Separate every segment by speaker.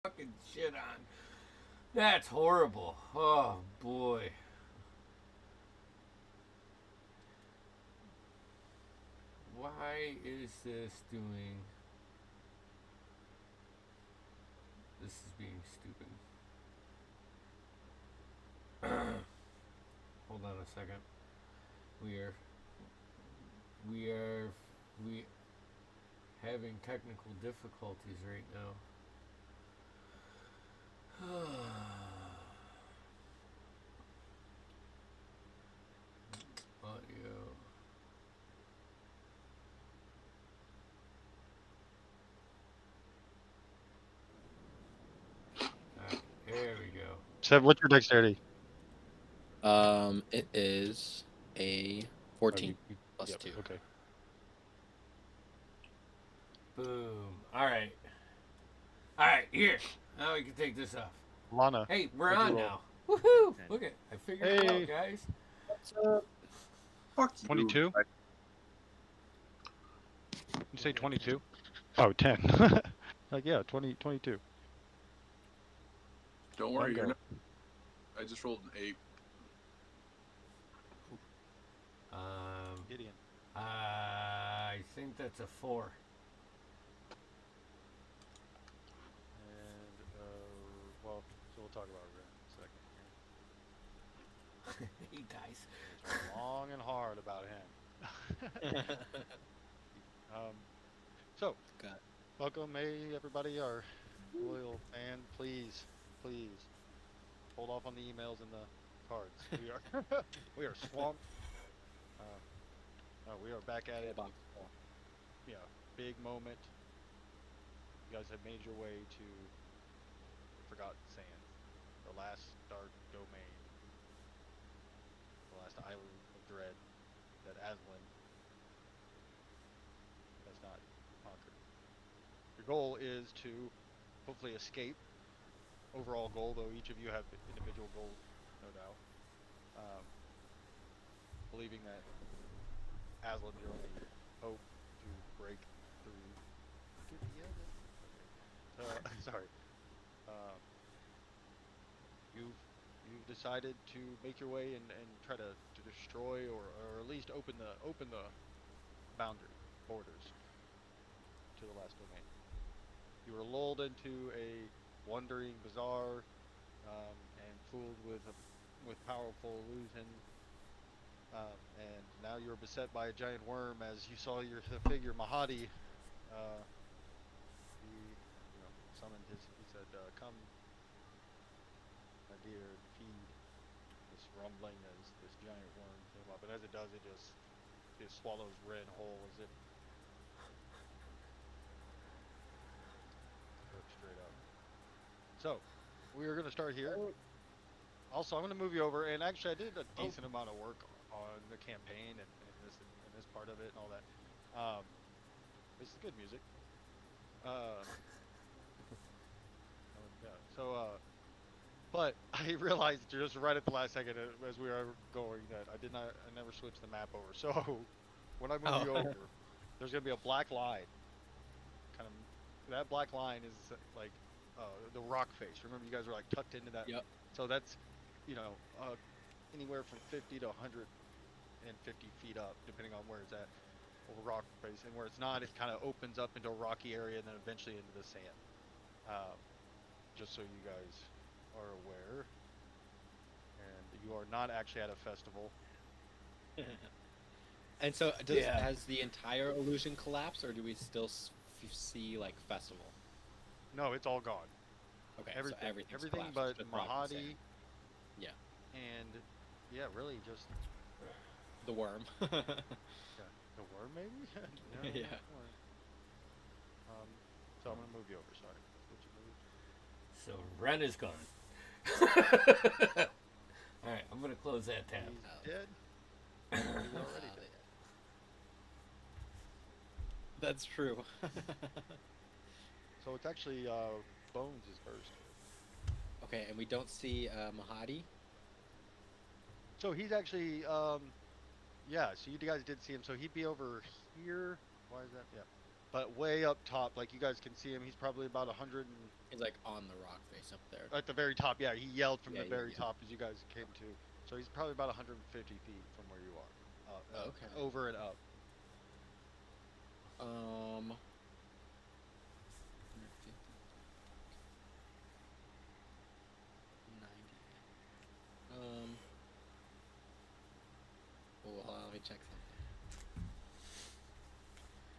Speaker 1: fucking shit on. That's horrible. Oh boy. Why is this doing? This is being stupid. Hold on a second. We are we are we having technical difficulties right now. Audio. Alright, there we go.
Speaker 2: Seb, what's your dexterity?
Speaker 3: It is a 14 plus
Speaker 2: yep,
Speaker 3: 2.
Speaker 2: Okay.
Speaker 1: Boom. Alright. Alright, here. Now we can take this off.
Speaker 2: Lana.
Speaker 1: Hey, we're
Speaker 2: what'd you
Speaker 1: on
Speaker 2: roll?
Speaker 1: now. Woohoo! Look it. I figured it
Speaker 2: Hey.
Speaker 1: out, guys.
Speaker 4: Fuck you.
Speaker 2: 22? You say 22? Oh, 10. Like, yeah, 22.
Speaker 4: Don't worry,
Speaker 2: Go.
Speaker 4: you're not. I just rolled an 8.
Speaker 2: Gideon.
Speaker 1: I think that's a 4.
Speaker 2: And, well, so we'll talk about it in a second.
Speaker 1: He dies.
Speaker 2: Talk long and hard about him. So,
Speaker 3: Got
Speaker 2: welcome, hey, everybody, our loyal fan. Please hold off on the emails and the cards. We are swamped. We are back at it. Yeah, big moment. You guys have made your way to Forgotten Sands, the last dark domain, the last island of dread that Aslan has not conquered. Your goal is to hopefully escape. Overall goal, though, each of you have individual goals, no doubt. Believing that Aslan's your only hope to break through. Sorry. You've decided to make your way and try to destroy or at least open the boundary borders to the last domain. You were lulled into a wandering bazaar and fooled with powerful illusion. And now you're beset by a giant worm as you saw the figure Mahadi. He summoned he said, come, my dear, and feed this rumbling as this giant worm came up. And as it does, it swallows Ren whole as it goes straight up. So, we are going to start here. Also, I'm going to move you over, and actually, I did a decent amount of work on the campaign and this part of it and all that. This is good music. Yeah. So, but I realized just right at the last second as we were going that I never switched the map over. So, when I move you over, there's going to be a black line. That black line is like the rock face. Remember, you guys were like tucked into that.
Speaker 3: Yep.
Speaker 2: So that's anywhere from 50 to 150 feet up, depending on where it's at, over rock face, and where it's not, it kind of opens up into a rocky area and then eventually into the sand. Just so you guys are aware, and you are not actually at a festival.
Speaker 3: And so, has the entire illusion collapsed, or do we still see like festival?
Speaker 2: No, it's all gone.
Speaker 3: Okay,
Speaker 2: everything but Mahadi.
Speaker 3: Yeah.
Speaker 2: And yeah, really just
Speaker 3: the worm.
Speaker 2: Yeah, the worm maybe. No,
Speaker 3: yeah.
Speaker 2: So I'm gonna move you over. Sorry.
Speaker 1: So Ren is gone. All right, I'm gonna close that tab.
Speaker 2: He's dead. He's already dead.
Speaker 3: That's true.
Speaker 2: So it's actually Bones is first.
Speaker 3: Okay, and we don't see Mahadi.
Speaker 2: So he's actually yeah. So you guys did see him. So he'd be over here. Why is that? Yeah. but way up top, like you guys can see him. He's probably about 100 and
Speaker 3: He's like on the rock face up there.
Speaker 2: at the very top. Yeah, he yelled from
Speaker 3: Yeah,
Speaker 2: the very
Speaker 3: yeah.
Speaker 2: top as you guys came to. So he's probably about 150 feet from where you are,
Speaker 3: Okay.
Speaker 2: over and up.
Speaker 3: Um. 90. Oh, hold on, let me check something.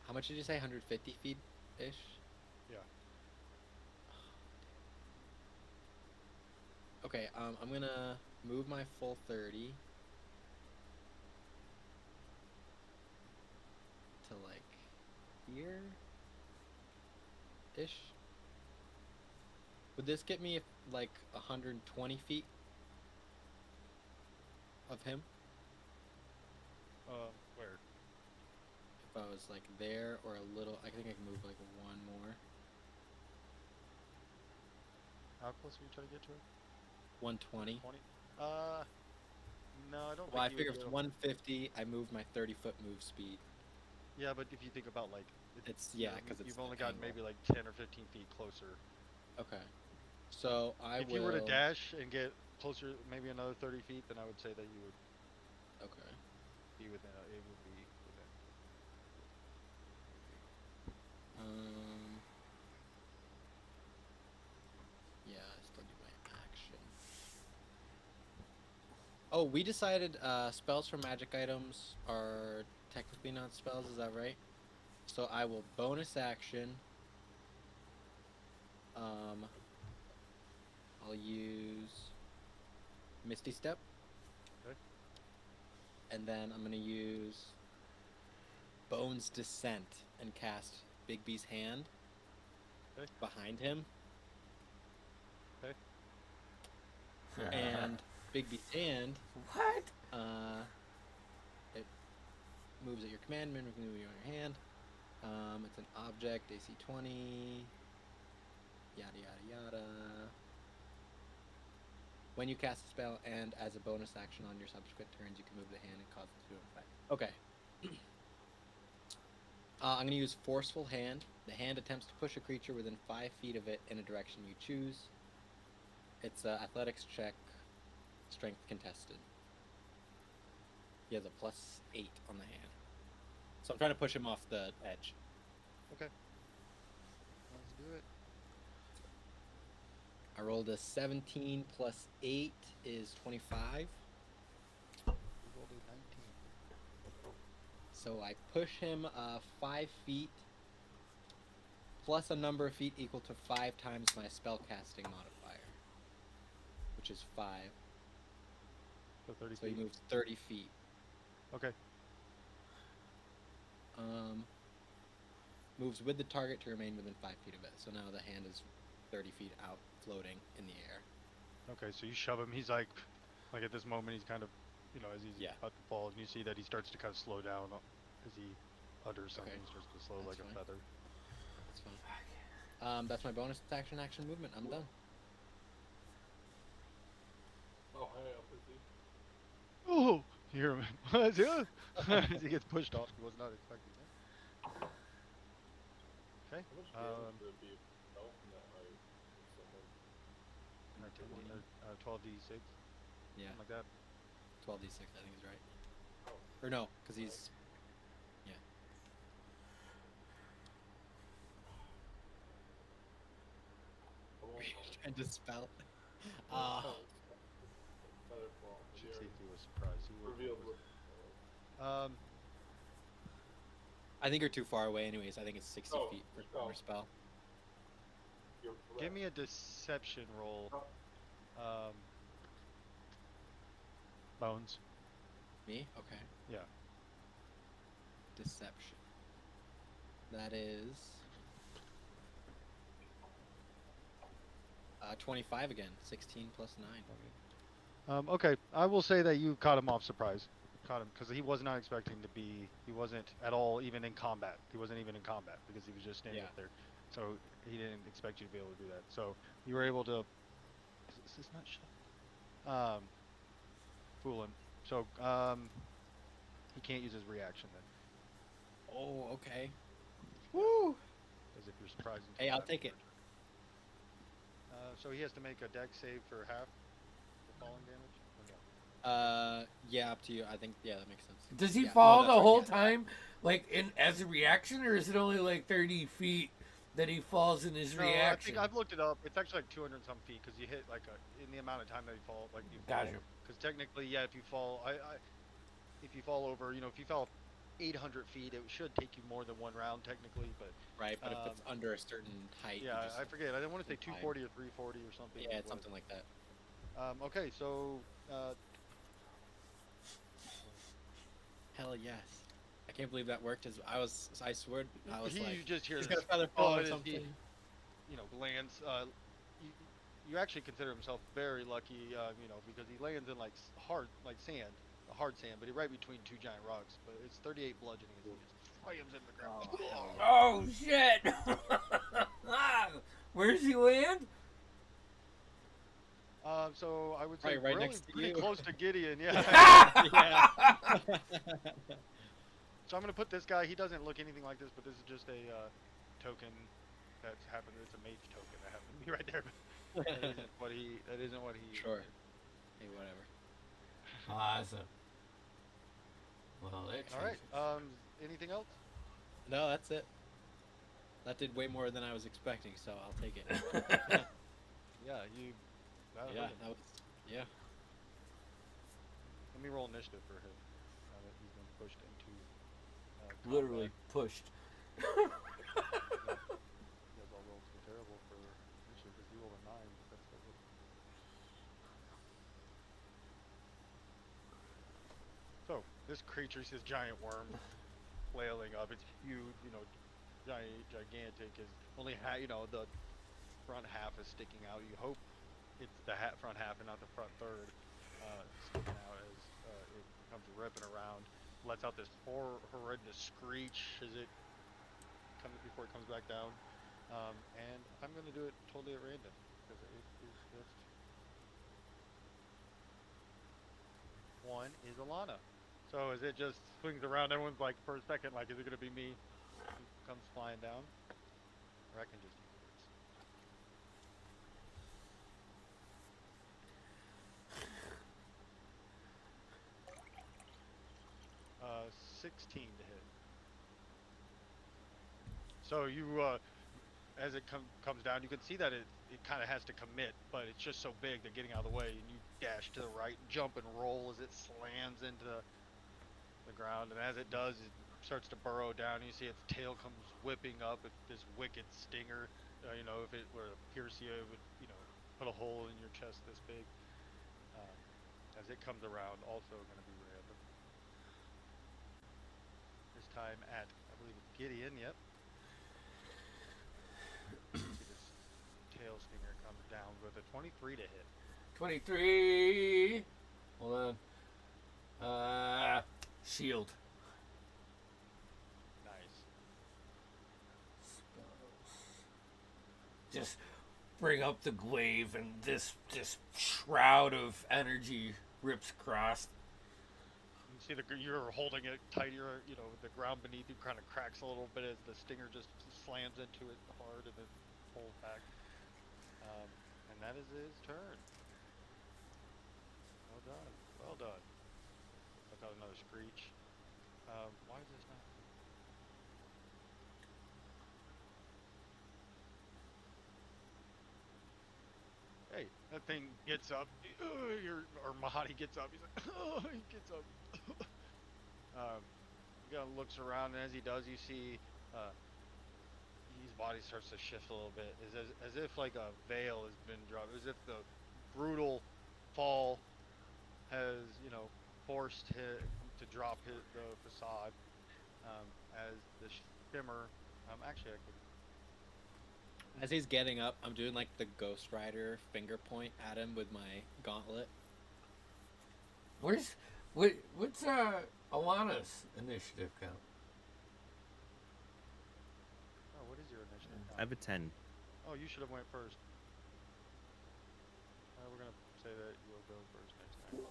Speaker 3: How much did you say? 150 feet ish?
Speaker 2: Yeah.
Speaker 3: Okay, I'm gonna move my full 30 to like here ish. Would this get me like 120 feet of him
Speaker 2: Where?
Speaker 3: if I was like there or a little? I think I can move like one more.
Speaker 2: How close are you trying to get to it?
Speaker 3: 120.
Speaker 2: 20? No, I don't
Speaker 3: Well, I
Speaker 2: think you
Speaker 3: figure
Speaker 2: would
Speaker 3: if
Speaker 2: be
Speaker 3: it's
Speaker 2: able.
Speaker 3: 150, I move my 30-foot move speed.
Speaker 2: Yeah, but if you think about like,
Speaker 3: It's
Speaker 2: you
Speaker 3: yeah,
Speaker 2: know,
Speaker 3: because it's
Speaker 2: you've only
Speaker 3: the
Speaker 2: gotten
Speaker 3: angle.
Speaker 2: maybe like 10 or 15 feet closer.
Speaker 3: Okay, so I
Speaker 2: If you were to
Speaker 3: will.
Speaker 2: dash and get closer, maybe another 30 feet, then I would say that you would
Speaker 3: Okay.
Speaker 2: be within. It would be within.
Speaker 3: Um. Yeah, I still do my action. Oh, we decided spells from magic items are technically not spells. Is that right? So I will bonus action. Um, I'll use Misty Step,
Speaker 2: Okay.
Speaker 3: and then I'm gonna use Bones Descent and cast Big B's hand
Speaker 2: Okay.
Speaker 3: behind him,
Speaker 2: Okay.
Speaker 3: and Big B's hand.
Speaker 1: What?
Speaker 3: It moves at your command, mimic moving on your hand. It's an object, AC 20. Yada yada yada. When you cast a spell and as a bonus action on your subsequent turns, you can move the hand and cause it to affect. Okay. I'm going to use Forceful Hand. The hand attempts to push a creature within 5 feet of it in a direction you choose. It's an athletics check, strength contested. He has a +8 on the hand. So I'm trying to push him off the edge.
Speaker 2: Okay. Let's do it.
Speaker 3: I rolled a 17 + 8 is 25.
Speaker 2: You rolled a 19.
Speaker 3: So I push him 5 feet plus a number of feet equal to 5 times my spellcasting modifier, which is 5.
Speaker 2: So 30
Speaker 3: So he
Speaker 2: feet.
Speaker 3: moves 30 feet.
Speaker 2: Okay.
Speaker 3: Moves with the target to remain within 5 feet of it. So now the hand is 30 feet out, floating in the air.
Speaker 2: Okay. So you shove him. He's like at this moment, he's kind of, as he's
Speaker 3: Yeah.
Speaker 2: about to fall, and you see that he starts to kind of slow down as he utters something.
Speaker 3: Okay.
Speaker 2: He starts to slow
Speaker 3: That's
Speaker 2: like
Speaker 3: fine.
Speaker 2: a feather.
Speaker 3: That's fine. That's my bonus action movement. I'm done.
Speaker 4: Oh, hi, up with you.
Speaker 2: Oh, you hear him as he gets pushed off. He was not expecting that. Okay.
Speaker 4: How much damage would it be if it fell from that height? If someone...
Speaker 2: 12d6,
Speaker 3: Yeah.
Speaker 2: something like that.
Speaker 3: 12d6, I think is right.
Speaker 4: Oh.
Speaker 3: Or no, because he's. Yeah. Trying to spell.
Speaker 4: Feather fall.
Speaker 2: Should see if he was surprised. He would.
Speaker 4: Revealed what...
Speaker 3: I think you're too far away, anyways. I think it's 60
Speaker 4: Oh,
Speaker 3: feet for
Speaker 4: oh.
Speaker 3: counter spell.
Speaker 4: You're correct.
Speaker 2: Give me a deception roll. Bones.
Speaker 3: Me? Okay.
Speaker 2: Yeah.
Speaker 3: Deception. That is 25 again. 16 plus 9.
Speaker 2: Okay. I will say that you caught him off surprise. Caught him because he was not expecting to be. He wasn't at all even in combat. He wasn't even in combat because he was just standing up there. So he didn't expect you to be able to do that. So you were able to. Is this not shut? Fool him. So he can't use his reaction then.
Speaker 3: Oh, okay. Woo!
Speaker 2: As if you're surprising.
Speaker 3: Hey, I'll take it.
Speaker 2: So he has to make a dex save for half the falling damage. Or no?
Speaker 3: Yeah, up to you. I think that makes sense.
Speaker 1: Does he
Speaker 3: Yeah,
Speaker 1: fall
Speaker 3: no,
Speaker 1: the
Speaker 3: that's right,
Speaker 1: whole
Speaker 3: yeah.
Speaker 1: time, like in as a reaction, or is it only like 30 feet that he falls in his
Speaker 2: No, I
Speaker 1: reaction?
Speaker 2: think I've looked it up. It's actually like 200 some feet because you hit like in the amount of time that you fall, like you fall.
Speaker 1: Gotcha.
Speaker 2: Because technically, yeah, if you fall, if you fall over, if you fell 800 feet, it should take you more than one round technically. But
Speaker 3: Right, but if it's under a certain height, you
Speaker 2: yeah,
Speaker 3: just
Speaker 2: I forget. I didn't want to say
Speaker 3: time.
Speaker 2: 240 or 340 or something.
Speaker 3: Yeah,
Speaker 2: it
Speaker 3: it's
Speaker 2: was.
Speaker 3: something like that.
Speaker 2: Okay, so
Speaker 3: Hell yes. I can't believe that worked. I swear, I was
Speaker 2: you
Speaker 3: like,
Speaker 2: just hear
Speaker 3: he's
Speaker 2: this.
Speaker 3: got a feather
Speaker 2: Oh,
Speaker 3: fall or
Speaker 2: it is.
Speaker 3: something.
Speaker 2: Lands. You, you actually consider himself very lucky, because he lands in like hard, like sand, hard sand, but he right between two giant rocks. But it's 38 bludgeoning as he just slams into the ground.
Speaker 1: Oh shit! Where's he land?
Speaker 2: So I would say
Speaker 3: Right
Speaker 2: really
Speaker 3: next to
Speaker 2: pretty
Speaker 3: you.
Speaker 2: close to Gideon, yeah.
Speaker 3: Yeah.
Speaker 2: So I'm gonna put this guy. He doesn't look anything like this, but this is just a token that's happened. It's a mage token that happened to me right there. But that isn't what he. That isn't what he.
Speaker 3: Sure. Hey, whatever.
Speaker 1: Awesome. Well, that
Speaker 2: All right.
Speaker 1: changes.
Speaker 2: Anything else?
Speaker 3: No, that's it. That did way more than I was expecting, so I'll take it.
Speaker 2: Yeah, you. That
Speaker 3: Yeah,
Speaker 2: hurt him.
Speaker 3: that was. Yeah.
Speaker 2: Let me roll initiative for him. Now that he's been pushed into.
Speaker 1: Literally
Speaker 2: combat.
Speaker 1: pushed.
Speaker 2: You guys all rolled so terrible for initiative because you rolled a 9. But that's still good. So this creature, this giant worm, flailing up. It's huge, gigantic. Is only the front half is sticking out. You hope it's the front half and not the front third sticking out as it comes ripping around. Lets out this horrendous screech as it comes before it comes back down. And I'm gonna do it totally at random because it is just one is Alana. So as it just swings around, everyone's like, for a second, like, is it gonna be me? Who comes flying down, or I can just use this. 16 to hit. So you, as it comes down, you can see that it kind of has to commit, but it's just so big that getting out of the way, and you dash to the right, jump and roll as it slams into the ground, and as it does, it starts to burrow down. You see its tail comes whipping up with this wicked stinger. If it were to pierce you, it would, put a hole in your chest this big. As it comes around, also going to be random. This time at, I believe it's Gideon, yep. See this tail stinger comes down with a 23 to hit.
Speaker 1: 23. Hold on. Shield.
Speaker 2: Nice.
Speaker 1: Just bring up the glaive, and this shroud of energy rips across.
Speaker 2: You see you're holding it tight. The ground beneath you kind of cracks a little bit as the stinger just slams into it hard and then pulls back. And that is his turn. Well done. Well done. Let out another screech. Why is this not? Hey, that thing gets up. Or Mahadi gets up. He's like, oh, he gets up. He kind of looks around, and as he does, you see his body starts to shift a little bit. As if like a veil has been dropped. As if the brutal fall has, forced him to drop the facade. As the shimmer, actually I could.
Speaker 3: As he's getting up, I'm doing like the Ghost Rider finger point at him with my gauntlet.
Speaker 1: What's Alana's initiative count?
Speaker 2: Oh, what is your initiative?
Speaker 5: I have a 10.
Speaker 2: Oh, you should have went first. We're gonna say that you'll go first next time.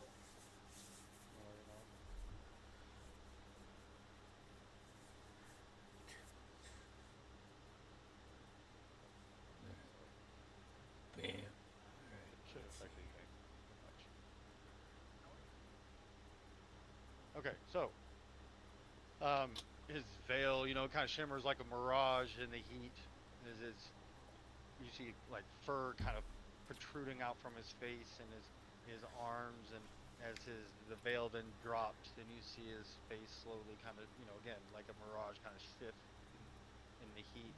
Speaker 2: Okay, so his veil, kind of shimmers like a mirage in the heat. You see like fur kind of protruding out from his face and his arms, and as the veil then drops, then you see his face slowly kind of, again like a mirage, kind of shift in the heat.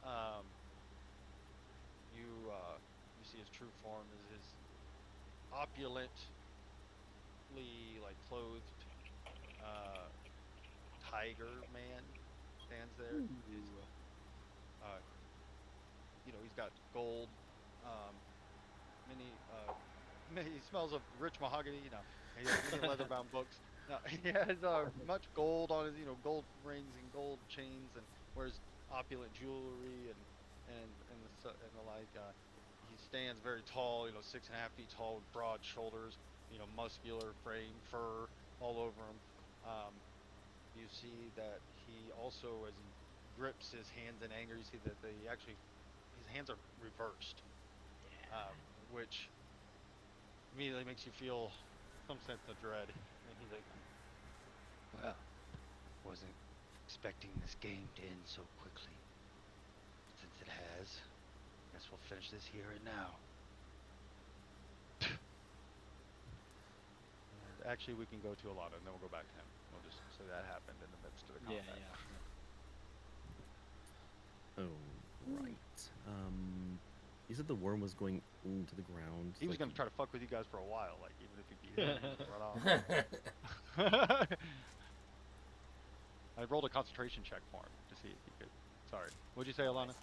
Speaker 2: Um, you see his true form is his opulently like clothed uh, tiger man stands there. Uh, he's got gold, um, many, he smells of rich mahogany. He has many leather-bound books. No, he has much gold on his, gold rings and gold chains, and wears opulent jewelry and the like. He stands very tall, 6.5 feet tall, with broad shoulders, muscular frame, fur all over him. You see that he also, as he grips his hands in anger, you see that his hands are reversed, which immediately makes you feel some sense of dread. And he's like,
Speaker 5: Well, wasn't expecting this game to end so quickly. Since it has, guess we'll finish this here and now.
Speaker 2: and actually, we can go to Alana, and then we'll go back to him. We'll just say that happened in the midst of the
Speaker 3: Yeah,
Speaker 2: combat.
Speaker 3: yeah.
Speaker 6: Oh, right. You said the worm was going into the ground.
Speaker 2: He was
Speaker 6: like-
Speaker 2: going to try to fuck with you guys for a while, like, even if he beat him, he would run off. I rolled a concentration check for him to see if he could. Sorry. What'd you say, Alana?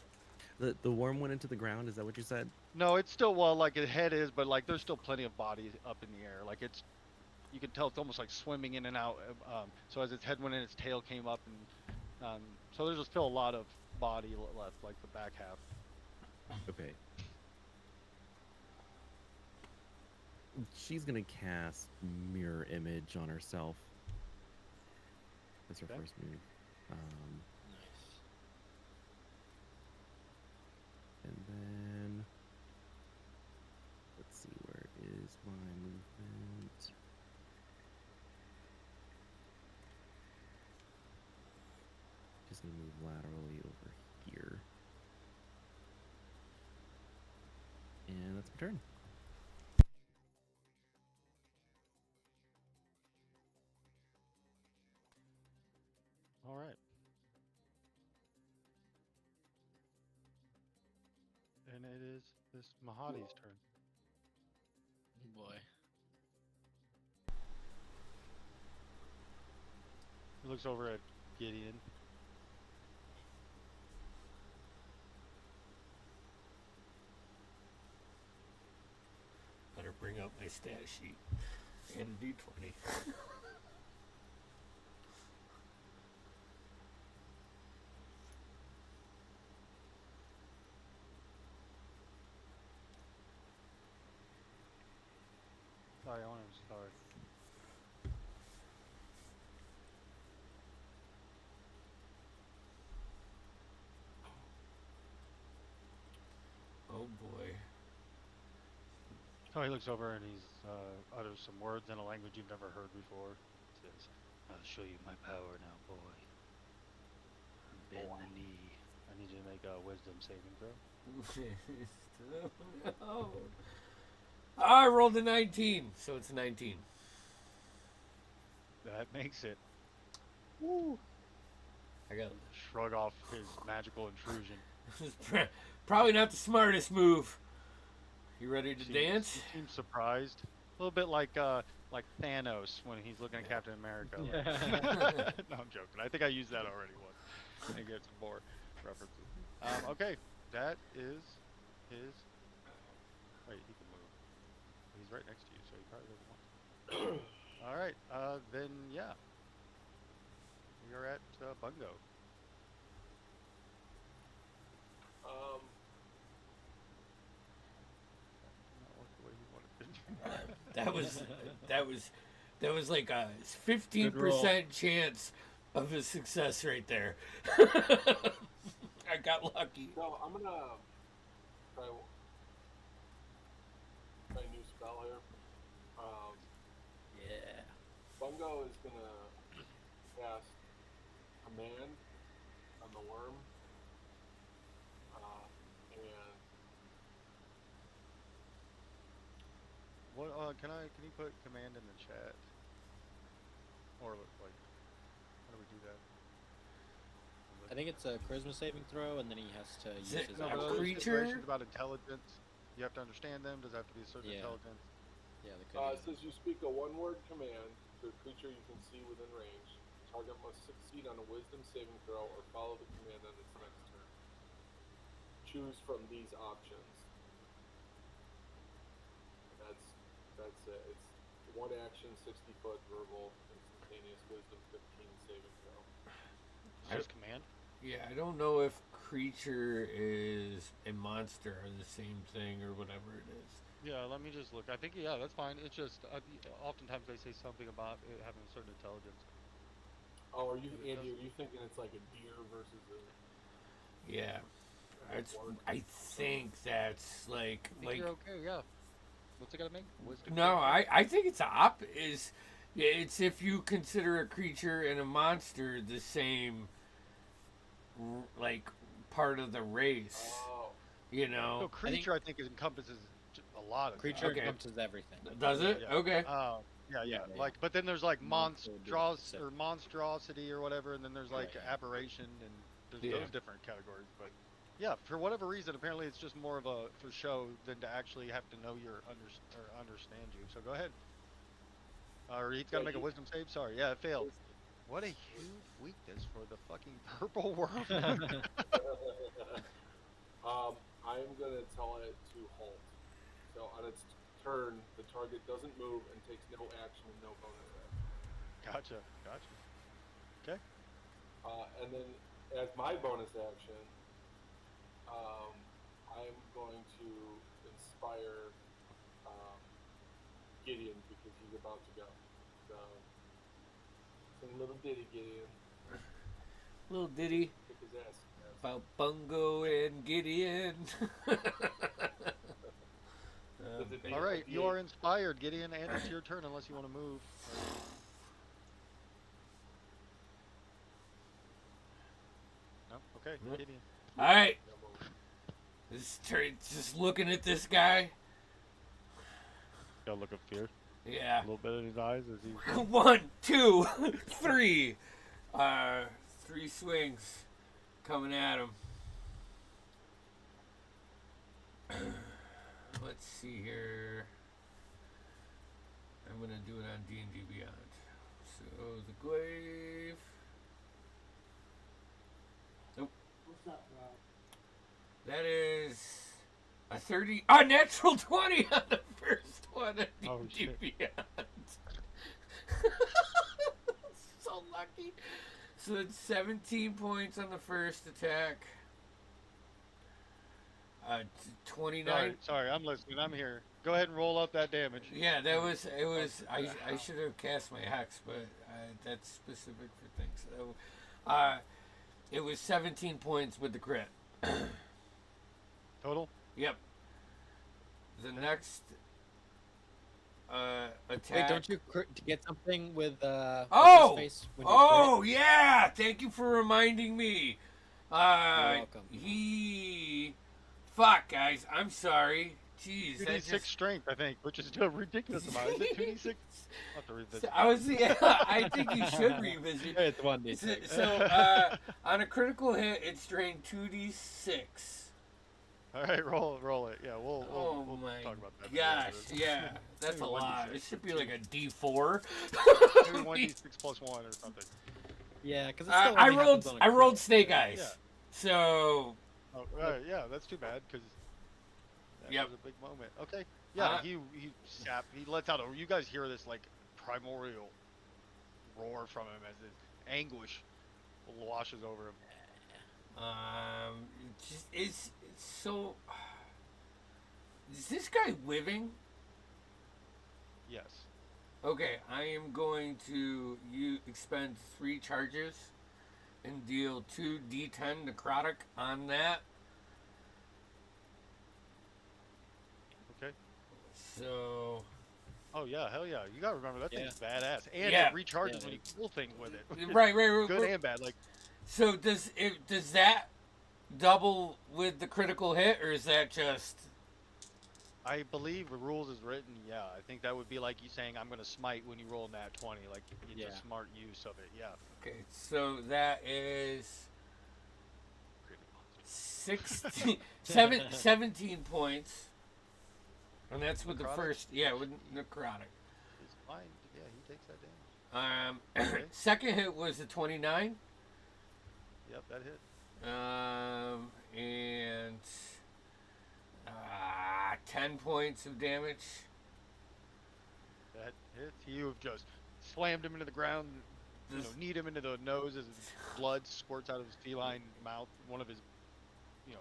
Speaker 6: The worm went into the ground. Is that what you said?
Speaker 2: No, it's still, well, like, his head is, but, like, there's still plenty of body up in the air. Like, you can tell it's almost like swimming in and out. So as its head went in, its tail came up, and so there's still a lot of body left, like the back half.
Speaker 6: Okay. She's gonna cast mirror image on herself. That's her
Speaker 2: Okay.
Speaker 6: first move.
Speaker 3: Nice.
Speaker 6: And then let's see, where is my movement? Just gonna move laterally over here. And that's my turn.
Speaker 2: All right. And it is this Mahadi's turn.
Speaker 3: Oh boy.
Speaker 2: He looks over at Gideon.
Speaker 1: Better bring up my stat sheet and a d20.
Speaker 2: Sorry, I want to start.
Speaker 1: Oh boy.
Speaker 2: So he looks over and he's utters some words in a language you've never heard before.
Speaker 5: Says, I'll show you my power now, boy. Bend the knee.
Speaker 2: I need you to make a wisdom saving throw.
Speaker 1: No. I rolled a 19, so it's 19.
Speaker 2: That makes it. Woo!
Speaker 1: I got.
Speaker 2: Shrug off his magical intrusion.
Speaker 1: This is probably not the smartest move. You ready to dance?
Speaker 2: He seems surprised. A little bit like Thanos when he's looking at Captain America. No, I'm joking. I think I used that already once. I get some more references. Okay, that is his. Wait, he can move. He's right next to you, so he probably doesn't want to. All right, then yeah. We are at Bungo. Not work the way he wanted it.
Speaker 1: That was like a 15% chance of a success right there. I got lucky.
Speaker 4: No, I'm gonna try a new spell here.
Speaker 3: Yeah.
Speaker 4: But Bungo is gonna cast command on the worm, and
Speaker 2: What? Can you put command in the chat? Or like, how do we do that?
Speaker 3: I think it's a charisma saving throw, and then he has to use
Speaker 1: it
Speaker 3: his
Speaker 1: a
Speaker 2: No, but
Speaker 3: action.
Speaker 2: are those
Speaker 1: creature?
Speaker 2: situations about intelligence? You have to understand them. Does it have to be a certain
Speaker 3: Yeah.
Speaker 2: intelligence?
Speaker 3: Yeah, they could
Speaker 4: it says you speak a one-word command to a creature you can see within range. Target must succeed on a Wisdom saving throw or follow the command on its next turn. Choose from these options. And that's it. It's one action, 60-foot verbal, instantaneous Wisdom 15 saving throw.
Speaker 2: It's just command.
Speaker 1: Yeah, I don't know if creature is and monster are the same thing or whatever it is.
Speaker 2: Yeah, let me just look. I think that's fine. It's just oftentimes they say something about it having a certain intelligence.
Speaker 4: Oh, are you,
Speaker 2: But it
Speaker 4: Andy? Are
Speaker 2: doesn't.
Speaker 4: you thinking it's like a deer versus a?
Speaker 1: Yeah, I think that's like
Speaker 2: I think you're okay. Yeah. What's it gotta make? Wisdom.
Speaker 1: no, I think it's it's if you consider a creature and a monster the same like part of the race,
Speaker 4: Oh,
Speaker 1: you
Speaker 2: No,
Speaker 1: know.
Speaker 2: creature. I think it encompasses a lot of
Speaker 3: Creature
Speaker 1: Okay.
Speaker 3: encompasses everything.
Speaker 1: Does it?
Speaker 2: Yeah.
Speaker 1: Okay.
Speaker 2: Yeah.
Speaker 3: Yeah.
Speaker 2: Like, but then there's like
Speaker 3: Monster would be the
Speaker 2: monstrosity or whatever, and then there's like
Speaker 3: Right.
Speaker 2: aberration, and there's
Speaker 1: Yeah.
Speaker 2: those different categories. But yeah, for whatever reason, apparently it's just more of a for show than to actually have to know or understand you. So go ahead. Or he's got to
Speaker 4: Yeah,
Speaker 2: make a wisdom save. Sorry, yeah, it failed. What a huge weakness for the fucking purple worm.
Speaker 4: I'm gonna tell it to halt. So on its turn, the target doesn't move and takes no action and no bonus action.
Speaker 2: Gotcha. Okay.
Speaker 4: And then as my bonus action, I'm going to inspire Gideon because he's about to go. So sing a little ditty, Gideon.
Speaker 1: Little ditty
Speaker 4: Kick his ass.
Speaker 1: about Bungo and Gideon.
Speaker 4: Does it
Speaker 2: All right, you
Speaker 4: D8?
Speaker 2: are inspired, Gideon, and it's your turn unless you want to move. No? Okay,
Speaker 1: Yep.
Speaker 2: Gideon.
Speaker 1: All right, just looking at this guy.
Speaker 2: Got a look of fear.
Speaker 1: Yeah.
Speaker 2: little bit in his eyes as he's.
Speaker 1: 1, 2, 3. 3 swings coming at him. Let's see here. I'm gonna do it on D&D Beyond. So the glaive. Nope.
Speaker 7: What's up, Rob?
Speaker 1: That is a 30. A natural 20 on the first one on
Speaker 2: Oh,
Speaker 1: D&D
Speaker 2: shit.
Speaker 1: Beyond. So lucky. So it's 17 points on the first attack. 29.
Speaker 2: Sorry, I'm listening. I'm here. Go ahead and roll up that damage.
Speaker 1: Yeah, that was it. Was I should have cast my hex, but that's specific for things. So, it was 17 points with the crit.
Speaker 2: Total?
Speaker 1: Yep. The next attack.
Speaker 3: Wait, don't you get something with
Speaker 1: Oh!
Speaker 3: what's his face when you
Speaker 1: Oh yeah! Thank you for reminding me.
Speaker 3: You're welcome.
Speaker 1: Fuck, guys. I'm sorry. Jeez, that
Speaker 2: 2d6
Speaker 1: just.
Speaker 2: strength, I think, which is still a ridiculous amount. Is it 2d6? I'll have to revisit.
Speaker 1: I think you should revisit.
Speaker 3: crit? It's 1d6.
Speaker 1: So, on a critical hit, it's drained 2d6.
Speaker 2: All right, roll it. Yeah, we'll
Speaker 1: my
Speaker 2: talk about that.
Speaker 1: gosh,
Speaker 2: after this.
Speaker 1: yeah, that's
Speaker 2: Maybe
Speaker 1: a lot.
Speaker 2: 1d6.
Speaker 1: It should be like a D4.
Speaker 2: Maybe 1d6 plus 1 or something.
Speaker 3: Yeah, because
Speaker 1: I rolled snake eyes.
Speaker 2: Yeah.
Speaker 1: So
Speaker 2: Oh, right, yeah, that's too bad because that
Speaker 1: Yep.
Speaker 2: was a big moment. Okay, yeah,
Speaker 1: Uh,
Speaker 2: he lets out a. You guys hear this like primordial roar from him as his anguish washes over him.
Speaker 1: it's so. Is this guy living?
Speaker 2: Yes.
Speaker 1: Okay, I am going to expend 3 charges and deal 2 D10 necrotic on that.
Speaker 2: Okay.
Speaker 1: So,
Speaker 2: Oh yeah, hell yeah! You gotta remember that
Speaker 3: Yeah.
Speaker 2: thing's badass, and
Speaker 1: Yeah.
Speaker 2: it recharges
Speaker 3: Yeah,
Speaker 2: when you kill things with it. which is
Speaker 1: Right.
Speaker 2: Good and bad. Like
Speaker 1: So does that double with the critical hit, or is that just
Speaker 2: I believe the rules is written. Yeah, I think that would be like you saying I'm gonna smite when you roll nat 20. Like it's
Speaker 3: Yeah.
Speaker 2: a smart use of it. Yeah.
Speaker 1: okay? So that is
Speaker 2: Creepy monster.
Speaker 1: 17 points, and that's with the
Speaker 2: Necrotic?
Speaker 1: first. Yeah, with necrotic.
Speaker 2: It's fine. Yeah, he takes that damage. Okay.
Speaker 1: Second hit was a 29.
Speaker 2: Yep, that hit.
Speaker 1: And 10 points of damage.
Speaker 2: That hits. You have just slammed him into the ground. You know,
Speaker 1: This-
Speaker 2: kneed him into the nose as his blood squirts out of his feline mouth. One of his, you know,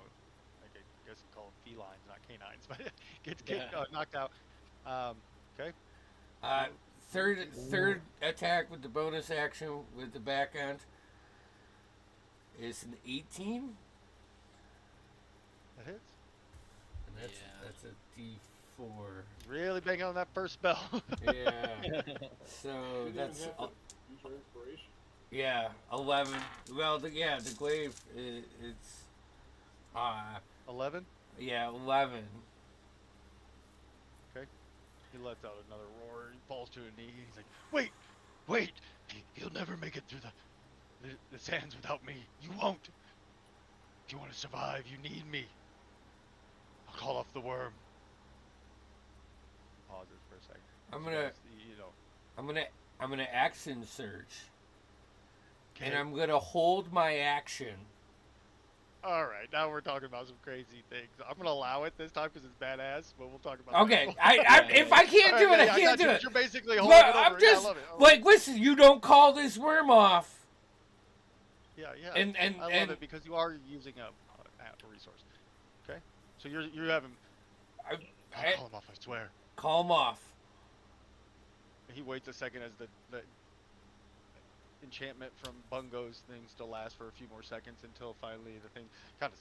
Speaker 2: I guess you call them felines, not canines, but gets knocked out. Okay.
Speaker 1: Third attack with the bonus action with the back end is an 18.
Speaker 2: That hits.
Speaker 1: And that's
Speaker 3: Yeah.
Speaker 1: that's a D4.
Speaker 2: Really banging on that first spell.
Speaker 1: Yeah. So
Speaker 4: You didn't
Speaker 1: that's
Speaker 4: even have to use your inspiration.
Speaker 1: yeah 11. Well, the glaive it's
Speaker 2: 11.
Speaker 1: yeah 11.
Speaker 2: Okay. He lets out another roar. He falls to a knee. He's like, "Wait, wait! He'll never make it through the sands without me. You won't. If you want to survive, you need me. I'll call off the worm." Pauses for a second.
Speaker 1: I'm gonna
Speaker 2: You know.
Speaker 1: I'm gonna action surge, and
Speaker 2: Okay.
Speaker 1: I'm gonna hold my action.
Speaker 2: All right, now we're talking about some crazy things. I'm gonna allow it this time because it's badass, but we'll talk about.
Speaker 1: Okay,
Speaker 2: that.
Speaker 1: if I can't do it, I can't do it.
Speaker 2: You're basically holding
Speaker 1: But
Speaker 2: it over.
Speaker 1: I'm
Speaker 2: Yeah,
Speaker 1: just
Speaker 2: I love it.
Speaker 1: like, listen, you don't call this worm off.
Speaker 2: Yeah.
Speaker 1: and
Speaker 2: I love
Speaker 1: and
Speaker 2: it because you are using a resource. Okay, so you're having. I'll call him off. I swear.
Speaker 1: call him off.
Speaker 2: He waits a second as the enchantment from Bungo's thing still lasts for a few more seconds until finally the thing kind of,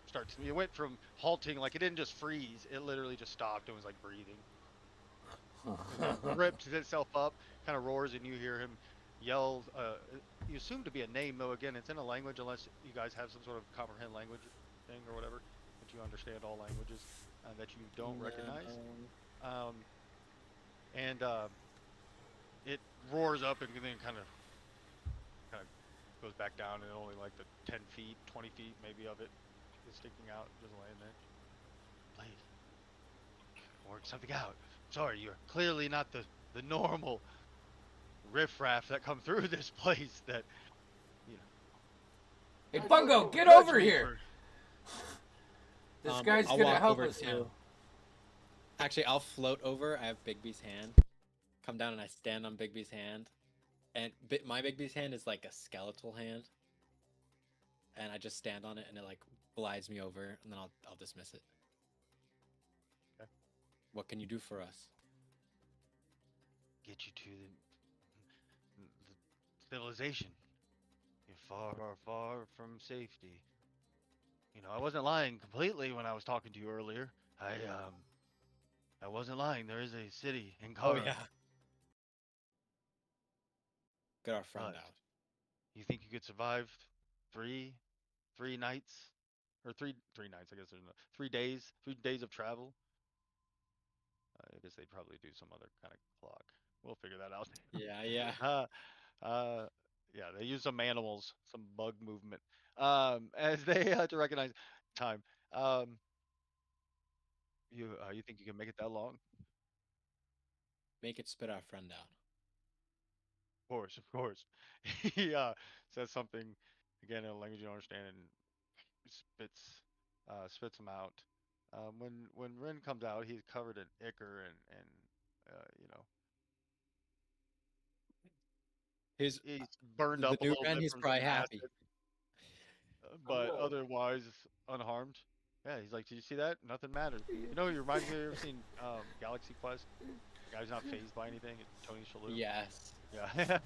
Speaker 2: starts. It went from halting, like it didn't just freeze, it literally just stopped and was like breathing. Rips itself up, kind of roars, and you hear him yell. You assume to be a name, though. Again, it's in a language, unless you guys have some sort of comprehend language thing or whatever, that you understand all languages that you don't recognize. It roars up and then kind of goes back down, and only like the 10 feet, 20 feet maybe of it is sticking out, just laying there. Please, work something out. Sorry, you're clearly not the normal riffraff that come through this place that,
Speaker 1: Hey, Bungo, get
Speaker 2: judge
Speaker 1: over
Speaker 2: me
Speaker 1: here.
Speaker 2: for-
Speaker 1: This guy's
Speaker 3: I'll
Speaker 1: gonna
Speaker 3: walk
Speaker 1: help
Speaker 3: over
Speaker 1: us
Speaker 3: to-
Speaker 1: now.
Speaker 3: Actually, I'll float over. I have Bigby's hand. Come down and I stand on Bigby's hand. And my Bigby's hand is like a skeletal hand. And I just stand on it and it like glides me over, and then I'll dismiss it.
Speaker 2: Okay.
Speaker 3: What can you do for us?
Speaker 5: Get you to the civilization. You're far, far from safety. I wasn't lying completely when I was talking to you earlier. I wasn't lying. There is a city in Kara.
Speaker 3: Get our friend
Speaker 5: But-
Speaker 3: out.
Speaker 5: You think you could survive three nights, or three nights? I guess there's 3 days of travel. I guess they'd probably do some other kind of clock. We'll figure that out.
Speaker 3: Yeah.
Speaker 5: Yeah, they use some animals, some bug movement, as they to recognize time. You think you can make it that long?
Speaker 3: Make it spit our friend out.
Speaker 2: Of course. He says something again in a language you don't understand and spits him out. When Ren comes out, he's covered in ichor and
Speaker 3: He's
Speaker 2: burned
Speaker 3: the
Speaker 2: up a
Speaker 3: new
Speaker 2: little
Speaker 3: Ren,
Speaker 2: bit
Speaker 3: he's
Speaker 2: from
Speaker 3: probably
Speaker 2: some
Speaker 3: happy.
Speaker 2: acid, but
Speaker 4: Cool.
Speaker 2: otherwise unharmed. Yeah, he's like, "Did you see that? Nothing matters." He reminds me. You ever seen Galaxy Quest? The guy's not phased by anything. It's Tony Shalhoub.
Speaker 3: Yes.
Speaker 2: Yeah. Yeah.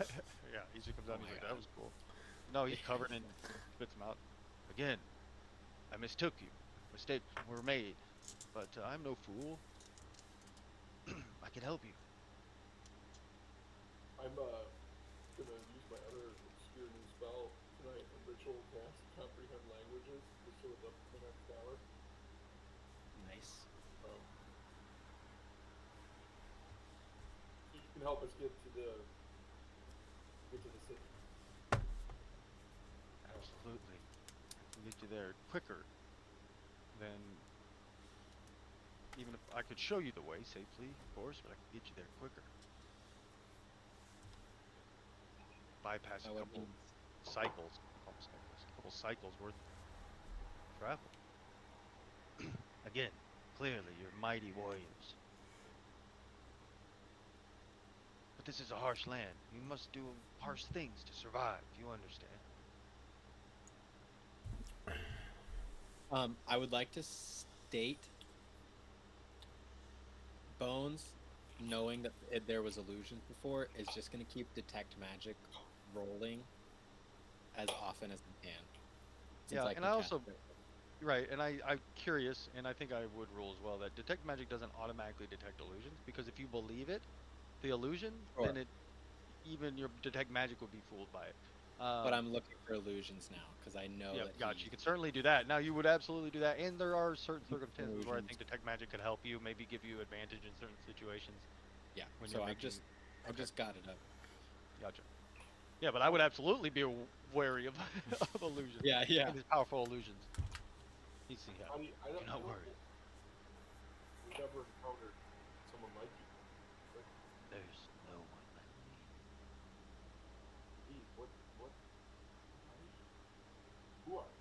Speaker 2: He just comes out and
Speaker 3: Oh
Speaker 2: he's
Speaker 3: my
Speaker 2: like, "That
Speaker 3: God.
Speaker 2: was cool." No, he's covered in spits him out. Again, I mistook you. Mistakes were made, but I'm no fool. I
Speaker 5: can help you.
Speaker 4: I'm gonna use my other obscure new spell tonight, a ritual cast comprehend languages, to show it up to the next hour.
Speaker 3: Nice.
Speaker 4: So you can help us get to the city.
Speaker 5: Absolutely. I can get you there quicker than even if I could show you the way safely, of course, but I can get you there quicker. Bypass a
Speaker 3: That would
Speaker 5: couple
Speaker 3: mean
Speaker 5: cycles, almost cycles, a couple cycles worth of travel. Again, clearly you're mighty warriors. But this is a harsh land. You must do harsh things to survive, you understand?
Speaker 3: I would like to state Bones, knowing that there was illusions before, is just going to keep detect magic rolling as often as we can. Since
Speaker 5: Yeah,
Speaker 3: I
Speaker 5: and
Speaker 3: can
Speaker 5: I
Speaker 3: cast
Speaker 5: also,
Speaker 3: it.
Speaker 5: right, and I'm curious, and I think I would rule as well, that detect magic doesn't automatically detect illusions, because if you believe it, the illusion, then
Speaker 3: Sure.
Speaker 5: it, even your detect magic would be fooled by it.
Speaker 3: But I'm looking for illusions now because I know
Speaker 5: Yeah,
Speaker 3: that
Speaker 5: gotcha.
Speaker 3: he
Speaker 5: You could certainly do that. Now, you would absolutely do that, and there are certain
Speaker 3: keeps
Speaker 5: circumstances where I
Speaker 3: illusions.
Speaker 5: think detect magic could help you, maybe give you advantage in certain situations
Speaker 3: Yeah.
Speaker 5: when
Speaker 3: So
Speaker 5: you're
Speaker 3: I've
Speaker 5: making.
Speaker 3: I've
Speaker 5: Okay,
Speaker 3: just got it up.
Speaker 5: gotcha. Yeah, but I would absolutely be wary of of illusions
Speaker 3: Yeah, yeah.
Speaker 5: and his powerful illusions. He's yeah.
Speaker 4: How do you, I
Speaker 5: Do
Speaker 4: don't,
Speaker 5: not worry.
Speaker 4: we've never encountered someone like you. But
Speaker 5: There's no one like me.
Speaker 4: indeed, what are you? Who are you?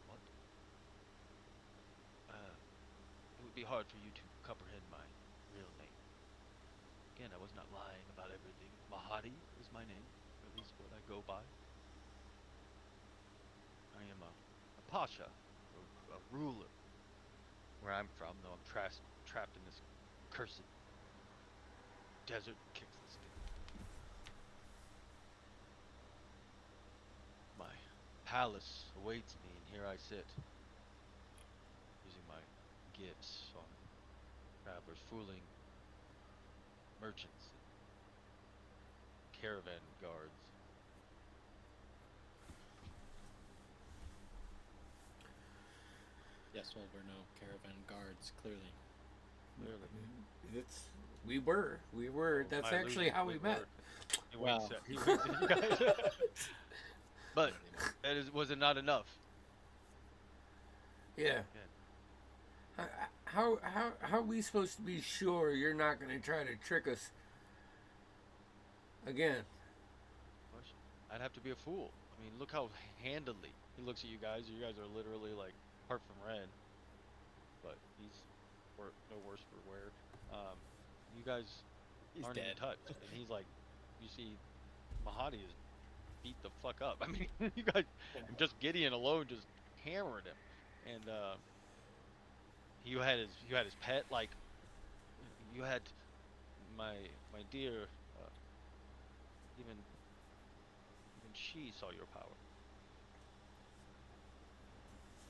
Speaker 5: What? It would be hard for you to comprehend my real name. Again, I was not lying about everything. Mahadi is my name, or at least what I go by. I am a pasha, a ruler. Where I'm from, though I'm trapped in this cursed desert that kicks the skin. My palace awaits me, and here I sit, using my gifts on travelers, fooling merchants and caravan guards.
Speaker 3: Yes, well, we're no caravan guards, clearly.
Speaker 5: Clearly,
Speaker 1: We were.
Speaker 5: oh,
Speaker 1: That's
Speaker 5: my
Speaker 1: actually
Speaker 5: illusions
Speaker 1: how we
Speaker 5: did
Speaker 1: met.
Speaker 5: work. He
Speaker 3: Wow.
Speaker 5: winks at you guys. But that was it not enough?
Speaker 1: Yeah.
Speaker 5: Again,
Speaker 1: How are we supposed to be sure you're not going to try to trick us again?
Speaker 5: question. I'd have to be a fool. I mean, look how handedly he looks at you guys. You guys are literally like apart from red, but he's no worse for wear. Um, you guys
Speaker 3: He's
Speaker 5: aren't even
Speaker 3: dead.
Speaker 5: touched, and he's like, you see, Mahadi is beat the fuck up. I mean, you guys, just Gideon alone just hammering him, and you had his pet like you had my dear, even even she saw your power.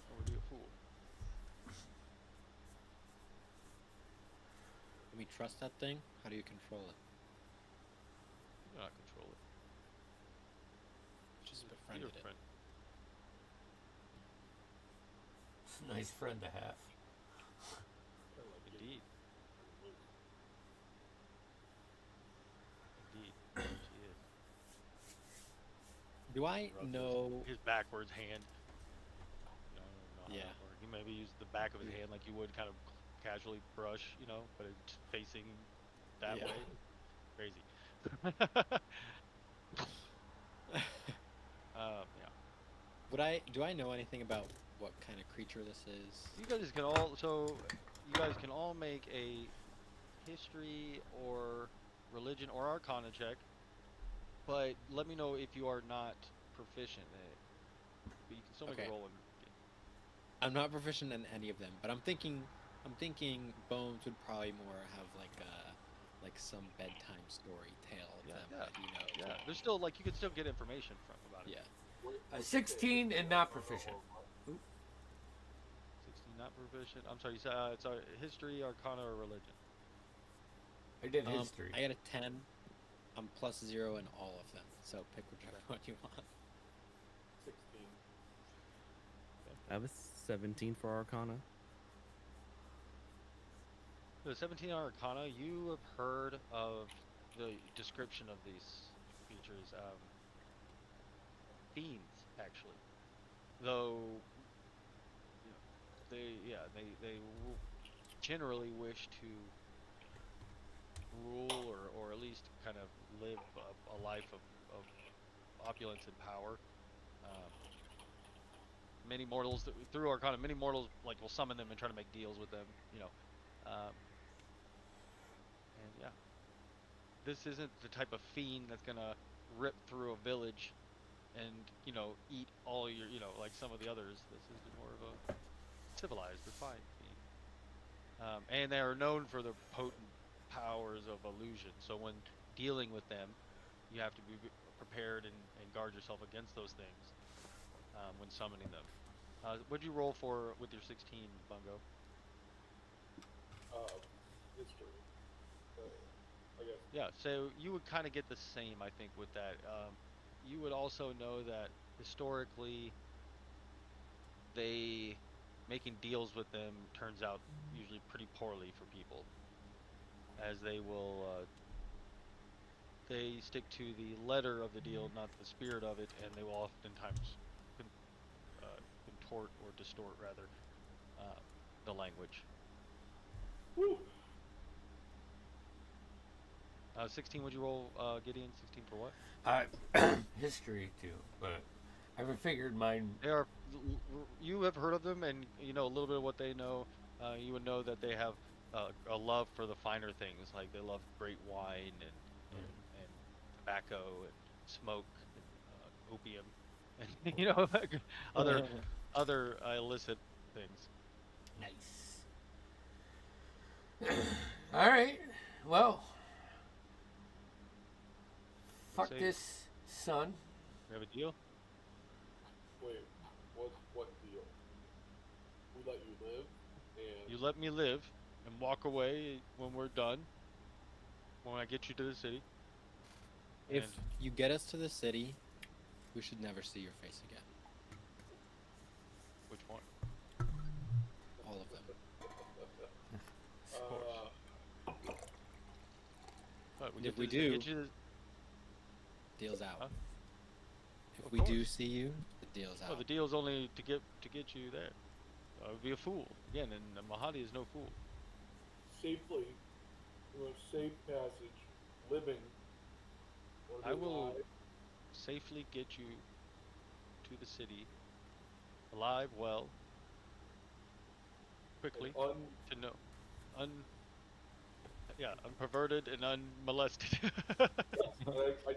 Speaker 5: Don't be a fool.
Speaker 3: Can we trust that thing? How do you control it?
Speaker 5: You cannot control it.
Speaker 3: Just
Speaker 5: He's a
Speaker 3: befriended
Speaker 5: dear
Speaker 3: it.
Speaker 5: friend.
Speaker 1: It's a nice friend to have.
Speaker 4: Kind of like you.
Speaker 5: Indeed, indeed, she is.
Speaker 3: Do I
Speaker 5: Rubs
Speaker 3: know?
Speaker 5: his backwards hand. You know, I don't know how
Speaker 3: Yeah.
Speaker 5: that works. He maybe used the back of his hand like you would kind of casually brush, you know, but it's facing that
Speaker 3: Yeah.
Speaker 5: way. Crazy. Yeah.
Speaker 3: Do I know anything about what kind of creature this is?
Speaker 5: You guys can all make a history or religion or arcana check, but let me know if you are not proficient in it. But you can still make
Speaker 3: Okay.
Speaker 5: a roll and
Speaker 3: I'm not proficient in any of them, but I'm thinking Bones would probably more have like some bedtime story tale
Speaker 5: yeah,
Speaker 3: to
Speaker 5: yeah,
Speaker 3: you know.
Speaker 5: yeah. There's still like you can still get information from about it.
Speaker 3: Yeah.
Speaker 1: 16 and not proficient.
Speaker 5: 16 not proficient. I'm sorry, you said it's a history, arcana, or religion.
Speaker 1: I did history.
Speaker 3: I got a 10. I'm +0 in all of them, so pick whichever one you want.
Speaker 4: 16.
Speaker 6: I have a 17 for Arcana.
Speaker 2: The 17 Arcana, you have heard of the description of these creatures, fiends, actually. Though, you know, they generally wish to rule or at least kind of live a life of opulence and power. Many mortals, through Arcana, many mortals like will summon them and try to make deals with them, you know. And yeah, this isn't the type of fiend that's gonna rip through a village and, you know, eat all your, you know, like some of the others. This is more of a civilized, refined fiend. And they are known for their potent powers of illusion. So when dealing with them, you have to be prepared and guard yourself against those things when summoning them. What'd you roll for with your 16, Bungo?
Speaker 4: History. I guess.
Speaker 2: Yeah, so you would kind of get the same, I think, with that. You would also know that historically, making deals with them turns out usually pretty poorly for people, as they stick to the letter of the deal, not the spirit of it, and they will oftentimes contort or distort, rather, the language.
Speaker 4: Woo!
Speaker 2: 16, would you roll, Gideon? 16 for what?
Speaker 1: History too, but I figured mine.
Speaker 2: They are. You have heard of them, and you know a little bit of what they know. You would know that they have a love for the finer things, like they love great wine and tobacco and smoke and opium, and you know other illicit things.
Speaker 1: Nice. All right. Well, fuck
Speaker 2: Say-
Speaker 1: this, son.
Speaker 2: We have a deal.
Speaker 4: Wait, what deal? We let you live, and
Speaker 2: You let me live and walk away when we're done. When I get you to the city.
Speaker 3: If
Speaker 2: And
Speaker 3: you get us to the city, we should never see your face again.
Speaker 2: which one?
Speaker 3: All of them.
Speaker 2: Of course. But
Speaker 3: If
Speaker 2: get
Speaker 3: we
Speaker 2: to the-
Speaker 3: do-
Speaker 2: get you to-
Speaker 3: Deal's out.
Speaker 2: Huh?
Speaker 3: If
Speaker 2: Of
Speaker 3: we do
Speaker 2: course.
Speaker 3: see you, the deal's out.
Speaker 2: Well, the deal's only to get you there. I would be a fool again, and Mahadi is no fool.
Speaker 4: safely, you have safe passage, living. Wanna
Speaker 2: I
Speaker 4: be
Speaker 2: will
Speaker 4: alive?
Speaker 2: safely get you to the city, alive, well, quickly,
Speaker 4: And
Speaker 2: to know, unperverted and unmolested.
Speaker 4: I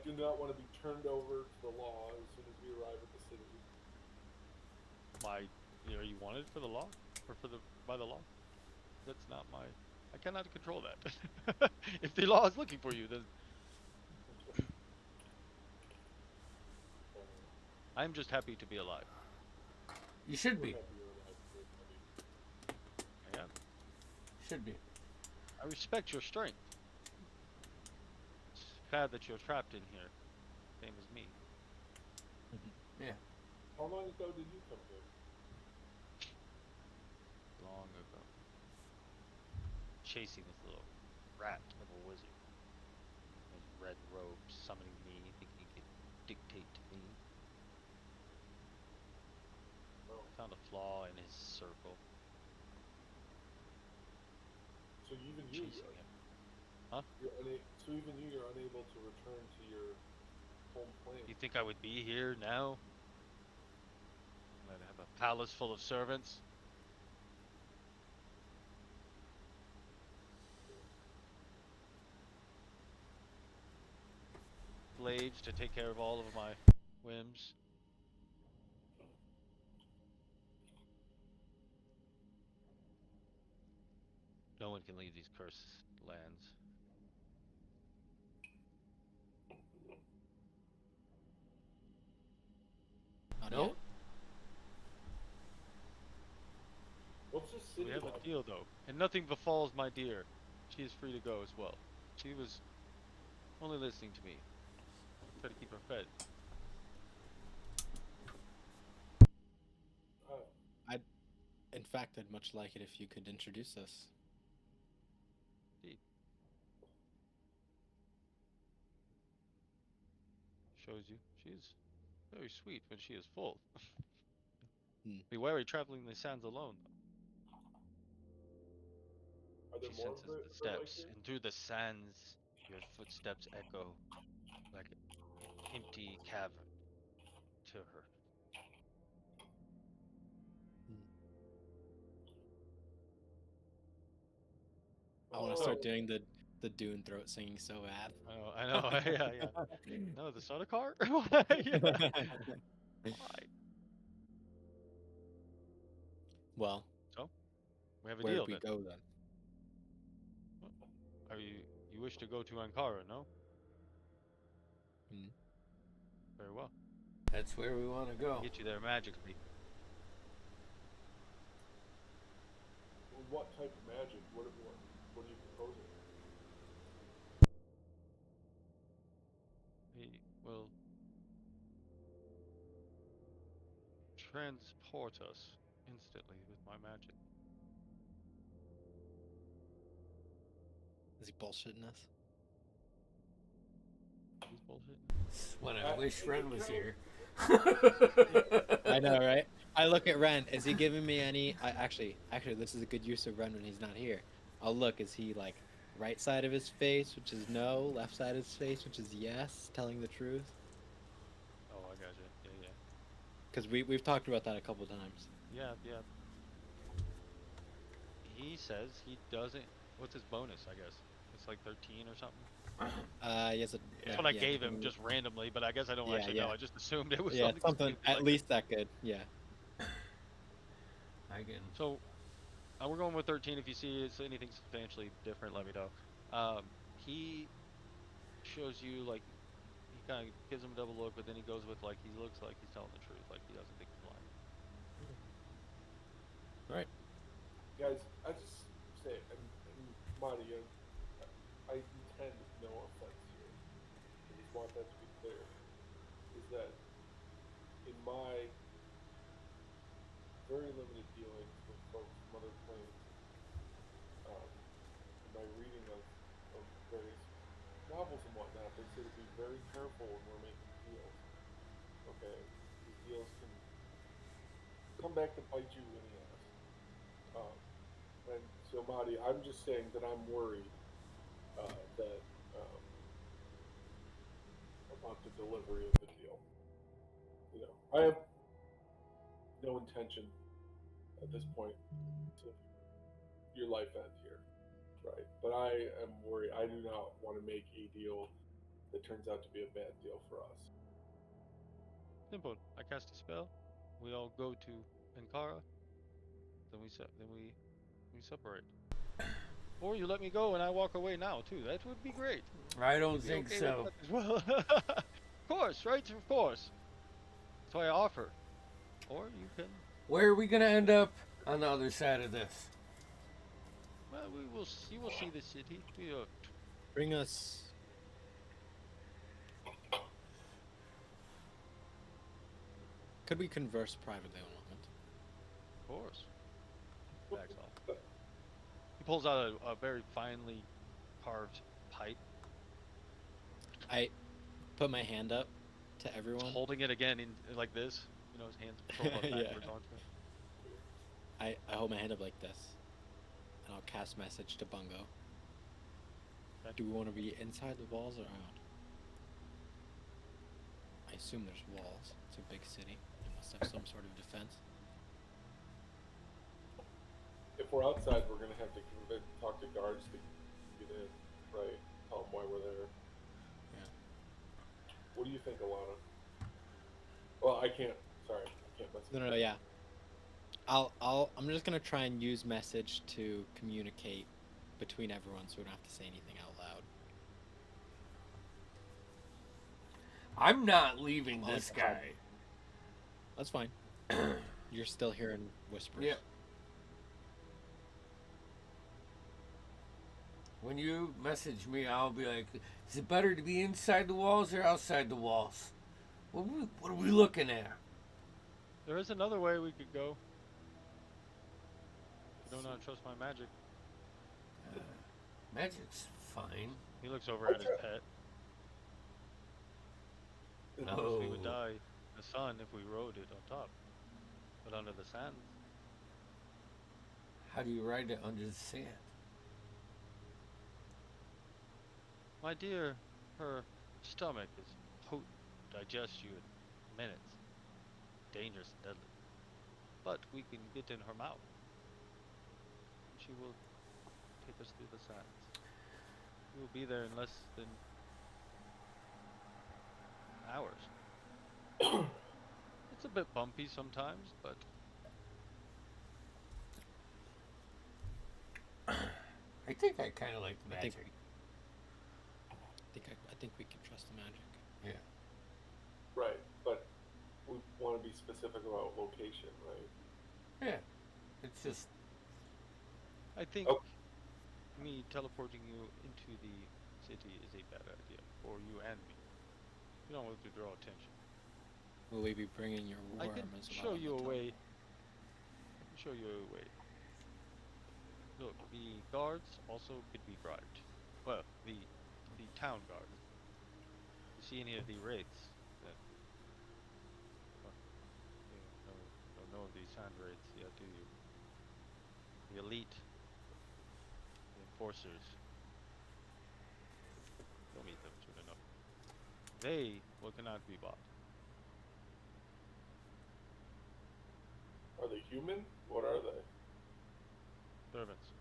Speaker 4: do not want to be turned over to the law as soon as we arrive at the city.
Speaker 2: Are you wanted for the law, or by the law? That's not my. I cannot control that. If the law is looking for you, then I'm just happy to be alive.
Speaker 1: You should
Speaker 4: We're
Speaker 1: be.
Speaker 4: happy you're alive, everybody.
Speaker 2: I am.
Speaker 1: Should be.
Speaker 2: I respect your strength. It's sad that you're trapped in here, same as me.
Speaker 1: Yeah.
Speaker 4: How long ago did you come here?
Speaker 2: Long ago. Chasing this little rat of a wizard. In his red robes, summoning me, thinking he could dictate to me.
Speaker 4: Oh,
Speaker 2: Found a flaw in his circle,
Speaker 4: so even you,
Speaker 2: chasing him.
Speaker 4: so even you're unable to return to your home planet.
Speaker 2: You think I would be here now? I'd have a palace full of servants. Slaves to take care of all of my whims. No one can leave these cursed lands.
Speaker 3: Not
Speaker 1: No.
Speaker 3: yet.
Speaker 4: What's this city
Speaker 2: We have
Speaker 4: like?
Speaker 2: a deal though, and nothing befalls my dear. She is free to go as well.
Speaker 5: She was only listening to me. Try to keep her fed.
Speaker 4: Uh,
Speaker 3: In fact, I'd much like it if you could introduce us.
Speaker 5: Indeed. Shows you. She's very sweet when she is full.
Speaker 3: Hmm.
Speaker 5: Be wary traveling the sands alone.
Speaker 4: are there
Speaker 5: She
Speaker 4: more
Speaker 5: senses
Speaker 4: of
Speaker 5: the
Speaker 4: her like
Speaker 5: steps,
Speaker 4: you?
Speaker 5: and through the sands, your footsteps echo like an empty cavern to her.
Speaker 3: I want to
Speaker 4: Oh,
Speaker 3: start doing the Dune throat singing so bad.
Speaker 5: I know, yeah, yeah. No, the soda cart? Yeah. Why?
Speaker 3: Well,
Speaker 5: So, we have a
Speaker 3: where'd
Speaker 5: deal
Speaker 3: we
Speaker 5: then.
Speaker 3: go then?
Speaker 5: Are you wish to go to Ankara, no?
Speaker 3: Hmm.
Speaker 5: Very well.
Speaker 1: That's where we want to
Speaker 5: I can
Speaker 1: go.
Speaker 5: get you there magically.
Speaker 4: what type of magic? What are you proposing?
Speaker 5: He will transport us instantly with my magic.
Speaker 3: Is he bullshitting us?
Speaker 5: He's bullshit.
Speaker 1: It's when I
Speaker 4: Uh,
Speaker 1: wish
Speaker 4: is
Speaker 1: Ren
Speaker 4: it
Speaker 1: was
Speaker 4: true?
Speaker 1: here.
Speaker 3: I know, right? I look at Ren. Is he giving me any? Actually, this is a good use of Ren when he's not here. I'll look. Is he like right side of his face, which is no, left side of his face, which is yes, telling the truth?
Speaker 5: Oh, I gotcha. Yeah, yeah.
Speaker 3: Because we've talked about that a couple times.
Speaker 5: Yeah, yeah. He says he doesn't. What's his bonus, I guess? It's like 13 or something.
Speaker 3: Yes,
Speaker 5: That's what I
Speaker 3: yeah,
Speaker 5: gave him just randomly, but I guess I don't
Speaker 3: Yeah,
Speaker 5: actually
Speaker 3: yeah.
Speaker 5: know. I just assumed it was
Speaker 3: Yeah,
Speaker 5: something
Speaker 3: something
Speaker 5: stupid
Speaker 3: at
Speaker 5: like
Speaker 3: least that good. Yeah.
Speaker 1: I can.
Speaker 5: So, we're going with 13. If you see it's anything substantially different, let me know. He shows you like he kind of gives him a double look, but then he goes with like he looks like he's telling the truth, like he doesn't think he's lying.
Speaker 3: All right.
Speaker 4: Guys, I just say, and Marty, I intend no offense here. I just want that to be clear. Is that in my very limited dealings with folks from other planes, in my reading of various novels and whatnot, they say to be very careful when we're making deals. Okay? These deals can come back to bite you in the ass. And so, Marty, I'm just saying that I'm worried that about the delivery of the deal. I have no intention at this point to your life end here, right? But I am worried. I do not want to make a deal that turns out to be a bad deal for us.
Speaker 5: Simple. I cast a spell. We all go to Ankara. Then we separate. Or you let me go and I walk away now too. That would be great.
Speaker 1: I
Speaker 5: Would you
Speaker 1: don't
Speaker 5: be
Speaker 1: think
Speaker 5: okay
Speaker 1: so.
Speaker 5: with that as well? Of course, right? Of course. That's why I offer. Or you can.
Speaker 1: Where are we gonna end up on the other side of this?
Speaker 5: Well, we will. You will see the city.
Speaker 3: Bring us. Could we converse privately a moment?
Speaker 5: Of course. Backs off. He pulls out a very finely carved pipe.
Speaker 3: I put my hand up to everyone.
Speaker 5: Holding it again in like this. His hands profiled
Speaker 3: Yeah.
Speaker 5: backwards onto it.
Speaker 3: I hold my hand up like this, and I'll cast message to Bungo.
Speaker 5: Okay.
Speaker 3: Do we want to be inside the walls or out? I assume there's walls. It's a big city. It must have some sort of defense.
Speaker 4: If we're outside, we're gonna have to talk to guards to get in, right? Tell them why we're there.
Speaker 3: Yeah.
Speaker 4: What do you think, Alana? Well, I can't. Sorry, I can't message.
Speaker 3: No, yeah. I'm just gonna try and use message to communicate between everyone, so we don't have to say anything out loud.
Speaker 1: I'm not leaving
Speaker 3: Well,
Speaker 1: this
Speaker 3: it's
Speaker 1: guy.
Speaker 3: That's fine. You're still hearing whispers.
Speaker 1: Yep. When you message me, I'll be like, is it better to be inside the walls or outside the walls? What are we looking at?
Speaker 2: There is another way we could go. You do not trust my magic.
Speaker 1: Magic's fine.
Speaker 2: He looks over at his pet. Of course, we would
Speaker 1: No.
Speaker 2: die in the sun if we rode it on top. But under the sand,
Speaker 1: How do you ride it under the sand?
Speaker 2: my dear, her stomach is potent, digest you in minutes. Dangerous and deadly. But we can get in her mouth. And she will take us through the sands. We will be there in less than hours. It's a bit bumpy sometimes, but
Speaker 1: I think I kind of like the
Speaker 3: I think
Speaker 1: magic.
Speaker 3: I think we can trust the magic.
Speaker 1: Yeah.
Speaker 4: Right, but we want to be specific about location, right?
Speaker 1: Yeah. It's just,
Speaker 2: I think
Speaker 4: Oh.
Speaker 2: me teleporting you into the city is a bad idea for you and me. You don't want to draw attention.
Speaker 3: Will we be bringing your
Speaker 2: I
Speaker 3: worm
Speaker 2: can
Speaker 3: as well?
Speaker 2: show
Speaker 3: on the
Speaker 2: you a
Speaker 3: top?
Speaker 2: way. I can show you a way. Look, the guards also could be bribed. Well, the town guards. You see any of the wraiths? That, well, you don't know of the sand wraiths yet, do you? The elite, the enforcers. You'll meet them soon enough. They cannot be bought.
Speaker 4: Are they human? What are they?
Speaker 2: Servants.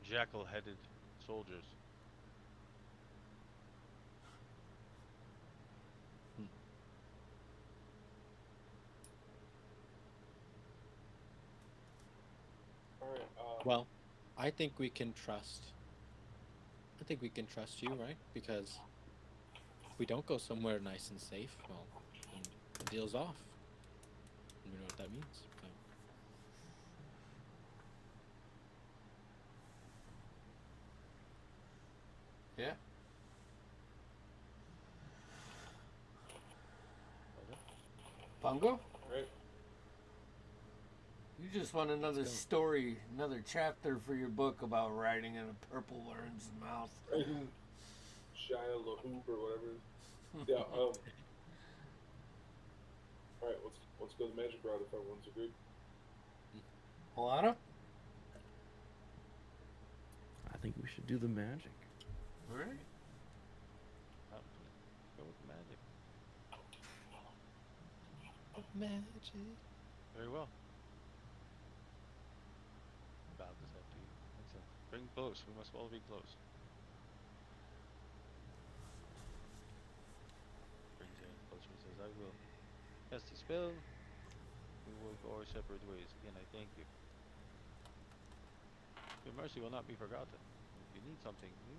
Speaker 2: Jackal-headed soldiers.
Speaker 4: All right.
Speaker 3: Well, I think we can trust. I think we can trust you, right? Because if we don't go somewhere nice and safe, well, then the deal's off. And we know what that means. So.
Speaker 1: yeah. Pongo?
Speaker 4: all right.
Speaker 1: You just want another
Speaker 3: go.
Speaker 1: story, another chapter for your book about riding in a purple worm's mouth.
Speaker 4: Shia LaHoob or whatever. Yeah. All right. Let's go the magic route if everyone's agreed.
Speaker 1: Alana?
Speaker 6: I think we should do the magic.
Speaker 1: All right.
Speaker 2: Go with magic.
Speaker 3: Magic.
Speaker 2: Very well. Bow this head to you. Excellent. Bring close. We must all be close. Brings you closer and says, I will cast the spell. We will go our separate ways. Again, I thank you. Your mercy will not be forgotten. If you need something, you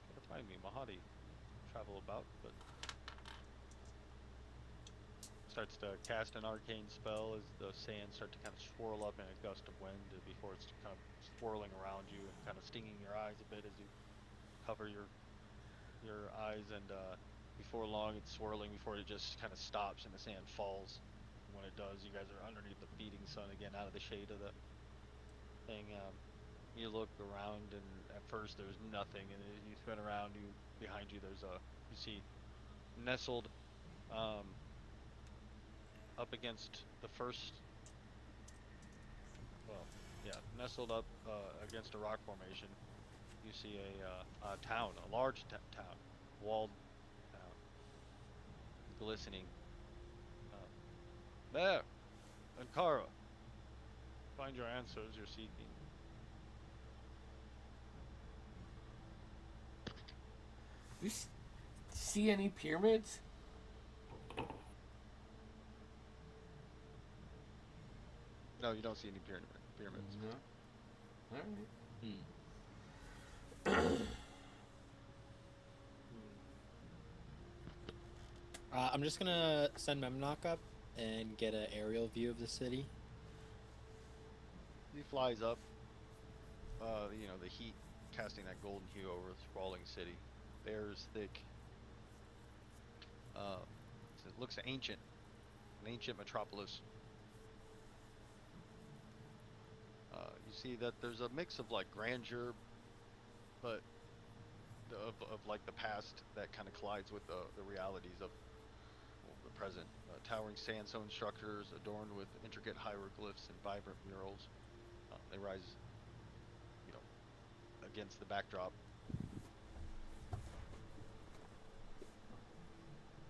Speaker 2: gotta find me. Mahadi. Travel about, but starts to cast an arcane spell as the sand starts to kind of swirl up in a gust of wind before it's kind of swirling around you and kind of stinging your eyes a bit as you cover your eyes, and before long it's swirling before it just kind of stops and the sand falls. And when it does, you guys are underneath the beating sun again, out of the shade of the thing. You look around, and at first there's nothing, and as you spin around, behind you there's you see nestled up against the first, nestled up against a rock formation, you see a town, a large town, walled town, glistening. There, Ankara, find your answers you're seeking.
Speaker 1: You see any pyramids?
Speaker 2: No, you don't see any pyramids.
Speaker 1: No. All right.
Speaker 3: I'm just gonna send Memnock up and get an aerial view of the city.
Speaker 2: He flies up the heat casting that golden hue over the sprawling city. Bears thick. It looks ancient, an ancient metropolis. You see that there's a mix of like grandeur, but of like the past that kind of collides with the realities of the present. Towering sandstone structures adorned with intricate hieroglyphs and vibrant murals. They rise, you know, against the backdrop.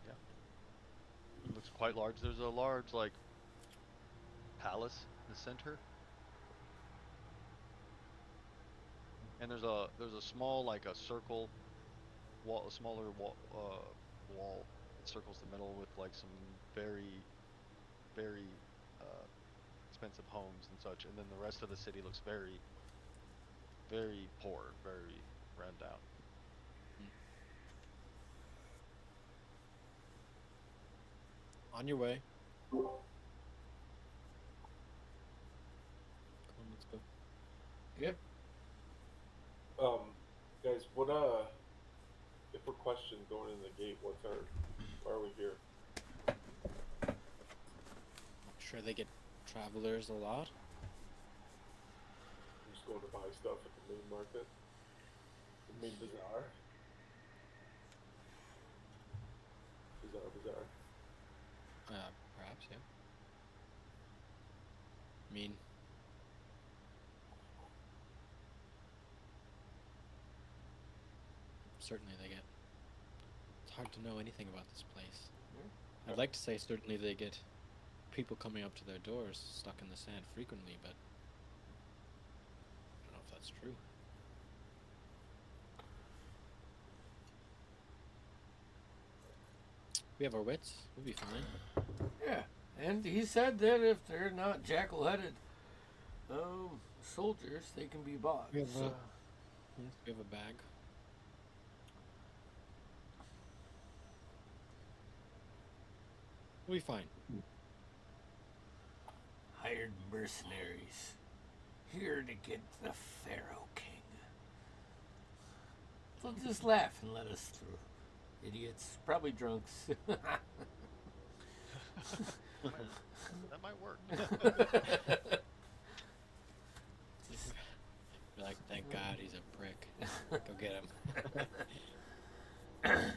Speaker 2: Yeah, it looks quite large. There's a large like palace in the center, and there's a small like a circle wall, a smaller wall that circles the middle with like some very expensive homes and such, and then the rest of the city looks very poor, very run down.
Speaker 3: On your way. Come on, let's go.
Speaker 1: Yep.
Speaker 4: Guys, what if we're questioned going in the gate? Why are we here?
Speaker 3: I'm sure they get travelers a lot.
Speaker 4: I'm just going to buy stuff at the main market, the main bazaar. Bazaar.
Speaker 3: Perhaps, yeah. I mean, certainly they get. It's hard to know anything about this place. I'd like to say certainly they get people coming up to their doors stuck in the sand frequently, but I don't know if that's true. We have our wits. We'll be fine.
Speaker 1: Yeah, and he said that if they're not jackal-headed soldiers, they can be bought.
Speaker 3: We have,
Speaker 1: So,
Speaker 3: we have a bag. We'll be fine.
Speaker 1: hired mercenaries, here to get the Pharaoh King. They'll just laugh and let us through. Idiots, probably drunks.
Speaker 2: That might work.
Speaker 1: Just-
Speaker 3: Be like, thank God he's a prick. Go get him.
Speaker 1: there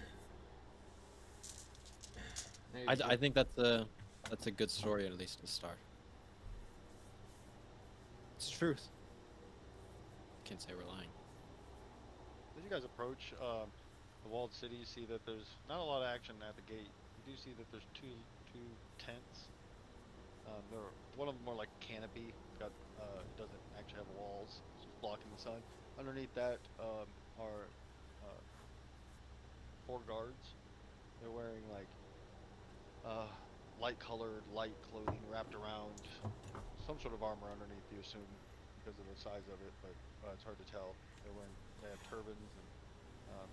Speaker 1: you
Speaker 3: I
Speaker 1: go.
Speaker 3: think that's a good story, at least to start. It's the truth. Can't say we're lying.
Speaker 2: As you guys approach the walled city, you see that there's not a lot of action at the gate. You do see that there's two tents. One of them more like canopy. Got it doesn't actually have walls, it's just blocking the sun. Underneath that are 4 guards. They're wearing like light-colored, light clothing wrapped around some sort of armor underneath. You assume because of the size of it, but it's hard to tell. They have turbans and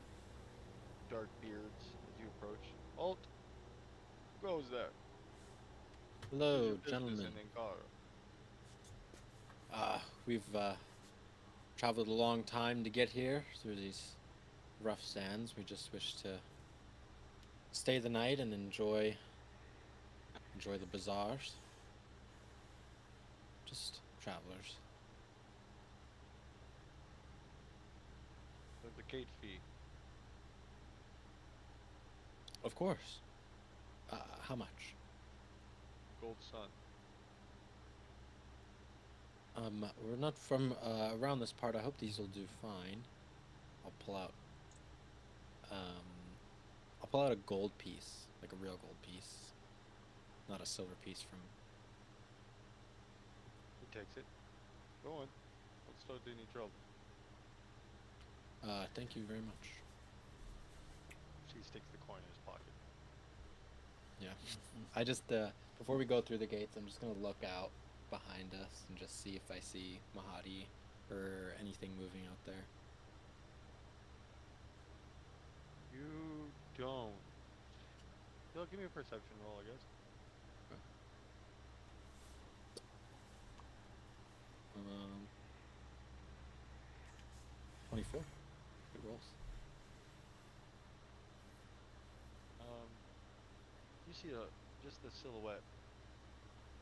Speaker 2: dark beards as you approach. Halt! Who goes there?
Speaker 3: Hello,
Speaker 2: Your business
Speaker 3: gentlemen.
Speaker 2: in Ankara.
Speaker 3: We've traveled a long time to get here through these rough sands. We just wish to stay the night and enjoy the bazaars. Just travelers.
Speaker 2: There's the gate fee.
Speaker 3: Of course. How much?
Speaker 2: Gold sun.
Speaker 3: We're not from around this part. I hope these will do fine. I'll pull out a gold piece, like a real gold piece, not a silver piece from.
Speaker 2: He takes it. Go on. Don't start any trouble.
Speaker 3: Thank you very much.
Speaker 2: She sticks the coin in his pocket.
Speaker 3: Yeah. I just before we go through the gates, I'm just gonna look out behind us and just see if I see Mahadi or anything moving out there.
Speaker 2: You don't. Yo, give me a perception roll, I guess.
Speaker 3: 24. Good rolls.
Speaker 2: You see just the silhouette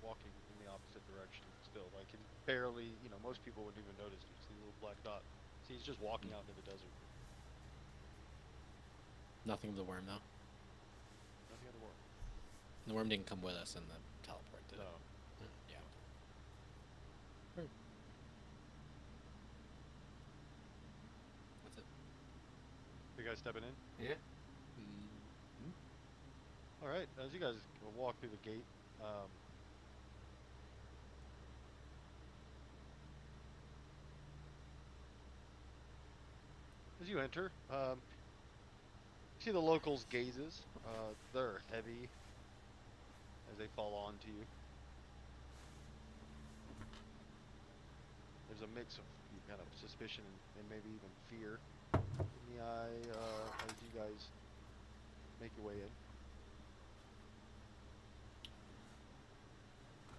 Speaker 2: walking in the opposite direction still. Like, can barely, most people wouldn't even notice. You see a little black dot. See, he's just walking out into the desert.
Speaker 3: Nothing of the worm, though.
Speaker 2: Nothing of the worm.
Speaker 3: The worm didn't come with us in the teleport, did
Speaker 2: No.
Speaker 3: it? Yeah. That's it.
Speaker 2: You guys stepping in?
Speaker 1: Yeah.
Speaker 2: All right. As you guys walk through the gate, as you enter, you see the locals' gazes. They're heavy as they fall onto you. There's a mix of kind of suspicion and maybe even fear in the eye as you guys make your way in.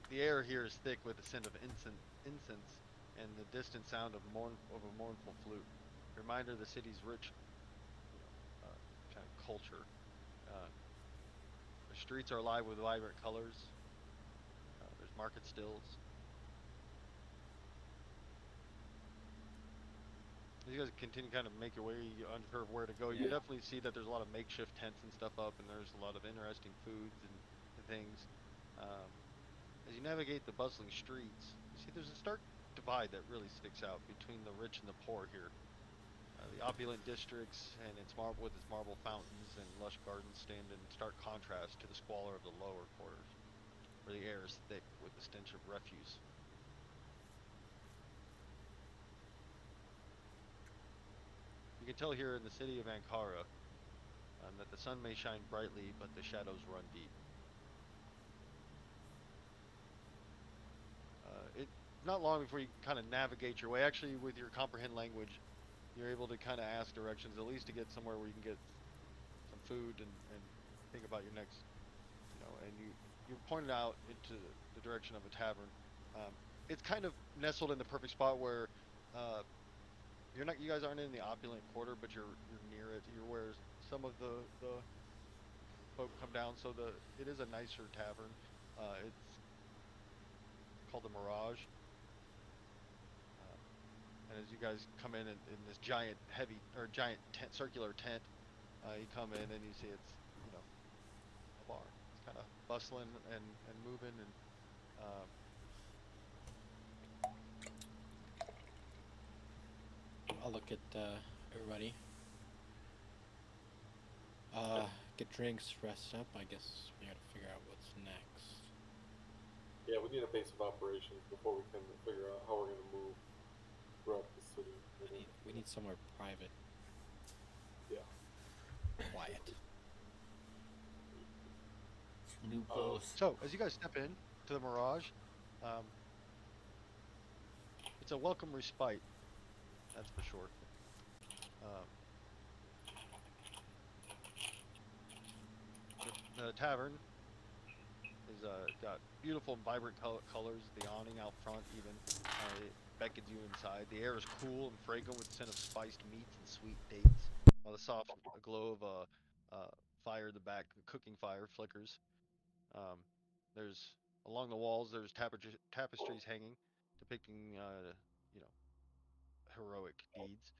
Speaker 2: The air here is thick with the scent of incense and the distant sound of a mournful flute. A reminder of the city's rich, kind of culture. The streets are alive with vibrant colors. There's market stills. As you guys continue to kind of make your way, you're unsure of where to go. You definitely see that there's a lot of makeshift tents and stuff up, and there's a lot of interesting foods and things. As you navigate the bustling streets, you see there's a stark divide that really sticks out between the rich and the poor here. The opulent districts and with its marble fountains and lush gardens stand in stark contrast to the squalor of the lower quarters, where the air is thick with the stench of refuse. You can tell here in the city of Ankara that the sun may shine brightly, but the shadows run deep. It's not long before you kind of navigate your way. Actually, with your comprehend language, you're able to kind of ask directions, at least to get somewhere where you can get some food and think about your next, and you're pointed out into the direction of a tavern. It's kind of nestled in the perfect spot where you guys aren't in the opulent quarter, but you're near it. You're where some of the folk come down, so it is a nicer tavern. It's called the Mirage. And as you guys come in this giant circular tent, you come in and you see it's a bar. It's kind of bustling and moving and
Speaker 3: I'll look at everybody. Get drinks, rest up. I guess we gotta figure out what's next.
Speaker 4: Yeah, we need a base of operations before we can figure out how we're gonna move throughout the city.
Speaker 3: We need somewhere private.
Speaker 4: Yeah.
Speaker 3: Quiet.
Speaker 1: New post.
Speaker 2: So as you guys step in to the Mirage, it's a welcome respite. That's for sure. The tavern is got beautiful and vibrant colors. The awning out front even it beckons you inside. The air is cool and fragrant with the scent of spiced meats and sweet dates, while the soft glow of a fire in the back, a cooking fire, flickers. There's along the walls there's tapestries hanging, depicting heroic deeds.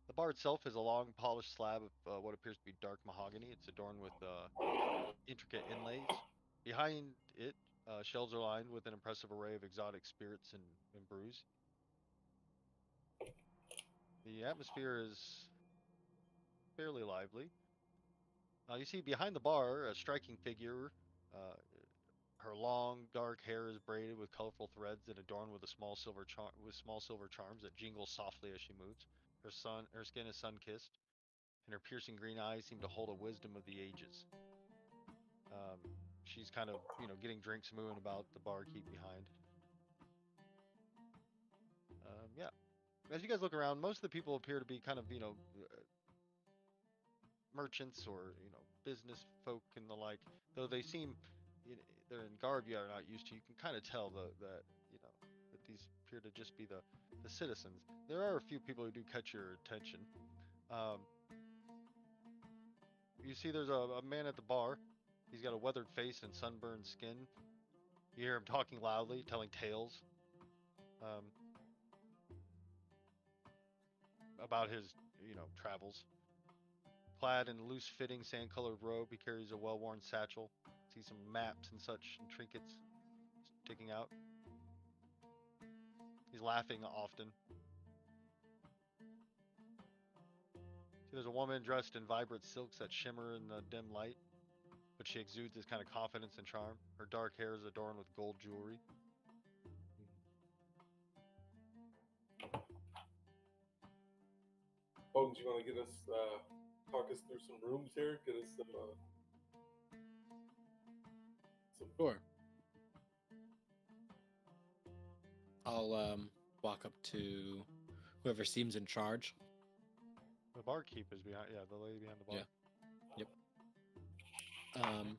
Speaker 2: The bar itself is a long, polished slab of what appears to be dark mahogany. It's adorned with intricate inlays. Behind it, shelves are lined with an impressive array of exotic spirits and brews. The atmosphere is fairly lively. You see behind the bar a striking figure. Uh, Her long, dark hair is braided with colorful threads and adorned with small silver charms that jingle softly as she moves. Her skin is sun-kissed, and her piercing green eyes seem to hold a wisdom of the ages. Um, she's kind of, getting drinks moving about the barkeep behind. Yeah. As you guys look around, most of the people appear to be kind of, merchants or, business folk and the like. Though they seem, they're in garb you are not used to. You can kind of tell that these appear to just be the citizens. There are a few people who do catch your attention. You see there's a man at the bar. He's got a weathered face and sunburned skin. You hear him talking loudly, telling tales about his, travels. Clad in a loose-fitting sand-colored robe, he carries a well-worn satchel. See some maps and such and trinkets sticking out. He's laughing often. See, there's a woman dressed in vibrant silks that shimmer in the dim light, but she exudes this kind of confidence and charm. Her dark hair is adorned with gold jewelry.
Speaker 4: Bones, you want to get us, talk us through some rooms here? Get us some
Speaker 3: Sure. I'll walk up to whoever seems in charge.
Speaker 2: The barkeep is behind. Yeah, the lady behind the bar.
Speaker 3: Yeah. Yep.
Speaker 2: Welcome.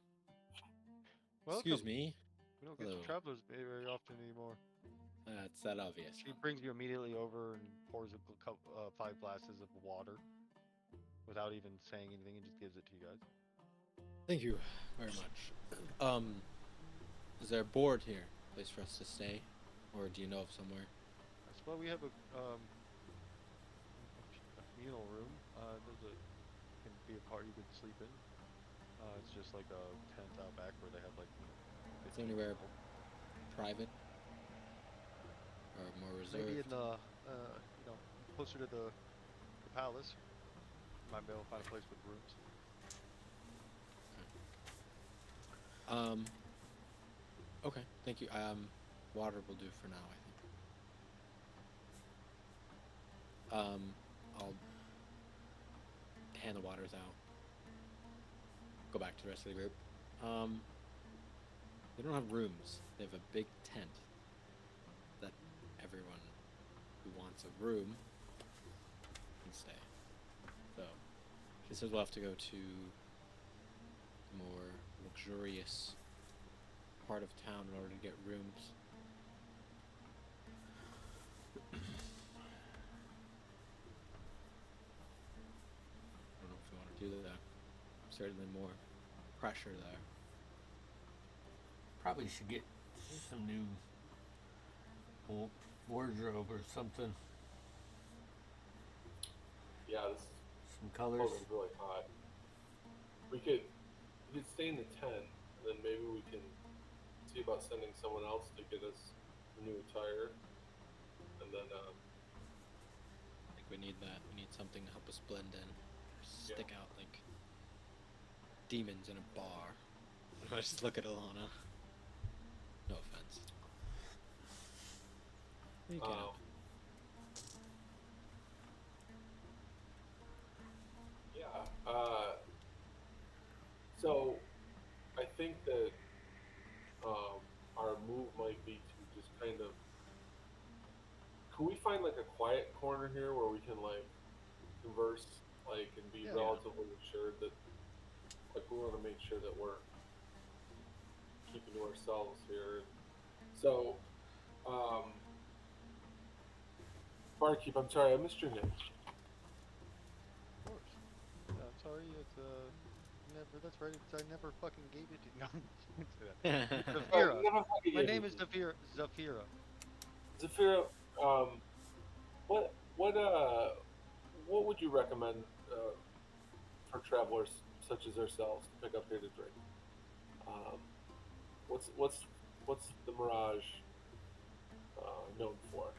Speaker 3: Excuse me.
Speaker 2: We don't get
Speaker 3: Hello.
Speaker 2: to Travelers Bay very often anymore.
Speaker 3: It's that obvious.
Speaker 2: She brings you immediately over and pours a cup, 5 glasses of water without even saying anything, and just gives it to you guys.
Speaker 3: Thank you very much. Is there a board here? Place for us to stay? Or do you know of somewhere?
Speaker 2: Well, we have a communal room. Can be a part you could sleep in. It's just like a tent out back where they have like.
Speaker 3: Is there anywhere private or more reserved?
Speaker 2: Maybe in the closer to the palace. Might be able to find a place with rooms.
Speaker 3: Okay, thank you. Water will do for now, I think. I'll hand the waters out. Go back to the rest of the group. They don't have rooms. They have a big tent that everyone who wants a room can stay. So, she says we'll have to go to the more luxurious part of town in order to get rooms. I don't know if you want to do that. Certainly more pressure there.
Speaker 1: Probably should get some new wardrobe or something.
Speaker 4: Yeah, this
Speaker 1: Some colors.
Speaker 4: is really hot. We could stay in the tent, and then maybe we can see about sending someone else to get us new attire, and then
Speaker 3: I think we need that. We need something to help us blend in, or stick out like demons in a bar. I just look at Alana. No offense. You can.
Speaker 4: So I think that our move might be to just kind of. Can we find like a quiet corner here where we can like converse, like, and be relatively assured that, like, we want to make sure that we're keeping to ourselves here. So, barkeep, I'm sorry, I missed your name.
Speaker 2: Of course. I'm sorry, it's never. That's right. Because I never fucking gave it to you. No, Zafira. My name is Zafira.
Speaker 4: Zafira, what would you recommend for travelers such as ourselves to pick up here to drink? What's the Mirage known for?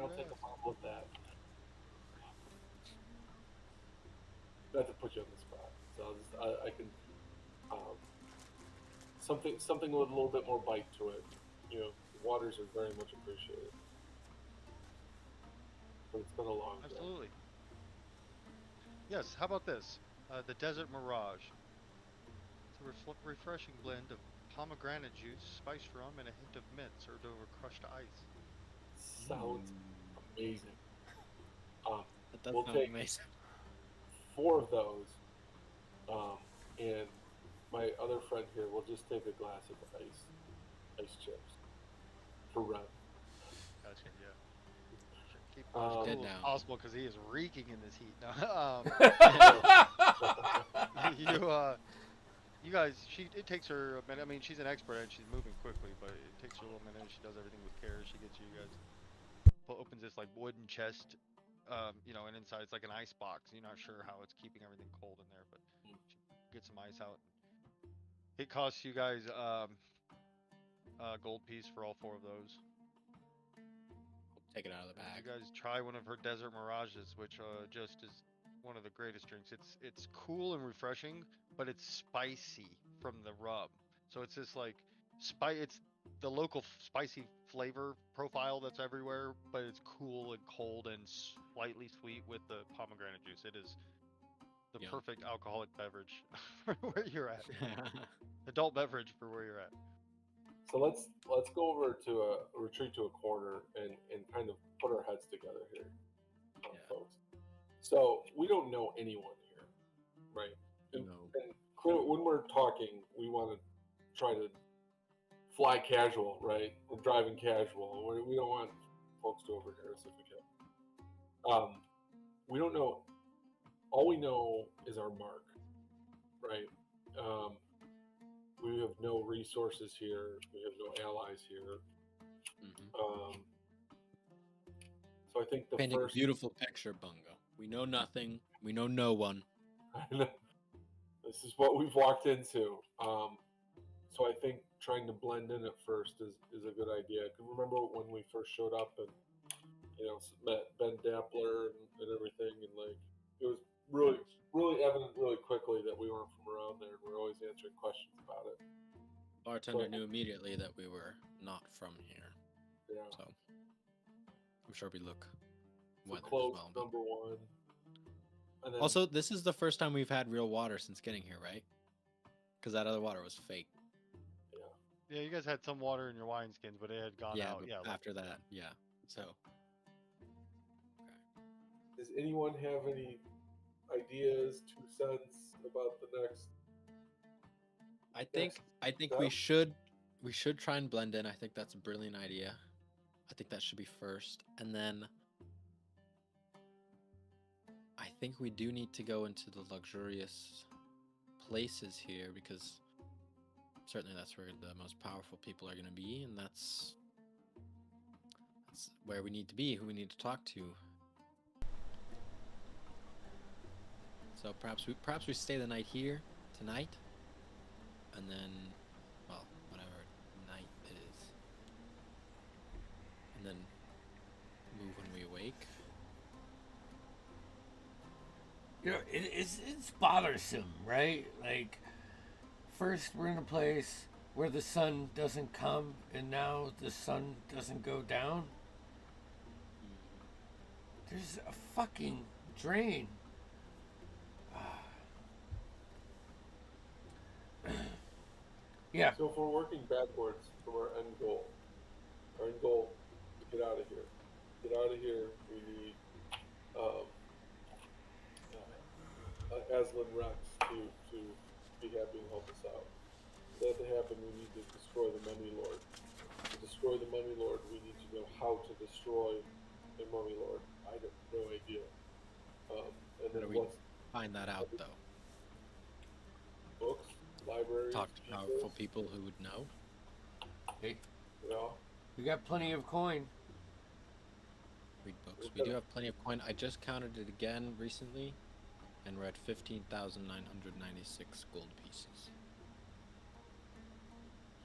Speaker 4: I'll take a pop with that. Not to put you on the spot, so I can something with a little bit more bite to it. You know, waters are very much appreciated. But it's been a long day.
Speaker 2: Absolutely. Yes. How about this? The Desert Mirage. It's a refreshing blend of pomegranate juice, spiced rum, and a hint of mint served over crushed ice.
Speaker 4: Sounds amazing.
Speaker 3: That does
Speaker 4: we'll
Speaker 3: sound
Speaker 4: take
Speaker 3: amazing.
Speaker 4: 4 of those, and my other friend here will just take a glass of ice chips. for Ren.
Speaker 2: Gotcha. Yeah. Should keep him
Speaker 4: Um,
Speaker 2: as
Speaker 3: Dead
Speaker 2: cool as
Speaker 3: now.
Speaker 2: possible because he is reeking in this heat. No, you guys, it takes her a minute. I mean, she's an expert and she's moving quickly, but it takes her a little minute. She does everything with care. She gets you guys, opens this like wooden chest, and inside it's like an ice box. You're not sure how it's keeping everything cold in there, but she gets some ice out. It costs you guys a gold piece for all 4 of those.
Speaker 3: Take it out of the
Speaker 2: And
Speaker 3: bag.
Speaker 2: you guys try one of her desert mirages, which just is one of the greatest drinks. It's cool and refreshing, but it's spicy from the rub. So it's this like it's the local spicy flavor profile that's everywhere, but it's cool and cold and slightly sweet with the pomegranate juice. It is the
Speaker 3: Yum.
Speaker 2: perfect alcoholic beverage for where you're at. Adult beverage for where you're at.
Speaker 4: So let's go over to a retreat to a corner and kind of put our heads together here,
Speaker 3: Yeah.
Speaker 4: folks. So we don't know anyone here, right? And,
Speaker 3: No.
Speaker 4: and when we're talking, we want to try to fly casual, right? We're driving casual. We don't want folks to overhear us if we can. We don't know. All we know is our mark, right? We have no resources here. We have no allies here.
Speaker 3: Mm-hmm.
Speaker 4: So I think the
Speaker 3: Painting
Speaker 4: first
Speaker 3: a beautiful picture, Bungo. We know nothing. We know no one.
Speaker 4: this is what we've walked into. So I think trying to blend in at first is a good idea. I can remember when we first showed up and met Ben Dappler and everything, and like it was really evident really quickly that we weren't from around there, and we're always answering questions about it.
Speaker 3: Bartender knew immediately that we were not from here.
Speaker 4: Yeah.
Speaker 3: So I'm sure we look
Speaker 4: So
Speaker 3: weathered as
Speaker 4: close,
Speaker 3: well. But...
Speaker 4: number one. And then,
Speaker 3: Also, this is the first time we've had real water since getting here, right? Because that other water was fake.
Speaker 2: Yeah, you guys had some water in your wineskins, but it had gone out.
Speaker 3: But
Speaker 2: Yeah,
Speaker 3: after that, yeah. So.
Speaker 4: does anyone have any ideas, 2 cents about the next?
Speaker 3: I think
Speaker 4: step?
Speaker 3: we should try and blend in. I think that's a brilliant idea. I think that should be first, and then I think we do need to go into the luxurious places here because certainly that's where the most powerful people are going to be, and that's where we need to be, who we need to talk to. So perhaps we stay the night here tonight, and then, well, whatever night is, and then move when we awake.
Speaker 1: It's bothersome, right? Like, first we're in a place where the sun doesn't come, and now the sun doesn't go down. There's a fucking drain. Yeah.
Speaker 4: So if we're working backwards from our end goal is get out of here. Get out of here. We need Aslan Rex to be happy and help us out. For that to happen, we need to destroy the Mummy Lord. To destroy the Mummy Lord, we need to know how to destroy the Mummy Lord. I have no idea. And then
Speaker 3: we find that out, though?
Speaker 4: Books, libraries,
Speaker 3: Talk to powerful people who would know.
Speaker 1: Hey,
Speaker 4: Yeah.
Speaker 1: we got plenty of coin.
Speaker 3: Read books. We do have plenty of coin. I just counted it again recently, and we're at 15,996 gold pieces.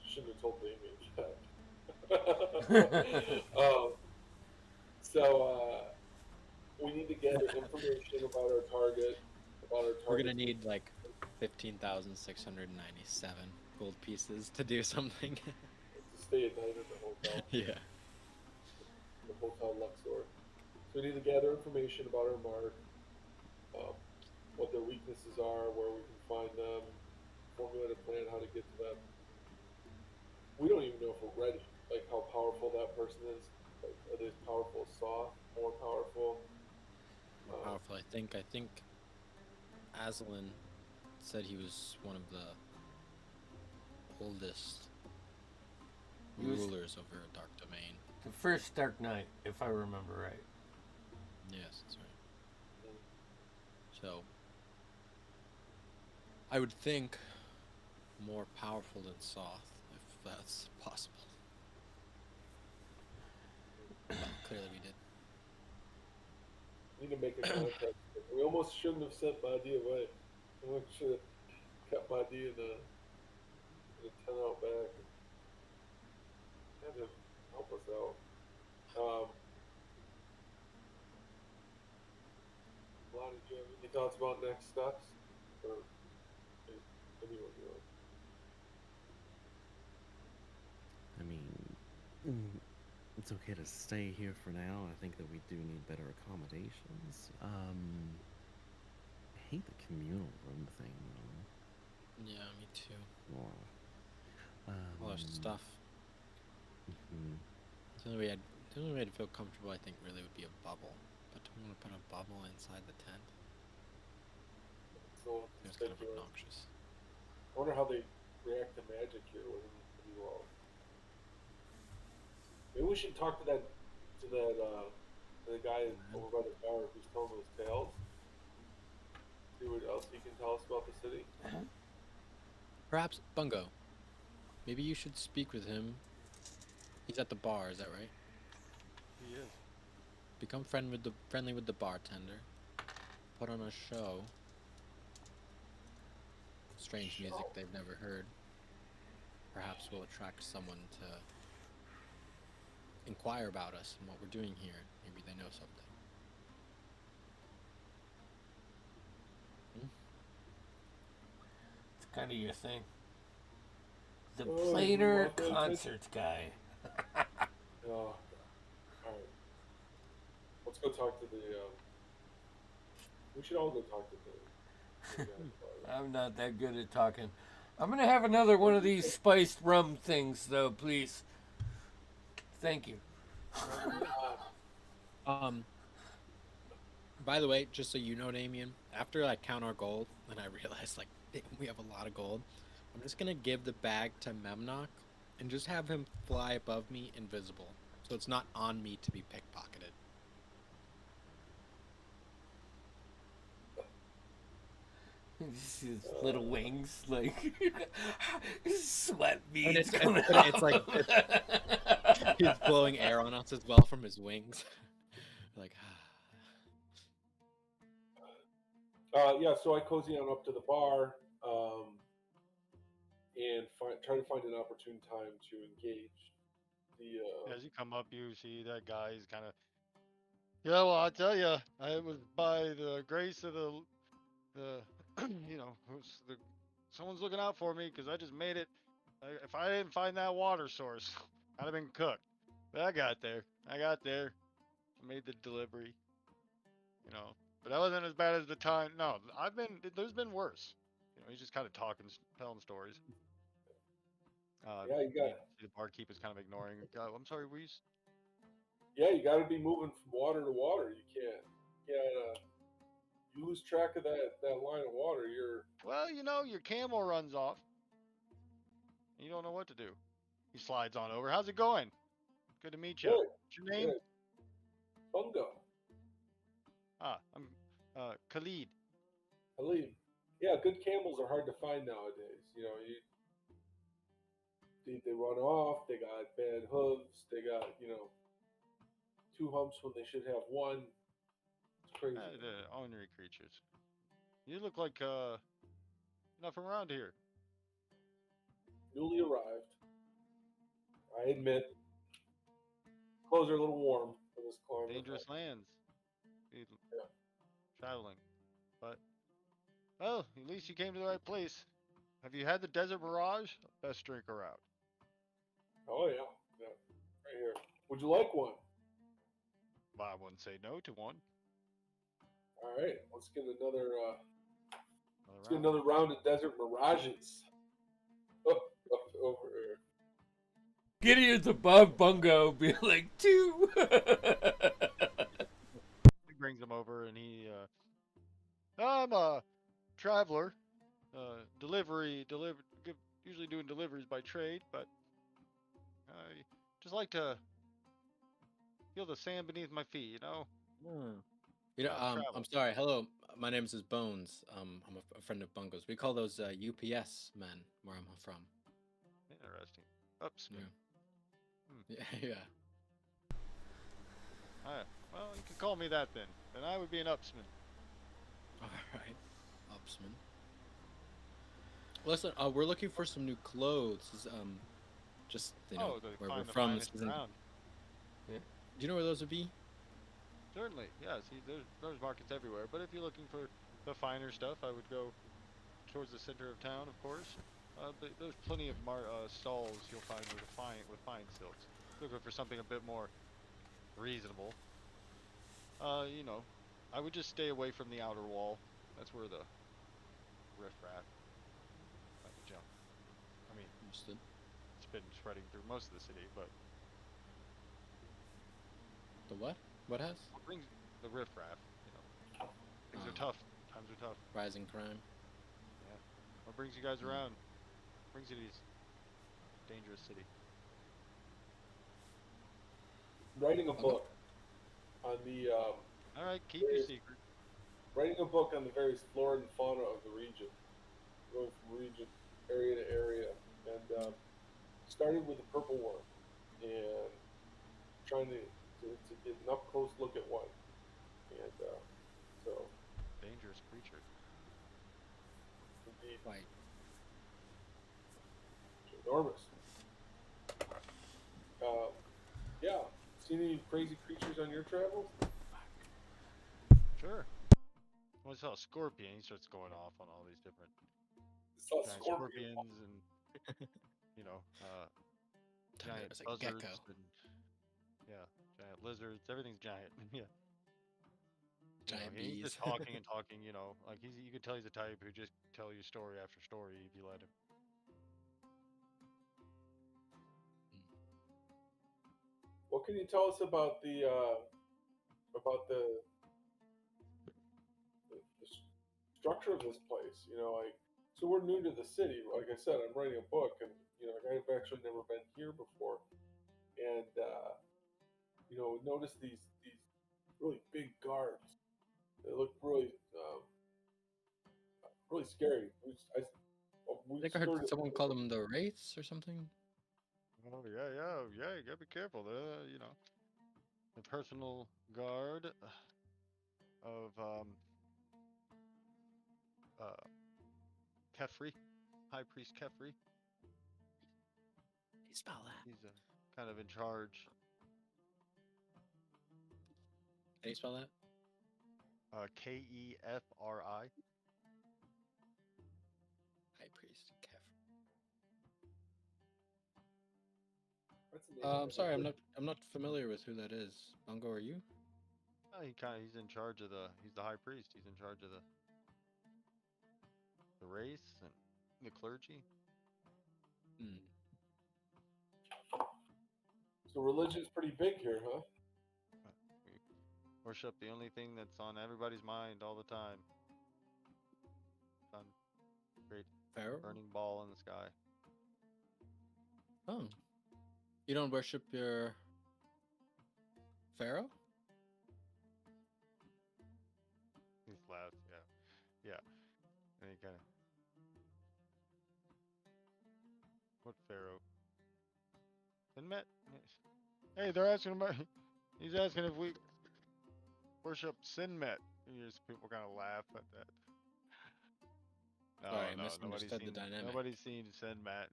Speaker 4: Shouldn't have told the image. We need to get information about our target.
Speaker 3: We're gonna need like 15,697 gold pieces to do something.
Speaker 4: To stay at night at the hotel.
Speaker 3: Yeah.
Speaker 4: The Hotel Luxor. So we need to gather information about our mark, what their weaknesses are, where we can find them, formulate a plan how to get to them. We don't even know if we're ready, like how powerful that person is. Like, are they as powerful as Saw? More powerful?
Speaker 3: More powerful. I think Aslan said he was one of the oldest
Speaker 1: He was
Speaker 3: rulers over a dark domain.
Speaker 1: the first Dark Knight, if I remember right.
Speaker 3: Yes, that's right. So, I would think more powerful than Soth, if that's possible. But clearly we did.
Speaker 4: We need to make a contact. We almost shouldn't have sent Badi away. We should have kept Badi in the tent out back. Had to help us out. Lana, do you have any thoughts about next steps? Or anyone you know?
Speaker 6: I mean, it's okay to stay here for now. I think that we do need better accommodations. I hate the communal room thing, though.
Speaker 3: Yeah, me too.
Speaker 6: Well,
Speaker 3: All our stuff.
Speaker 6: mhm.
Speaker 3: The only way I'd feel comfortable, I think, really would be a bubble. But do we want to put a bubble inside the tent?
Speaker 4: So
Speaker 3: It's kind of
Speaker 4: conspicuous.
Speaker 3: obnoxious.
Speaker 4: I wonder how they react to magic here when you all. Maybe we should talk to the guy over by the bar who's telling those tales. See what else he can tell us about the city.
Speaker 3: Perhaps Bungo. Maybe you should speak with him. He's at the bar, is that right?
Speaker 2: He is.
Speaker 3: Become friendly with the bartender. Put on a show. Strange music they've never heard. Perhaps we'll attract someone to inquire about us and what we're doing here. Maybe they know something.
Speaker 1: It's kind of your thing. The
Speaker 4: Oh,
Speaker 1: plainer
Speaker 4: you want that
Speaker 1: concerts guy.
Speaker 4: Oh, alright. Let's go talk to the. We should all go talk to the guy.
Speaker 1: I'm not that good at talking. I'm gonna have another one of these spiced rum things, though, please. Thank you.
Speaker 3: By the way, just so you know, Damien, after I count our gold and I realize like we have a lot of gold, I'm just gonna give the bag to Memnock and just have him fly above me invisible, so it's not on me to be pickpocketed.
Speaker 1: His little wings, like sweat
Speaker 3: And
Speaker 1: beads
Speaker 3: it's
Speaker 1: coming
Speaker 3: like
Speaker 1: out.
Speaker 3: he's blowing air on us as well from his wings. Like,
Speaker 4: Yeah, so I cozy on up to the bar and try to find an opportune time to engage.
Speaker 2: As you come up, you see that guy. He's kind of. Yeah, well, I tell you, it was by the grace of the, someone's looking out for me because I just made it. If I didn't find that water source, I'd have been cooked. But I got there. I made the delivery. But that wasn't as bad as the time. No, there's been worse. He's just kind of talking, telling stories.
Speaker 4: Yeah, you got.
Speaker 2: The barkeep is kind of ignoring. I'm sorry,
Speaker 4: Yeah, you got to be moving from water to water. You can't. You lose track of that line of water.
Speaker 2: Well, your camel runs off. You don't know what to do. He slides on over. How's it going? Good to meet you.
Speaker 4: Good.
Speaker 2: What's your name?
Speaker 4: Good. Bungo.
Speaker 2: I'm Khalid.
Speaker 4: Halim. Yeah, good camels are hard to find nowadays. They run off. They got bad hooves. They got two humps when they should have one. It's crazy.
Speaker 2: The ornery creatures. You look like you're not from around here.
Speaker 4: Newly arrived. I admit. Clothes are a little warm for this climate.
Speaker 2: Dangerous lands.
Speaker 4: Yeah.
Speaker 2: Traveling. But, well, at least you came to the right place. Have you had the Desert Mirage? Best drink around.
Speaker 4: Oh yeah. Yeah. Right here. Would you like one?
Speaker 2: Well, I wouldn't say no to one.
Speaker 4: All right. Let's get another round of Desert Mirages. Up over here.
Speaker 1: Gideon's above Bungo, be like, two.
Speaker 2: He brings him over, and I'm a traveler, usually doing deliveries by trade, but feel the sand beneath my feet.
Speaker 3: Hmm.
Speaker 2: Travel.
Speaker 3: I'm sorry. Hello, my name is Bones. I'm a friend of Bungo's. We call those UPS men where I'm from.
Speaker 2: Interesting. Upspin.
Speaker 3: Yeah, yeah.
Speaker 2: Well, you can call me that then. Then I would be an upsman.
Speaker 3: All right, Upsman. Listen, we're looking for some new clothes. Just
Speaker 2: Oh, to
Speaker 3: where we're
Speaker 2: find the
Speaker 3: from. This
Speaker 2: finest
Speaker 3: isn't.
Speaker 2: around.
Speaker 1: Yeah.
Speaker 3: Do you know where those would be?
Speaker 2: Certainly, yeah. See, there's markets everywhere. But if you're looking for the finer stuff, I would go towards the center of town, of course. But there's plenty of stalls you'll find with fine silks. Looking for something a bit more reasonable. I would just stay away from the outer wall. That's where the riffraff like jump. I mean,
Speaker 3: Understood.
Speaker 2: it's been spreading through most of the city, but
Speaker 3: The what? What has?
Speaker 2: what brings the riffraff? Things are tough. Times are tough.
Speaker 3: Rising crime.
Speaker 2: Yeah. What brings you guys around? Brings you to this dangerous city?
Speaker 4: Writing a book on the
Speaker 2: All right, keep your secret.
Speaker 4: writing a book on the various flora and fauna of the region, going from region area to area, and started with the purple worm, and trying to get an up close look at one, and so
Speaker 2: Dangerous creature.
Speaker 4: indeed
Speaker 3: Quite.
Speaker 4: enormous. Yeah, seen any crazy creatures on your travels?
Speaker 2: Sure. Well, I saw a scorpion. He starts going off on all these different
Speaker 4: Saw
Speaker 2: giant
Speaker 4: scorpion.
Speaker 2: scorpions and giant
Speaker 3: It's like
Speaker 2: buzzards
Speaker 3: gecko.
Speaker 2: and giant lizards. Everything's giant. Yeah.
Speaker 3: Giant
Speaker 2: He's
Speaker 3: bees.
Speaker 2: just talking and talking. Like you could tell he's the type who just tell you story after story if you let him.
Speaker 4: What can you tell us about about the structure of this place? Like, so we're new to the city. Like I said, I'm writing a book, and I've actually never been here before, and notice these really big guards. They look really really scary.
Speaker 3: I
Speaker 4: We
Speaker 3: think I heard
Speaker 4: skirted.
Speaker 3: someone call them the Wraiths or something.
Speaker 2: Oh yeah. You gotta be careful. The personal guard of uh Kefri, High Priest Kefri.
Speaker 3: How do you spell that?
Speaker 2: He's kind of in charge.
Speaker 3: How do you spell that?
Speaker 2: Kefri.
Speaker 3: High Priest Kev.
Speaker 4: That's the name
Speaker 3: I'm sorry, I'm not familiar with who that is. Bungo, are you?
Speaker 2: He's in charge of he's the high priest. He's in charge of the race and the clergy.
Speaker 3: Hmm.
Speaker 4: So religion's pretty big here, huh?
Speaker 2: We worship the only thing that's on everybody's mind all the time. Sun, great
Speaker 3: Pharaoh?
Speaker 2: burning ball in the sky.
Speaker 3: Oh. You don't worship your Pharaoh?
Speaker 2: He's loud. Yeah. And he kind of what pharaoh? Sinmet? Hey, they're asking about. He's asking if we worship Sinmet. People kind of laugh at that.
Speaker 3: Sorry, I
Speaker 2: No,
Speaker 3: misunderstood the dynamic.
Speaker 2: nobody's seen Sinmet.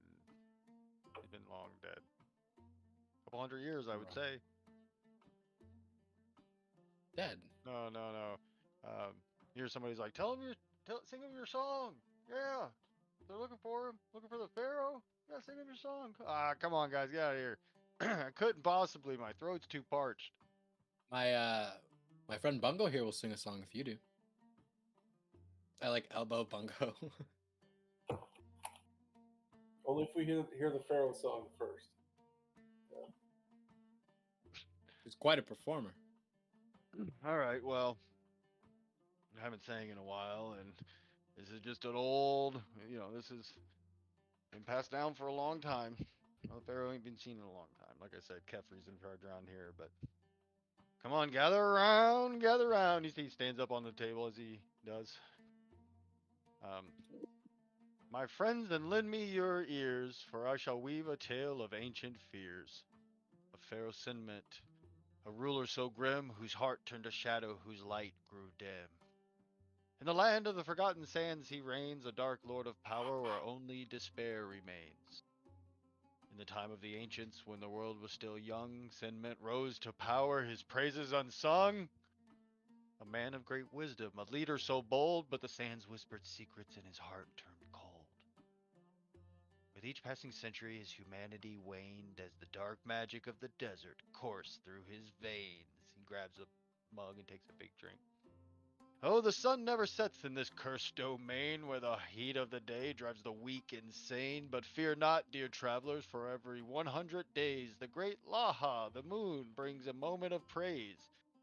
Speaker 2: He's been long dead. A couple hundred years, I would
Speaker 3: Right.
Speaker 2: say.
Speaker 3: Dead.
Speaker 2: No. Here somebody's like, sing him your song. Yeah, they're looking for him, looking for the pharaoh. Yeah, sing him your song. Come on, guys, get out of here. I couldn't possibly. My throat's too parched.
Speaker 3: My friend Bungo here will sing a song if you do. I like elbow Bungo.
Speaker 4: Only if we hear the Pharaoh song first.
Speaker 3: He's quite a performer.
Speaker 2: All right, well, I haven't sang in a while, and this is just an old. This has been passed down for a long time. Well, the pharaoh ain't been seen in a long time. Like I said, Kefri's in charge around here, but
Speaker 5: Come on, gather around, gather around. He stands up on the table as he does. Um, My friends, then lend me your ears, for I shall weave a tale of ancient fears. Of Pharaoh Sinmet, a ruler so grim, whose heart turned to shadow, whose light grew dim. In the land of the forgotten sands he reigns, a dark lord of power where only despair remains. In the time of the ancients, when the world was still young, Sinmet rose to power, his praises unsung. A man of great wisdom, a leader so bold, but the sands whispered secrets and his heart turned cold. With each passing century, his humanity waned as the dark magic of the desert coursed through his veins. He grabs a mug and takes a big drink. Oh, the sun never sets in this cursed domain where the heat of the day drives the weak insane. But fear not, dear travelers, for every 100 days, the great Laha, the moon, brings a moment of praise.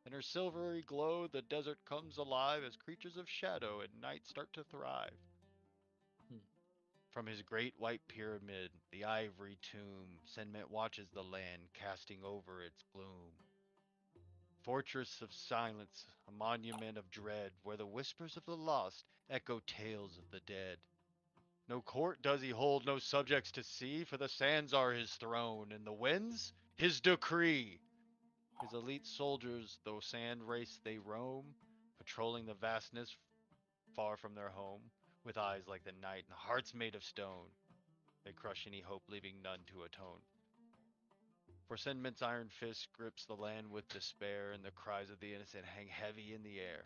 Speaker 5: In her silvery glow, the desert comes alive as creatures of shadow at night start to thrive. From his great white pyramid, the ivory tomb, Senmet watches the land casting over its gloom. Fortress of silence, a monument of dread, where the whispers of the lost echo tales of the dead. No court does he hold, no subjects to see, for the sands are his throne, and the winds his decree. His elite soldiers, though sand race they roam, patrolling the vastness far from their home, with eyes like the night and hearts made of stone. They crush any hope, leaving none to atone. For Sinment's iron fist grips the land with despair, and the cries of the innocent hang heavy in the air.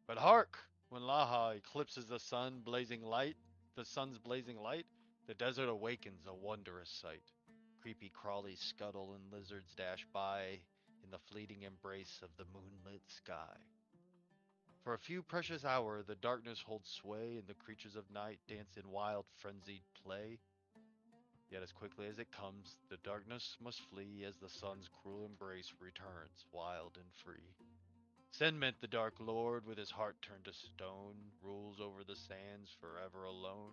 Speaker 5: But hark! When Laha eclipses the sun's blazing light, the desert awakens a wondrous sight. Creepy crawlies scuttle and lizards dash by in the fleeting embrace of the moonlit sky. For a few precious hours, the darkness holds sway, and the creatures of night dance in wild, frenzied play. Yet as quickly as it comes, the darkness must flee as the sun's cruel embrace returns, wild and free. Senmet, the Dark Lord, with his heart turned to stone, rules over the sands forever alone.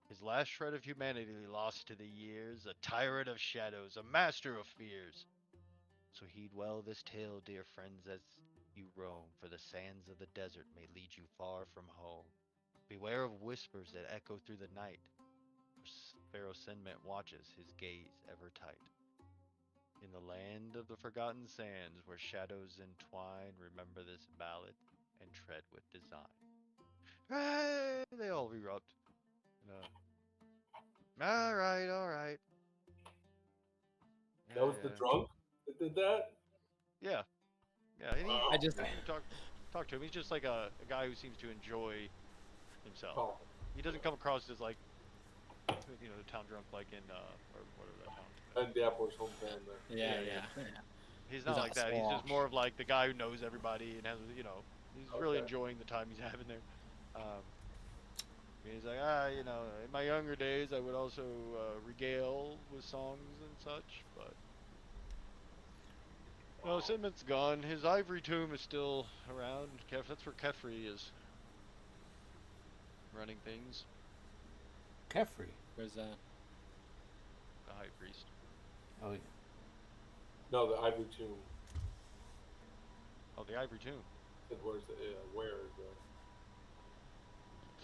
Speaker 5: His last shred of humanity lost to the years, a tyrant of shadows, a master of fears. So heed well this tale, dear friends, as you roam, for the sands of the desert may lead you far from home. Beware of whispers that echo through the night, Pharaoh Senmet watches, his gaze ever tight. In the land of the forgotten sands, where shadows entwine, remember this ballad and tread with design. Hey! They all erupt. All right, all right.
Speaker 4: That was the drunk that did that?
Speaker 5: Yeah, yeah. And
Speaker 4: Wow.
Speaker 3: I just-
Speaker 5: you talk to him. He's just like a guy who seems to enjoy himself.
Speaker 4: Oh,
Speaker 5: He doesn't come across as like, the town drunk like in or whatever that town.
Speaker 4: and Dappler's hometown there.
Speaker 3: Yeah.
Speaker 5: He's not
Speaker 3: He's
Speaker 5: like
Speaker 3: not
Speaker 5: that. He's just
Speaker 3: slosh.
Speaker 5: more of like the guy who knows everybody and has, he's really
Speaker 4: Okay.
Speaker 5: enjoying the time he's having there. He's like, in my younger days, I would also regale with songs and such, but no, Sidman's gone. His ivory tomb is still around. That's where Kefri is running things.
Speaker 1: Kefri.
Speaker 3: Where's
Speaker 5: The high priest.
Speaker 1: Oh, yeah.
Speaker 4: No, the Ivory Tomb.
Speaker 5: Oh, the ivory tomb.
Speaker 4: Said where's the where is the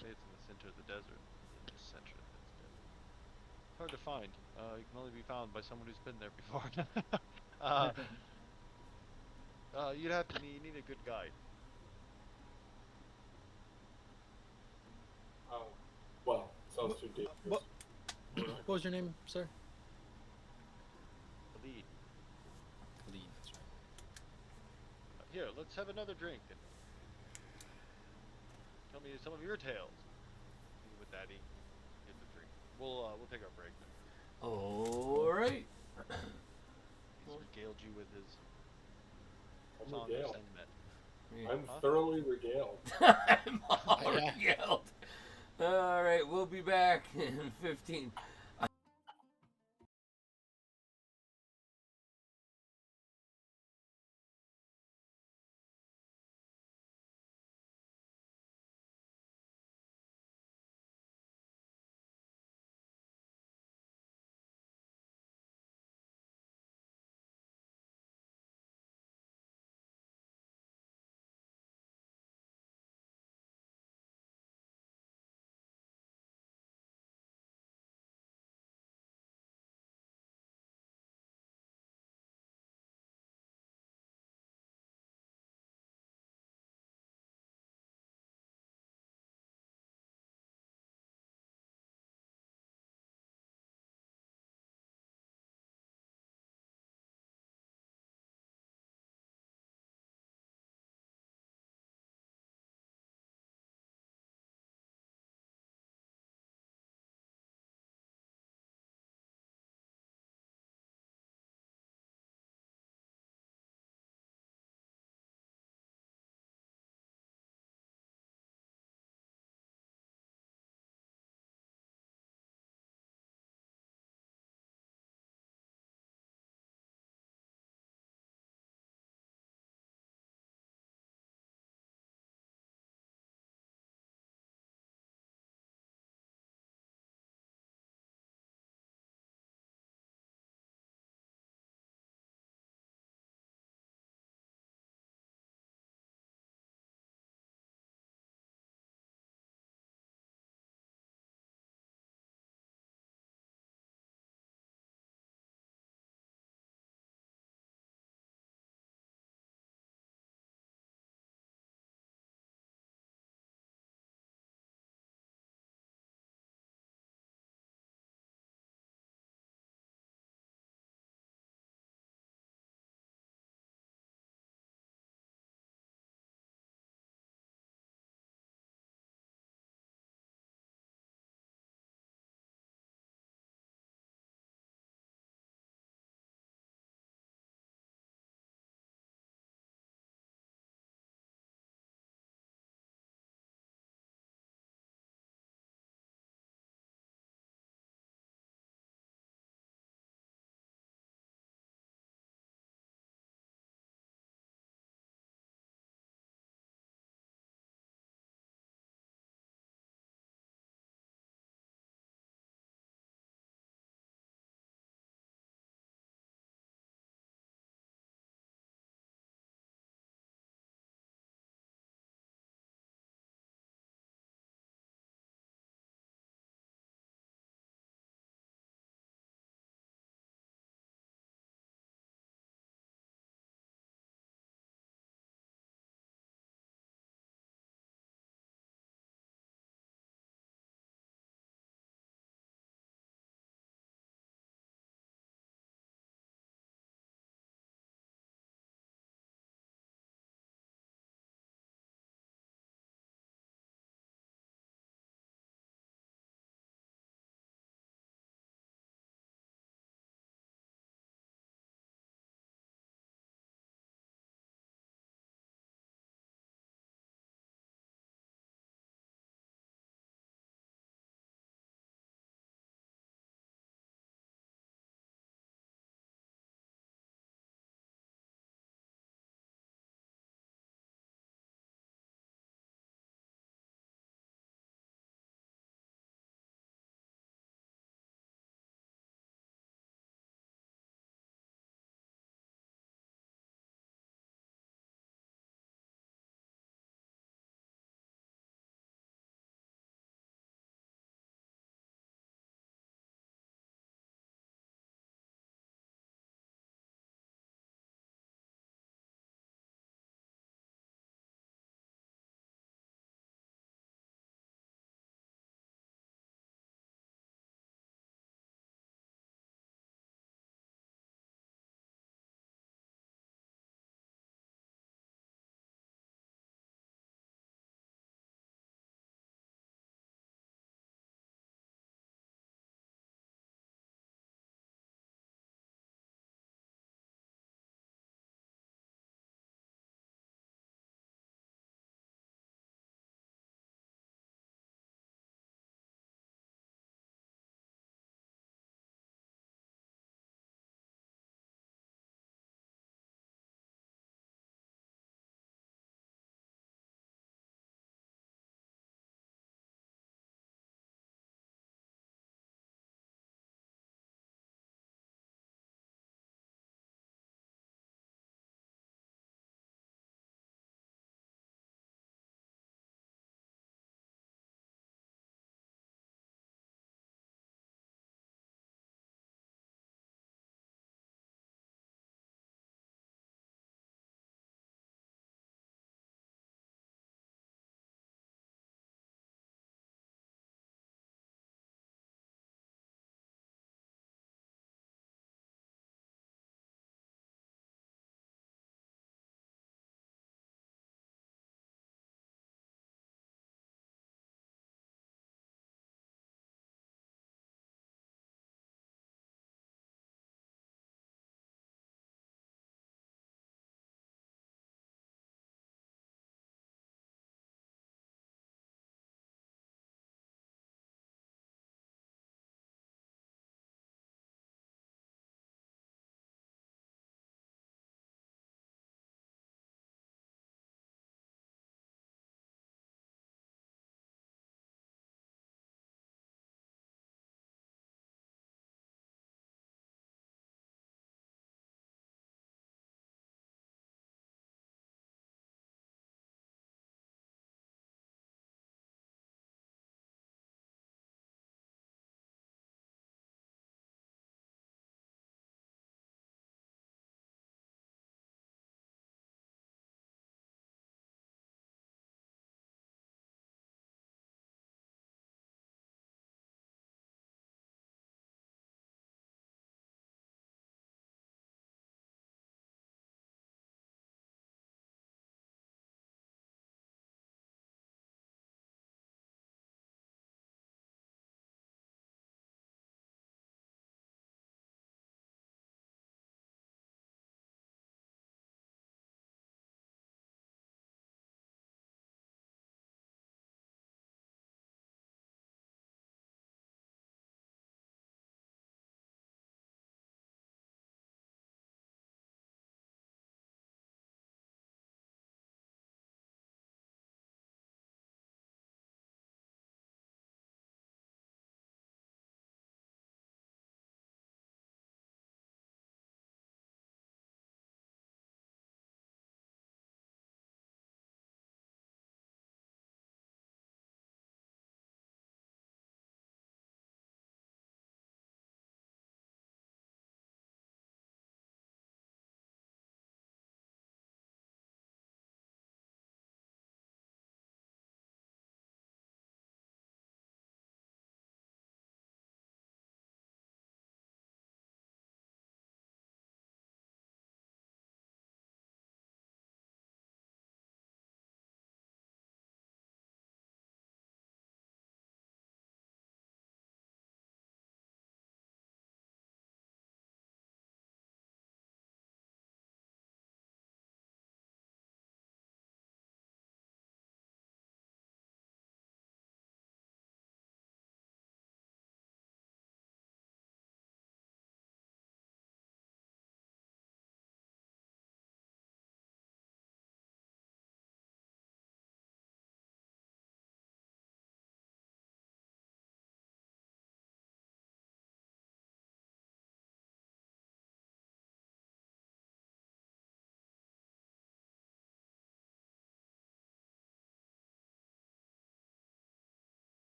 Speaker 5: Say it's in the center of the desert. In the center of this desert. It's hard to find. It can only be found by someone who's been there before. You need a good guide.
Speaker 4: well, sounds too dangerous.
Speaker 3: What was your name, sir?
Speaker 5: The lead.
Speaker 3: Lee, that's right.
Speaker 5: Here, let's have another drink and tell me some of your tales. With that, he gets a drink. We'll take our break then.
Speaker 1: All right.
Speaker 5: He's regaled you with his
Speaker 4: I'm
Speaker 5: song of
Speaker 4: regaled.
Speaker 5: sentiment.
Speaker 4: I'm
Speaker 5: Huh?
Speaker 4: thoroughly regaled.
Speaker 1: I'm all
Speaker 3: Yeah.
Speaker 1: yelled. All right, we'll be back in 15.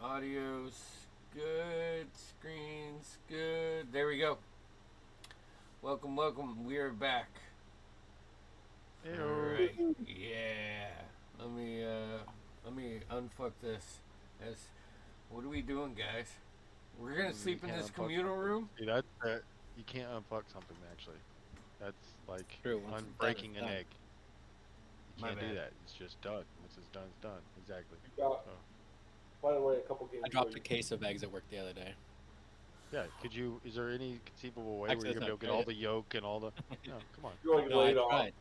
Speaker 1: Audio's good. Screen's good. There we go. Welcome, welcome. We are back. Alright. Yeah. Let me unfuck this. What are we doing, guys? We're gonna sleep in this communal room?
Speaker 2: See, you can't unfuck something, actually. That's like
Speaker 3: True, once it's done,
Speaker 2: unbreaking
Speaker 3: it's
Speaker 2: an
Speaker 3: done.
Speaker 2: egg. You
Speaker 1: My
Speaker 2: can't do
Speaker 1: bad.
Speaker 2: that. It's just done. Once it's done, it's done. Exactly.
Speaker 4: You got,
Speaker 2: So,
Speaker 4: by the way, a couple games
Speaker 3: I dropped
Speaker 4: ago,
Speaker 3: a case of eggs at work the other day.
Speaker 2: yeah, is there any conceivable way
Speaker 3: Actually,
Speaker 2: where you're going to
Speaker 3: that's
Speaker 2: get
Speaker 3: not
Speaker 2: all
Speaker 3: good.
Speaker 2: the yolk and all the... No, come on.
Speaker 4: you like
Speaker 3: No, I
Speaker 4: laid off.
Speaker 3: tried.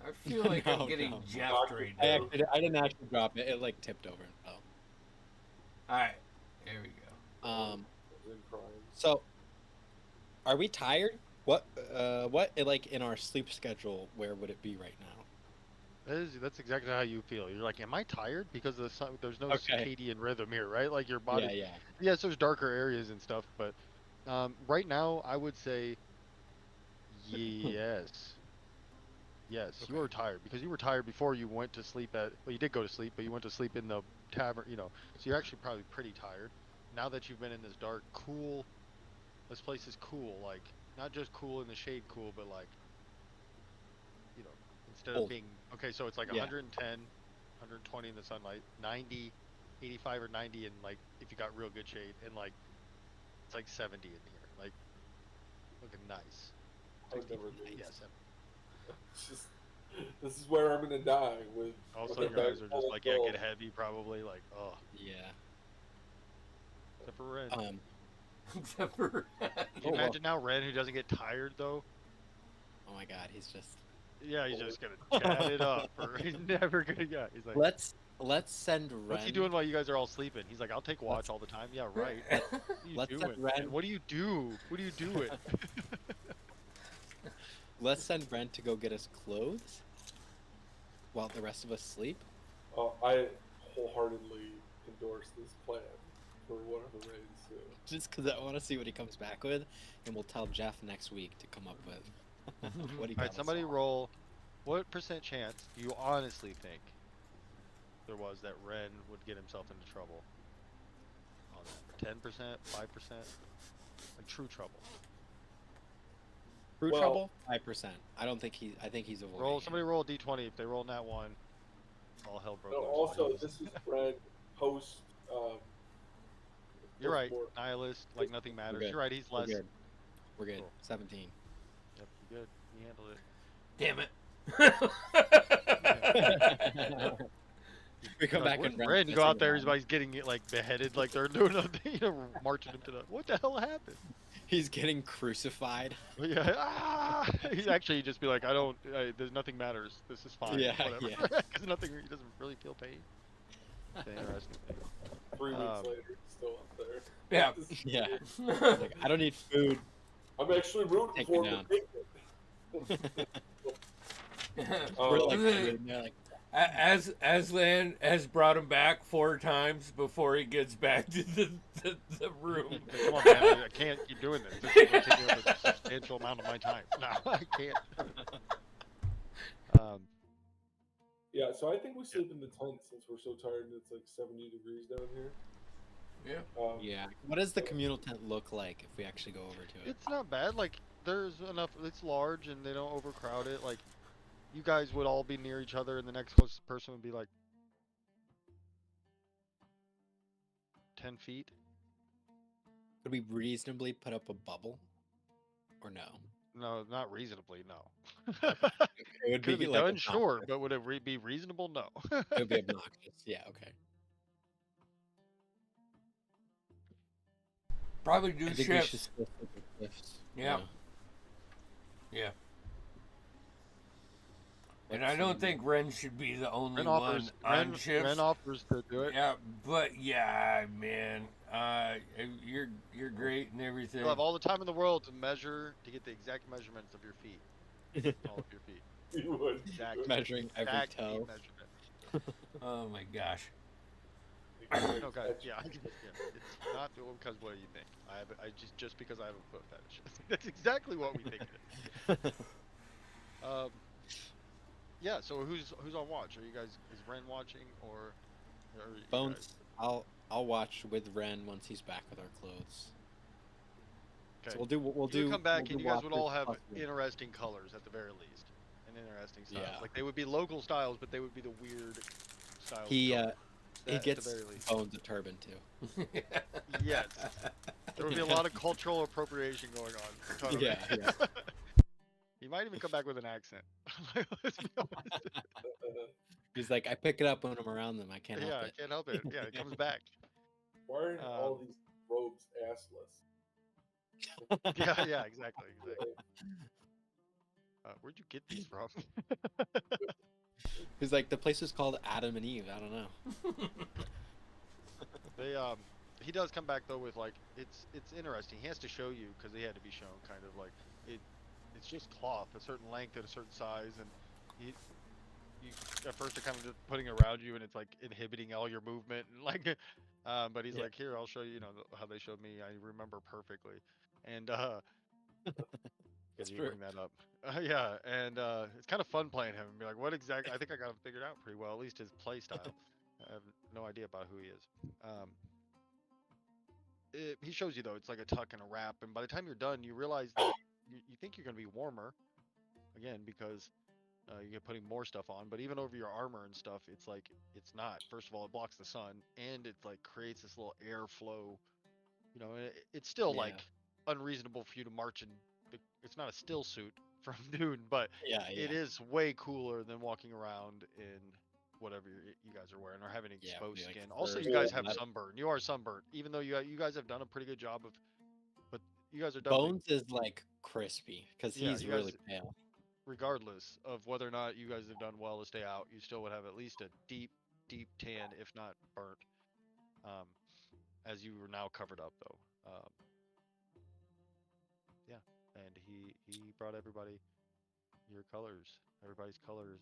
Speaker 1: I feel like I'm
Speaker 3: No,
Speaker 1: getting
Speaker 3: no.
Speaker 1: jeffed right
Speaker 3: I
Speaker 1: now.
Speaker 3: I didn't actually drop it. It like tipped over and fell.
Speaker 1: Alright. There we go.
Speaker 4: In crime.
Speaker 3: So, are we tired? What like in our sleep schedule? Where would it be right now?
Speaker 2: That's exactly how you feel. You're like, am I tired? Because there's no
Speaker 3: Okay.
Speaker 2: circadian rhythm here, right? Like your body...
Speaker 3: Yeah.
Speaker 2: Yes, there's darker areas and stuff, but right now I would say yes. Yes, you
Speaker 3: Okay.
Speaker 2: were tired because you were tired before you went to sleep well, you did go to sleep, but you went to sleep in the tavern, so you're actually probably pretty tired. Now that you've been in this dark, cool, this place is cool, like, not just cool in the shade cool, but like, instead of
Speaker 3: Cold.
Speaker 2: being, okay, so it's like
Speaker 3: Yeah.
Speaker 2: 110, 120 in the sunlight, 90, 85 or 90 in like, if you got real good shade, and like, it's like 70 in here, like, looking nice.
Speaker 4: I've never been.
Speaker 2: Yes.
Speaker 4: It's just, this is where I'm gonna die with.
Speaker 2: All of a
Speaker 4: with
Speaker 2: sudden
Speaker 4: a
Speaker 2: your
Speaker 4: bag
Speaker 2: eyes are
Speaker 4: full
Speaker 2: just
Speaker 4: of
Speaker 2: like, yeah,
Speaker 4: gold.
Speaker 2: get heavy probably, like, oh,
Speaker 3: Yeah.
Speaker 2: except for Ren.
Speaker 1: Except for.
Speaker 2: Can you imagine now Ren who doesn't get tired though?
Speaker 3: Oh my God, he's just.
Speaker 2: Yeah, he's just gonna chat it up, or he's never gonna get. He's like,
Speaker 3: Let's send Ren.
Speaker 2: what's he doing while you guys are all sleeping? He's like, I'll take watch all the time. Yeah, right. What are you
Speaker 3: Let's
Speaker 2: doing?
Speaker 3: send Ren.
Speaker 2: Man? What do you do? What do you do it?
Speaker 3: Let's send Ren to go get us clothes, while the rest of us sleep.
Speaker 4: I wholeheartedly endorse this plan for one of the raids soon.
Speaker 3: Just because I want to see what he comes back with, and we'll tell Jeff next week to come up with what he got.
Speaker 2: All right, somebody roll. What % chance do you honestly think there was that Ren would get himself into trouble? On that, 10%, 5%, like true trouble.
Speaker 3: True
Speaker 4: Well-
Speaker 3: trouble, 5%. I think he's avoiding.
Speaker 2: Roll.
Speaker 3: it.
Speaker 2: Somebody roll a d20. If they roll that one, all hell broke
Speaker 4: No,
Speaker 2: loose.
Speaker 4: also, this is Fred post.
Speaker 2: You're right.
Speaker 4: post-war.
Speaker 2: Nihilist, like nothing matters.
Speaker 3: good.
Speaker 2: You're right. He's
Speaker 3: We're
Speaker 2: less.
Speaker 3: good. We're good.
Speaker 2: Cool.
Speaker 3: 17.
Speaker 2: Yep, you're good. You handled it.
Speaker 1: Damn it.
Speaker 3: We come
Speaker 2: You're like,
Speaker 3: back and
Speaker 2: wouldn't Ren go out there, everybody's getting like beheaded, like they're doing nothing, marching him to the. What the hell happened?
Speaker 3: He's getting crucified.
Speaker 2: Yeah, ah! He'd actually just be like, there's nothing matters. This is fine.
Speaker 3: Yeah,
Speaker 2: whatever.
Speaker 3: yeah.
Speaker 2: Because nothing, he doesn't really feel pain. It's an interesting thing.
Speaker 4: 3 weeks later, he's still up there.
Speaker 1: Yeah.
Speaker 4: This is
Speaker 3: Yeah.
Speaker 4: weird.
Speaker 3: Like, I don't need food.
Speaker 4: I'm actually rooting
Speaker 3: Take
Speaker 4: for
Speaker 3: me
Speaker 4: him
Speaker 3: down.
Speaker 4: to take it.
Speaker 3: We're like,
Speaker 1: The-
Speaker 3: and they're like,
Speaker 1: Aslan has brought him back 4 times before he gets back to the room.
Speaker 2: Come on, man. I can't keep doing this. This is going to take up a substantial amount of my time. No, I can't.
Speaker 4: Yeah, so I think we sleep in the tent since we're so tired and it's like 70 degrees down here.
Speaker 1: Yeah.
Speaker 3: yeah. What does the communal tent look like if we actually go over to it?
Speaker 2: It's not bad. Like, there's enough. It's large and they don't overcrowd it. Like, you guys would all be near each other, and the next closest person would be like 10 feet.
Speaker 3: Could we reasonably put up a bubble, or no?
Speaker 2: No, not reasonably. No.
Speaker 3: It would
Speaker 2: Could it be
Speaker 3: like
Speaker 2: done? Sure,
Speaker 3: obnoxious.
Speaker 2: but would it be reasonable? No.
Speaker 3: It would be obnoxious. Yeah. Okay.
Speaker 1: Probably do
Speaker 3: I think we should
Speaker 1: shifts.
Speaker 3: still sleep with shifts.
Speaker 1: Yeah. Yeah. And I
Speaker 3: Let's
Speaker 1: don't
Speaker 3: see.
Speaker 1: think Ren should be the only
Speaker 2: Ren
Speaker 1: one
Speaker 2: offers.
Speaker 1: on shifts.
Speaker 2: Ren offers to do it.
Speaker 1: Yeah, but yeah, man, you're great and everything.
Speaker 2: You'll have all the time in the world to get the exact measurements of your feet. All of your feet.
Speaker 4: You would.
Speaker 2: Exact,
Speaker 3: Measuring every
Speaker 2: exact feet
Speaker 3: toe.
Speaker 2: measurement.
Speaker 1: Oh my gosh.
Speaker 2: No, guys, yeah, it's not because what you think. I just because I have a foot fetish. That's exactly what we think it is. Yeah. So who's on watch? Are you guys? Is Ren watching or are you
Speaker 3: Bones.
Speaker 2: guys-
Speaker 3: I'll watch with Ren once he's back with our clothes.
Speaker 2: Okay.
Speaker 3: So we'll
Speaker 2: You would come back
Speaker 3: we'll
Speaker 2: and
Speaker 3: do
Speaker 2: you guys would all
Speaker 3: watchers
Speaker 2: have
Speaker 3: plus Ren.
Speaker 2: interesting colors at the very least, and interesting styles.
Speaker 3: Yeah.
Speaker 2: Like they would be local styles, but they would be the weird styles.
Speaker 3: He
Speaker 2: of color.
Speaker 3: he
Speaker 2: That, at
Speaker 3: gets
Speaker 2: the very least.
Speaker 3: Bones a turban too.
Speaker 2: Yes. There would be a lot of cultural appropriation going on. Totally.
Speaker 3: Yeah, yeah.
Speaker 2: He might even come back with an accent. Let's be honest.
Speaker 3: He's like, I pick it up when I'm around them. I can't help
Speaker 2: Yeah,
Speaker 3: it.
Speaker 2: I can't help it. Yeah, it comes back.
Speaker 4: Why aren't all these robes assless?
Speaker 2: Yeah, exactly. Where'd you get these from?
Speaker 3: He's like, the place is called Adam and Eve. I don't know.
Speaker 2: He does come back though with like it's interesting. He has to show you because he had to be shown kind of like it's just cloth a certain length at a certain size, and you at first are kind of just putting it around you and it's like inhibiting all your movement and like but he's like, here, I'll show you, you know, how they showed me. I remember perfectly. And because you bring that up. Yeah, and it's kind of fun playing him and be like, what exactly? I think I got him figured out pretty well, at least his play style. I have no idea about who he is. He shows you though, it's like a tuck and a wrap, and by the time you're done, you realize that you think you're going to be warmer, again, because you get putting more stuff on, but even over your armor and stuff, it's like, it's not. First of all, it blocks the sun, and it like creates this little airflow, you know, it's still like unreasonable for you to march in. It's not a still suit from Dune, but it is way cooler than walking around in whatever you guys are wearing or having exposed skin. Also, you guys have sunburn. You are sunburnt, even though you guys have done a pretty good job of, but you guys are definitely.
Speaker 3: Bones is like crispy because he's really pale.
Speaker 2: Regardless of whether or not you guys have done well to stay out, you still would have at least a deep tan, if not burnt, as you are now covered up though. Yeah, and he brought everybody everybody's colors.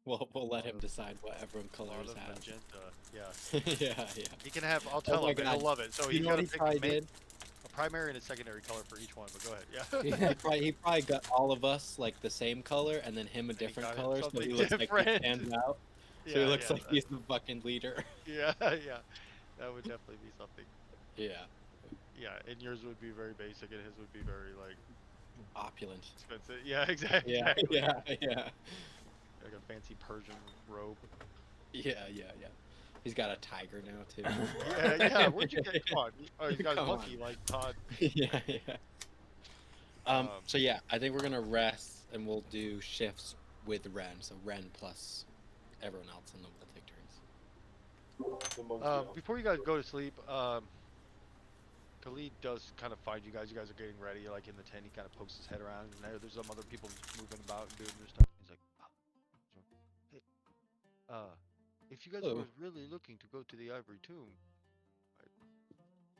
Speaker 3: We'll let him decide what everyone colors have.
Speaker 2: Magenta, yeah.
Speaker 3: yeah.
Speaker 2: He can have. I'll tell him. He'll love it. So he's got to pick a primary and a secondary color for each one. But go ahead. Yeah.
Speaker 3: he probably got all of us like the same color, and then him a different color, so he looks like he stands out. So he looks like he's the fucking leader.
Speaker 2: Yeah. That would definitely be something.
Speaker 3: Yeah.
Speaker 2: Yeah, and yours would be very basic, and his would be very like
Speaker 3: opulent.
Speaker 2: Expensive. Yeah, exactly.
Speaker 3: Yeah.
Speaker 2: Like a fancy Persian robe.
Speaker 3: Yeah. He's got a tiger now too.
Speaker 2: Yeah. Where'd you get? Come on. Oh, you got a monkey like Todd.
Speaker 3: Yeah. So yeah, I think we're gonna rest, and we'll do shifts with Ren. So Ren plus everyone else, and then we'll take turns.
Speaker 2: Before you guys go to sleep, Khalid does kind of find you guys. You guys are getting ready, like in the tent. He kind of pokes his head around, and there's some other people moving about and doing their stuff. He's like, hey, if you guys were really looking to go to the Ivory Tomb,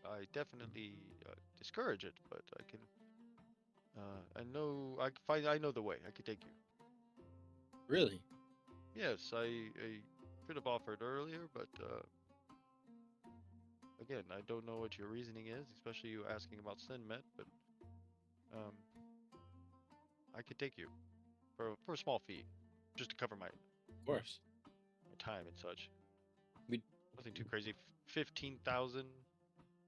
Speaker 2: I definitely discourage it, but I can. I know the way. I could take you.
Speaker 3: Really?
Speaker 2: Yes, I could have offered earlier, but again, I don't know what your reasoning is, especially you asking about Sinmet, but I could take you for a small fee, just to cover my time and such. Nothing too crazy. 15,000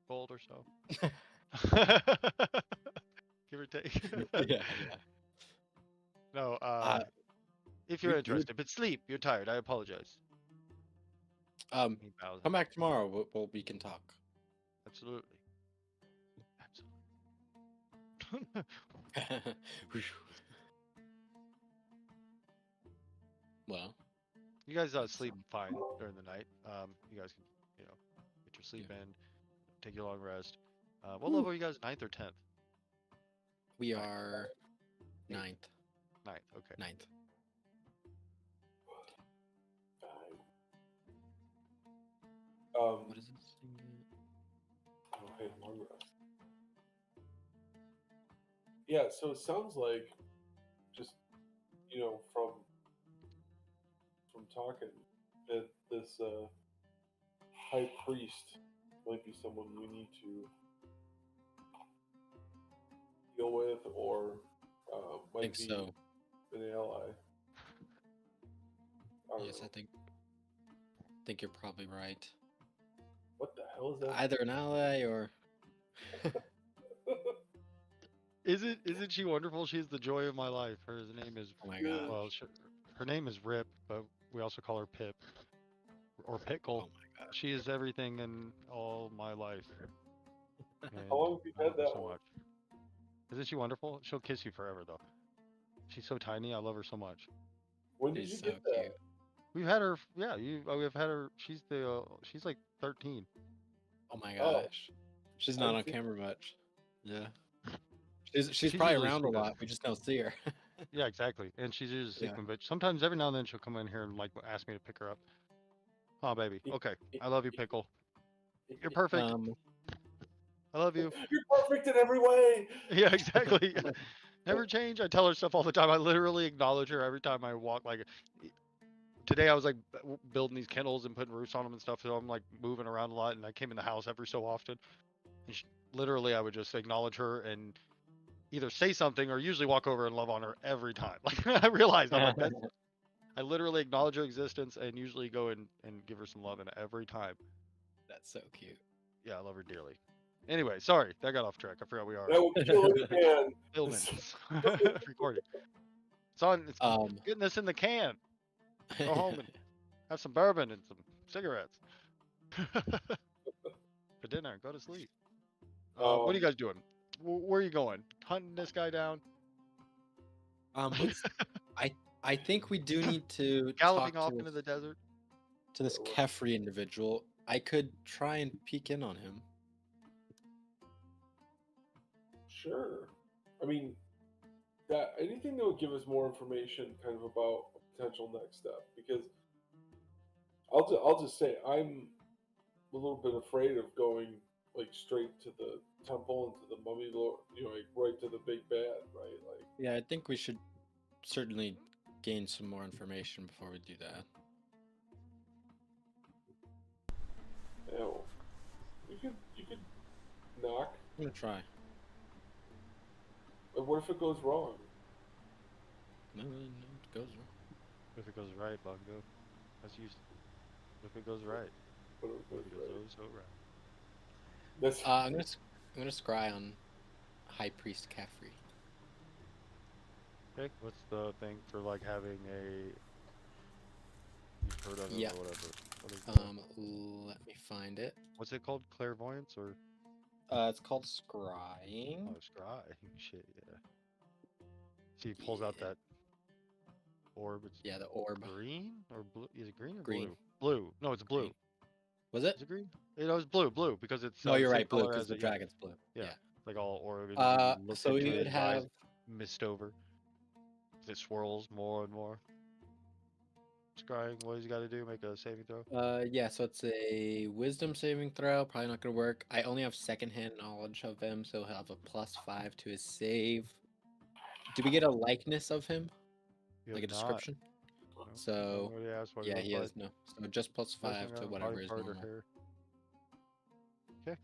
Speaker 2: gold or so. Give or take.
Speaker 3: Yeah.
Speaker 2: No, if you're interested, but sleep. You're tired. I apologize.
Speaker 3: Come back tomorrow. We can talk.
Speaker 2: Absolutely.
Speaker 3: Well,
Speaker 2: you guys sleep fine during the night. You guys can, get your sleep in, take your long rest. What level are you guys? 9th or 10th?
Speaker 3: We are 9th.
Speaker 2: 9th. Okay.
Speaker 3: 9th. What is this thing?
Speaker 4: Okay, more rest. Yeah, so it sounds like just from talking that this high priest might be someone we need to deal with, or might be
Speaker 3: so.
Speaker 4: An ally.
Speaker 3: Yes, I think think you're probably right.
Speaker 4: What the hell is that?
Speaker 3: Either an ally or.
Speaker 2: Isn't she wonderful? She's the joy of my life. Her name is
Speaker 3: Oh my gosh.
Speaker 2: well, her name is Rip, but we also call her Pip or Pickle.
Speaker 3: Oh my gosh.
Speaker 2: She is everything in all my life. And
Speaker 4: How long have you
Speaker 2: I
Speaker 4: had
Speaker 2: love her
Speaker 4: that
Speaker 2: so
Speaker 4: one?
Speaker 2: much. Isn't she wonderful? She'll kiss you forever, though. She's so tiny. I love her so much.
Speaker 4: When did
Speaker 3: She's
Speaker 4: you
Speaker 3: so
Speaker 4: get that?
Speaker 3: cute.
Speaker 2: We've had her. Yeah, we've had her. She's like 13.
Speaker 3: Oh my
Speaker 4: Oh.
Speaker 3: gosh. She's
Speaker 4: I
Speaker 3: not on
Speaker 4: think-
Speaker 3: camera much. Yeah. She's
Speaker 2: She's
Speaker 3: probably
Speaker 2: usually
Speaker 3: around a
Speaker 2: sleeping.
Speaker 3: lot. We just don't see her.
Speaker 2: Yeah, exactly. And she's usually
Speaker 3: Yeah.
Speaker 2: sleeping, but sometimes every now and then she'll come in here and like ask me to pick her up. Oh, baby.
Speaker 4: Y-
Speaker 2: Okay.
Speaker 4: y-
Speaker 2: I love you, Pickle.
Speaker 4: y-
Speaker 2: You're perfect. I love you.
Speaker 4: You're perfect in every way.
Speaker 2: Yeah, exactly. Never change. I tell her stuff all the time. I literally acknowledge her every time I walk. Like today, I was like building these kennels and putting roofs on them and stuff. So I'm like moving around a lot, and I came in the house every so often. And literally, I would just acknowledge her and either say something or usually walk over and love on her every time. Like I realized, I'm like, I literally acknowledge her existence and usually go and give her some love, and every time.
Speaker 3: That's so cute.
Speaker 2: Yeah, I love her dearly. Anyway, sorry, that got off track. I forgot we are
Speaker 4: That will kill it again.
Speaker 2: filming, recording. It's on. It's getting this in the can. Go home and have some bourbon and some cigarettes for dinner. Go to sleep. What are you guys doing? Where are you going? Hunting this guy down?
Speaker 3: I think we do need to
Speaker 2: Galloping
Speaker 3: talk
Speaker 2: off
Speaker 3: to
Speaker 2: into the desert?
Speaker 3: to this Kefri individual. I could try and peek in on him.
Speaker 4: Sure. I mean, that anything that would give us more information, kind of about a potential next step. Because I'll just say I'm a little bit afraid of going like straight to the temple and to the mummy lord, like right to the big bad, right? Like,
Speaker 3: Yeah, I think we should certainly gain some more information before we do that.
Speaker 4: you could knock.
Speaker 3: I'm gonna try.
Speaker 4: But what if it goes wrong?
Speaker 3: No, it goes wrong.
Speaker 2: If it goes right, Bongo. That's used. If it goes right.
Speaker 4: What if it goes right?
Speaker 2: Oh, so right.
Speaker 4: That's
Speaker 3: I'm gonna scry on High Priest Kefri.
Speaker 2: Okay, what's the thing for like having a? You've heard of it
Speaker 3: Yeah.
Speaker 2: or whatever. What is it?
Speaker 3: Let me find it.
Speaker 2: What's it called? Clairvoyance or?
Speaker 3: It's called scrying.
Speaker 2: Oh, scry. Shit, yeah. See, he pulls out
Speaker 3: Yeah.
Speaker 2: that orb. It's
Speaker 3: Yeah, the orb.
Speaker 2: green or blue? Is it green or
Speaker 3: Green.
Speaker 2: blue? Blue. No, it's blue.
Speaker 3: Green. Was it?
Speaker 2: Is it green? It was blue. Blue because it's.
Speaker 3: No,
Speaker 2: the
Speaker 3: you're
Speaker 2: same
Speaker 3: right. Blue
Speaker 2: color
Speaker 3: because
Speaker 2: as
Speaker 3: the
Speaker 2: it, yeah.
Speaker 3: dragon's blue.
Speaker 2: Yeah.
Speaker 3: Yeah.
Speaker 2: Like all orange. And you look
Speaker 3: So we
Speaker 2: into
Speaker 3: would
Speaker 2: his eyes,
Speaker 3: have.
Speaker 2: mist over. It swirls more and more. Scrying. What does he got to do? Make a saving throw.
Speaker 3: Yeah. So it's a Wisdom saving throw. Probably not gonna work. I only have secondhand knowledge of him, so he'll have a +5 to his save. Do we get a likeness of him?
Speaker 2: He
Speaker 3: Like a
Speaker 2: has not.
Speaker 3: description?
Speaker 2: No.
Speaker 3: So
Speaker 2: Nobody asked what
Speaker 3: yeah,
Speaker 2: he
Speaker 3: he
Speaker 2: looked
Speaker 3: has no. So just +5
Speaker 2: like.
Speaker 3: to
Speaker 2: Body
Speaker 3: whatever is
Speaker 2: part or
Speaker 3: normal.
Speaker 2: hair. Okay.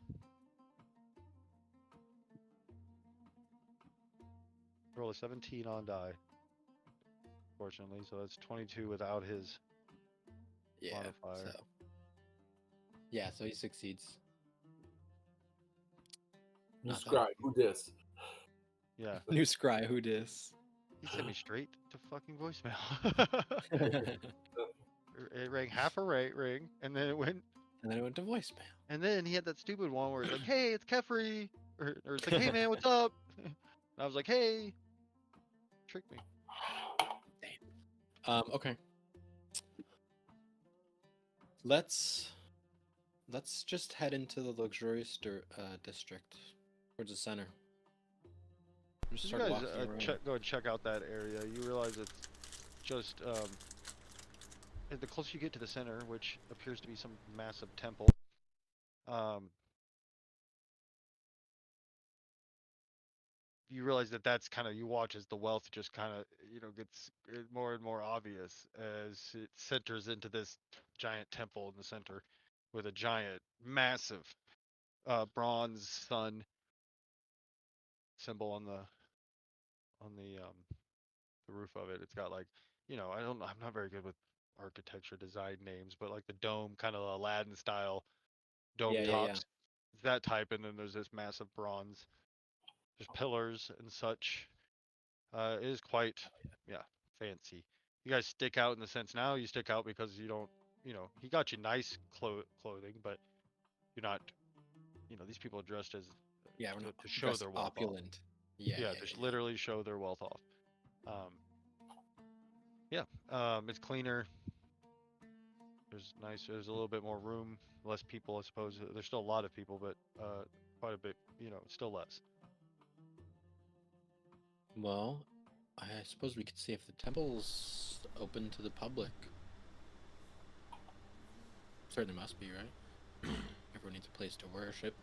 Speaker 2: Roll a 17 on die. Fortunately, so that's 22 without his.
Speaker 3: Yeah.
Speaker 2: Modifier.
Speaker 3: So. Yeah, so he succeeds. Not
Speaker 4: describe who this.
Speaker 2: Yeah.
Speaker 3: New scry, who dis?
Speaker 2: He sent me straight to fucking voicemail. It rang half a ring, and then it went.
Speaker 3: And then it went to voicemail.
Speaker 2: And then he had that stupid one where it's like, "Hey, it's Kefri," or it's like, "Hey man, what's up?" And I was like, "Hey." Trick me.
Speaker 3: Okay. Let's just head into the luxurious district towards the center. Just
Speaker 2: You
Speaker 3: start
Speaker 2: guys
Speaker 3: walking around.
Speaker 2: go and check out that area. You realize it's just the closer you get to the center, which appears to be some massive temple. You realize that that's kind of, you watch as the wealth just kind of gets more and more obvious as it centers into this giant temple in the center with a giant massive bronze sun symbol on the roof of it. It's got like I'm not very good with architecture design names, but like the dome, kind of Aladdin style dome
Speaker 3: Yeah,
Speaker 2: tops, that type. And then there's this massive bronze, there's pillars and such. It is quite, yeah, fancy. You guys stick out in the sense now you stick out because you don't, he got you nice clothing, but you're not, these people are dressed as
Speaker 3: Yeah, we're not
Speaker 2: to show
Speaker 3: dressed
Speaker 2: their wealth off.
Speaker 3: opulent. Yeah,
Speaker 2: Yeah,
Speaker 3: yeah,
Speaker 2: to
Speaker 3: yeah, yeah.
Speaker 2: literally show their wealth off. Yeah, it's cleaner. There's a little bit more room, less people, I suppose. There's still a lot of people, but quite a bit, still less.
Speaker 3: Well, I suppose we could see if the temple's open to the public. Certainly must be, right? Everyone needs a place to worship.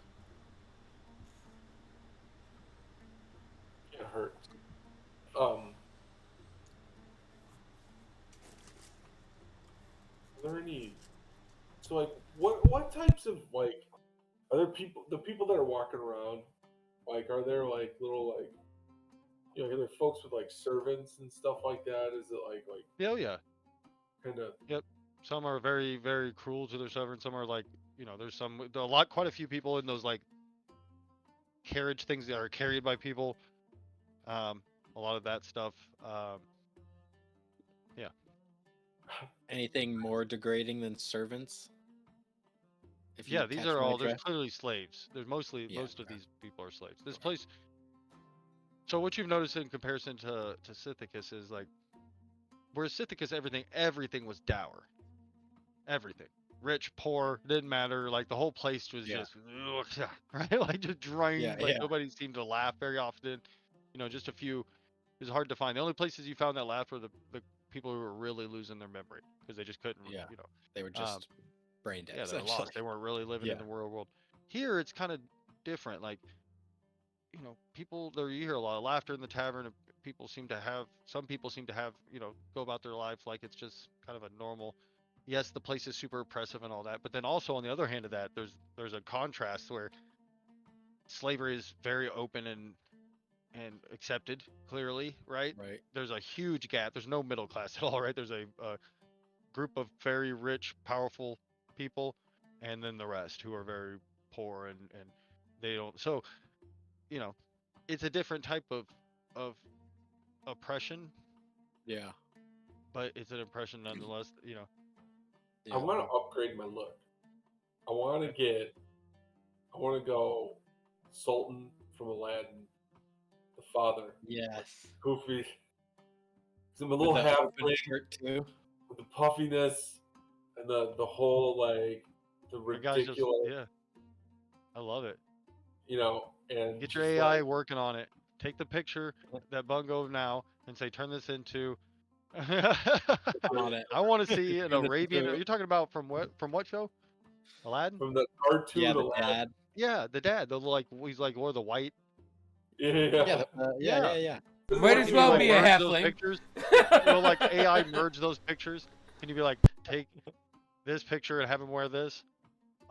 Speaker 4: Can't hurt. Are there any? So like, what types of like? Are there the people that are walking around? Like, are there like little like, are there folks with like servants and stuff like that? Is it like
Speaker 2: Yeah, oh, yeah.
Speaker 4: kind of?
Speaker 2: Yep. Some are very, very cruel to their servants. Some are like, there's quite a few people in those like carriage things that are carried by people. A lot of that stuff. Yeah.
Speaker 3: Anything more degrading than servants?
Speaker 2: Yeah, these are all. There's clearly slaves. There's most of these people are slaves. This place. So what you've noticed in comparison to Scythicus is like, whereas Scythicus, everything was dour. Everything, rich, poor, didn't matter. Like the whole place was just right, like just drained.
Speaker 3: Yeah,
Speaker 2: Like
Speaker 3: yeah.
Speaker 2: nobody seemed to laugh very often. Just a few. It was hard to find. The only places you found that laughed were the people who were really losing their memory because they just couldn't.
Speaker 3: Yeah. They were just brain dead.
Speaker 2: Yeah, they're lost. They weren't really living in the real world. Here, it's kind of different. Like, people there, you hear a lot of laughter in the tavern. And some people seem to have, go about their life like it's just kind of a normal. Yes, the place is super oppressive and all that, but then also on the other hand of that, there's a contrast where slavery is very open and accepted clearly, right?
Speaker 3: Right.
Speaker 2: There's a huge gap. There's no middle class at all, right? There's a group of very rich, powerful people, and then the rest who are very poor and they don't. So, it's a different type of oppression.
Speaker 3: Yeah.
Speaker 2: But it's an oppression nonetheless.
Speaker 3: Yeah.
Speaker 4: I want to upgrade my look. I want to go Sultan from Aladdin, the father.
Speaker 3: Yes.
Speaker 4: Goofy. I'm a little
Speaker 3: With
Speaker 4: half
Speaker 3: open shirt too.
Speaker 4: with the puffiness and the whole like the ridiculous.
Speaker 2: Yeah, I love it.
Speaker 4: And
Speaker 2: get your AI working on it. Take the picture that Bungo now and say, turn this into. I want to see an Arabian. Are you talking about from what show? Aladdin?
Speaker 4: From the cartoon.
Speaker 3: Yeah, the
Speaker 4: Aladdin.
Speaker 3: dad.
Speaker 2: Yeah, the dad. He's like wore the white.
Speaker 4: Yeah.
Speaker 3: Yeah.
Speaker 1: Might as well be a halfling.
Speaker 2: Pictures. Like AI merge those pictures. Can you be like, take this picture and have him wear this?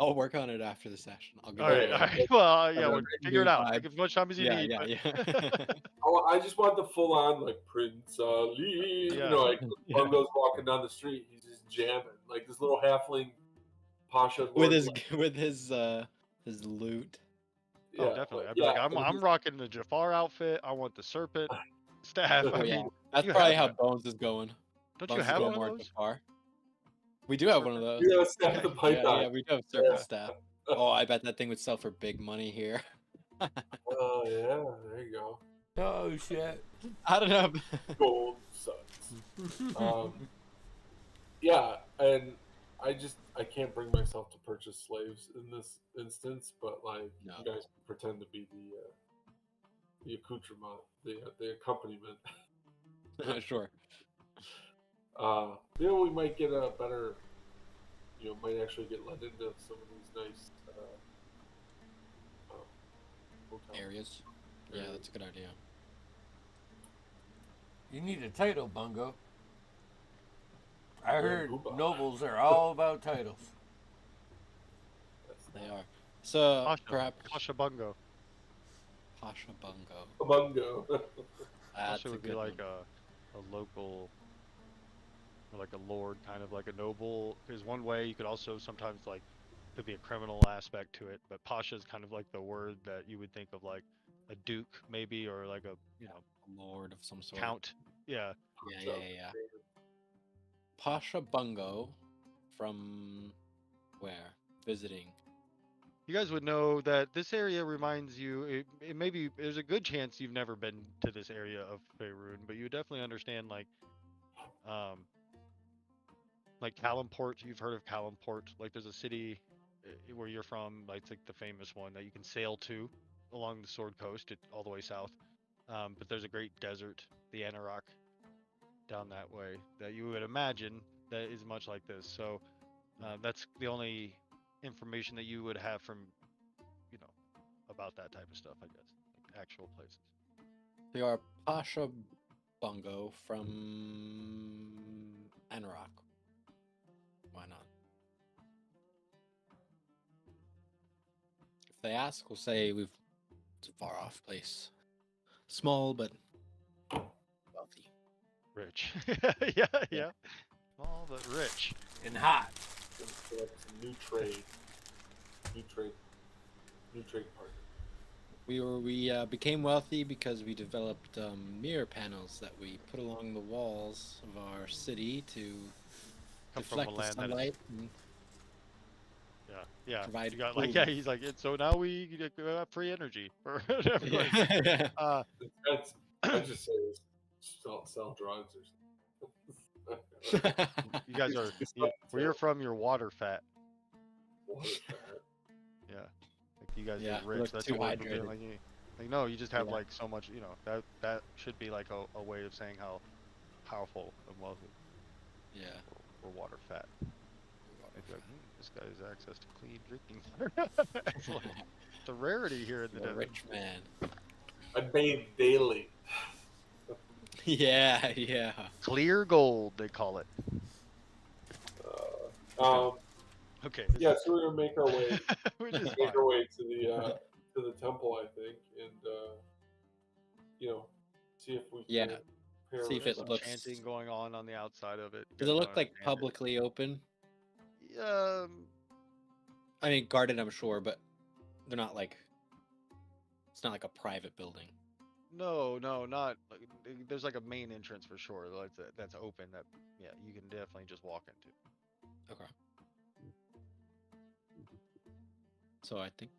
Speaker 3: I'll work on it after the session. All
Speaker 2: right. Well, yeah, we'll figure it out. Take as much time as you need.
Speaker 3: Yeah.
Speaker 4: I just want the full on like Prince Ali. Like Bungo's walking down the street, he's just jamming like this little halfling Pasha
Speaker 3: with his lute.
Speaker 2: Yeah, definitely. I'd be like, I'm rocking the Jafar outfit. I want the serpent staff.
Speaker 3: That's probably how Bones is going.
Speaker 2: Don't you have one of those?
Speaker 3: Jafar. We do have one of those.
Speaker 4: Yeah, staff the python.
Speaker 3: Yeah, we do have serpent staff. Oh, I bet that thing would sell for big money here.
Speaker 4: Oh yeah, there you go.
Speaker 1: Oh shit.
Speaker 3: I don't know.
Speaker 4: Gold sucks. Yeah, and I can't bring myself to purchase slaves in this instance, but like you guys can pretend to be the accoutrement, the accompaniment.
Speaker 3: Sure.
Speaker 4: We might get a better. Might actually get let into some of these nice hotels.
Speaker 3: Areas. Yeah, that's a good idea.
Speaker 1: You need a title, Bungo. I heard nobles are all about titles.
Speaker 3: They are. So
Speaker 2: Pasha,
Speaker 3: perhaps
Speaker 2: Pasha Bungo.
Speaker 3: Pasha Bungo.
Speaker 4: Bungo.
Speaker 2: Pasha would be like a local or like a lord, kind of like a noble. Is one way. You could also sometimes like could be a criminal aspect to it, but pasha is kind of like the word that you would think of like a duke maybe, or like a
Speaker 3: Lord of some sort.
Speaker 2: count. Yeah.
Speaker 3: Yeah. Pasha Bungo from where? Visiting.
Speaker 2: You guys would know that this area reminds you. It maybe there's a good chance you've never been to this area of Faerun, but you would definitely understand um, like Kalimport. You've heard of Kalimport? Like there's a city where you're from, like it's like the famous one that you can sail to along the Sword Coast, all the way south. But there's a great desert, the Anarok, down that way that you would imagine that is much like this. So that's the only information that you would have from, about that type of stuff, I guess, like actual places.
Speaker 3: They are Pasha Bungo from Anarok. Why not? If they ask, we'll say it's a far off place. Small but wealthy.
Speaker 2: Rich. Yeah. Small but rich.
Speaker 1: And hot.
Speaker 4: Some new trade partner.
Speaker 3: We became wealthy because we developed mirror panels that we put along the walls of our city to
Speaker 2: Come from
Speaker 3: deflect
Speaker 2: a
Speaker 3: the
Speaker 2: land that is.
Speaker 3: sunlight. And
Speaker 2: Yeah.
Speaker 3: provide
Speaker 2: You got
Speaker 3: food.
Speaker 2: he's like, so now we got free energy for everyone.
Speaker 3: Yeah.
Speaker 4: I just say sell drugs or something.
Speaker 2: You guys are where you're from. You're water fat.
Speaker 4: Water fat.
Speaker 2: Yeah. Like you guys
Speaker 3: Yeah,
Speaker 2: are
Speaker 3: we
Speaker 2: rich.
Speaker 3: look
Speaker 2: That's
Speaker 3: too
Speaker 2: a word for being
Speaker 3: hydrated.
Speaker 2: like no, you just have
Speaker 3: Yeah.
Speaker 2: like so much. That should be like a way of saying how powerful and wealthy.
Speaker 3: Yeah.
Speaker 2: Or water fat. I'd be like, this guy has access to clean drinking water. It's a rarity here in the
Speaker 3: A
Speaker 2: desert.
Speaker 3: rich man.
Speaker 4: I bathe daily.
Speaker 3: Yeah.
Speaker 2: Clear gold, they call it. Okay.
Speaker 4: Yeah, so we're gonna make our way
Speaker 2: Which is
Speaker 4: make
Speaker 2: fine.
Speaker 4: our way to the temple, I think, and see if we
Speaker 3: Yeah.
Speaker 4: can pair
Speaker 3: See if
Speaker 2: There's
Speaker 3: it
Speaker 2: some
Speaker 3: looks.
Speaker 2: chanting going on the outside of it. You
Speaker 3: Does
Speaker 2: guys
Speaker 3: it
Speaker 2: don't
Speaker 3: look like
Speaker 2: understand it.
Speaker 3: publicly open?
Speaker 2: I
Speaker 3: mean, guarded, I'm sure, but they're not like. It's not like a private building.
Speaker 2: No, not. There's like a main entrance for sure. That's open. That you can definitely just walk into.
Speaker 3: Okay. So I think.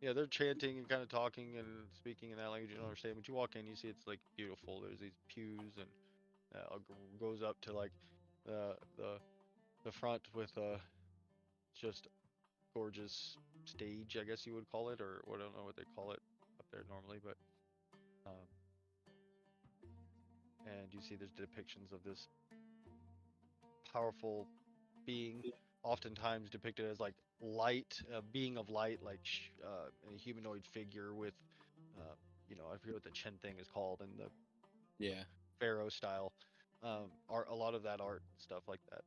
Speaker 2: Yeah, they're chanting and kind of talking and speaking in that language you don't understand. But you walk in, you see it's like beautiful. There's these pews and goes up to like the front with just gorgeous stage, I guess you would call it, or I don't know what they call it up there normally, but and you see there's depictions of this powerful being, oftentimes depicted as like light, being of light, like a humanoid figure with, I forget what the Chen thing is called in the pharaoh style, art, a lot of that art, stuff like that.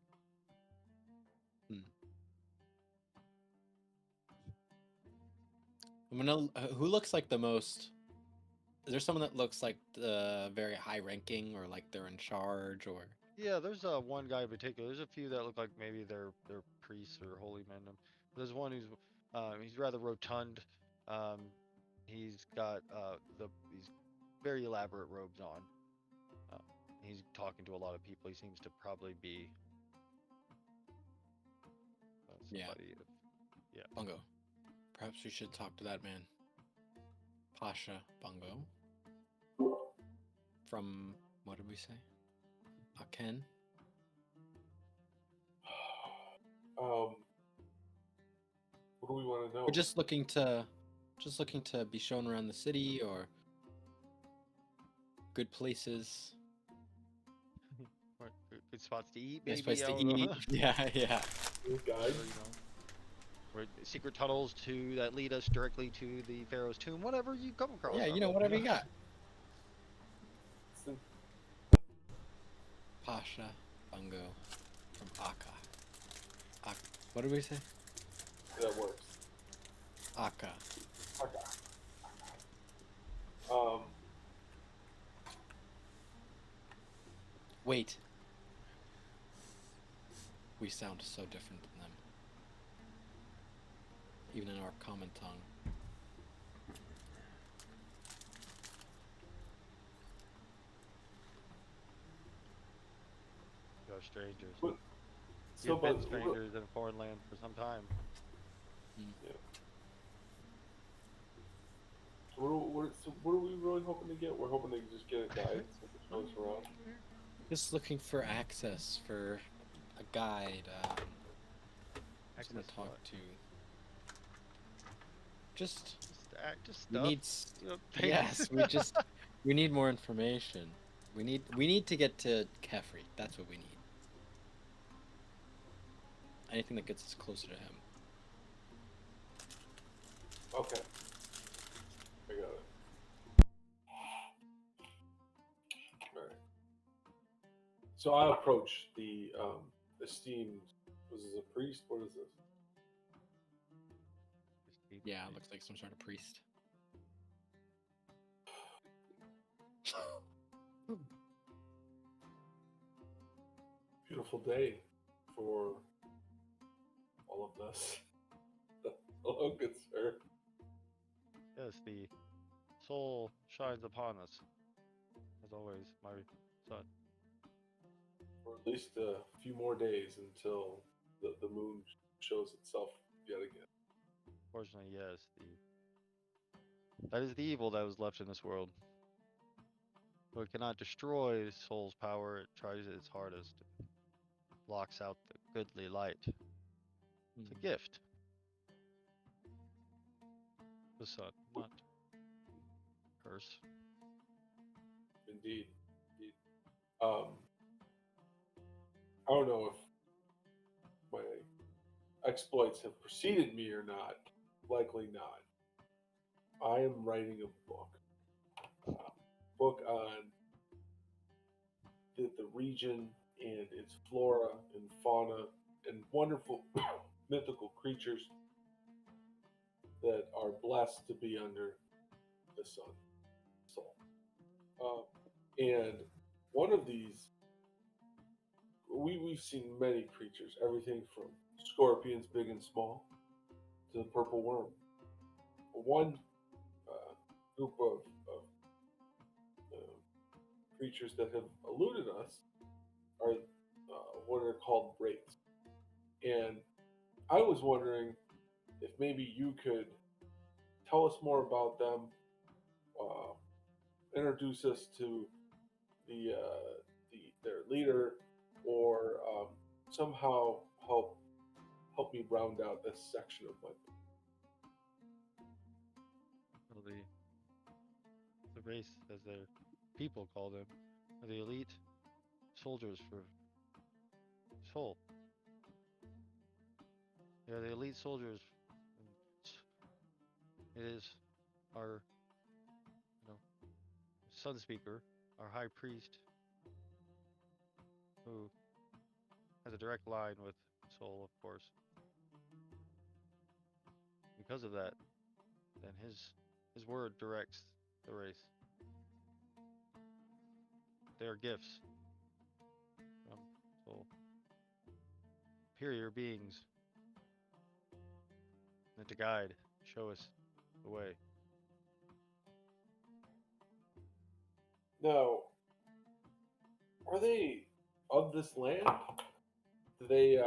Speaker 3: Who looks like the most? Is there someone that looks like very high ranking, or like they're in charge, or?
Speaker 2: Yeah, there's one guy in particular. There's a few that look like maybe they're priests or holy men. There's one who's he's rather rotund. He's got these very elaborate robes on. He's talking to a lot of people. He seems to probably be somebody. Yeah.
Speaker 3: Bungo. Perhaps we should talk to that man. Pasha Bungo. From, what did we say? Aken?
Speaker 4: What do we want to know?
Speaker 3: We're just looking to be shown around the city, or good places.
Speaker 2: Good spots to eat, maybe.
Speaker 3: Nice place to eat. Yeah.
Speaker 4: Good guys.
Speaker 2: Or secret tunnels that lead us directly to the Pharaoh's tomb. Whatever you come across.
Speaker 3: Yeah, whatever you got. Pasha Bungo from Akka. What did we say?
Speaker 4: That works.
Speaker 3: Akka.
Speaker 4: Um.
Speaker 3: Wait. we sound so different than them, even in our common tongue.
Speaker 2: We are strangers.
Speaker 4: But, so,
Speaker 2: You've been
Speaker 4: but
Speaker 2: strangers in a foreign land for some time.
Speaker 4: yeah. So what are we really hoping to get? We're hoping to just get a guide so it shows us around.
Speaker 3: Just looking for access, for a guide, someone
Speaker 2: Access
Speaker 3: to talk
Speaker 2: what?
Speaker 3: to. Just
Speaker 2: Just
Speaker 3: we
Speaker 2: stuff.
Speaker 3: need.
Speaker 2: You know, things.
Speaker 3: Yes, we need more information. We need to get to Kefri. That's what we need. Anything that gets us closer to him.
Speaker 4: Okay. I got it. Alright. So I approach the esteemed, was this a priest? What is this?
Speaker 3: Yeah, it looks like some sort of priest.
Speaker 4: Beautiful day for all of this. Hello, good sir.
Speaker 2: Yes, the soul shines upon us. As always, my son.
Speaker 4: For at least a few more days until the moon shows itself yet again.
Speaker 2: Fortunately, yes, that is the evil that was left in this world. So it cannot destroy the soul's power. It tries its hardest. It blocks out the goodly light. It's a gift. The sun, not curse.
Speaker 4: Indeed. Indeed. I don't know if my exploits have preceded me or not. Likely not. I am writing a book on the region and its flora and fauna and wonderful mythical creatures that are blessed to be under the sun. Soul. And one of these, we've seen many creatures, everything from scorpions, big and small, to the purple worm. One group of creatures that have eluded us are what are called wraiths. And I was wondering if maybe you could tell us more about them, introduce us to their leader, or somehow help me round out this section of my book.
Speaker 2: Well, the race, as their people call them, are the elite soldiers for soul. They are the elite soldiers. And it is our, sun speaker, our high priest, who has a direct line with soul, of course. Because of that, then his word directs the race. They are gifts from soul, superior beings, meant to guide, show us the way.
Speaker 4: Now, are they of this land? Do they,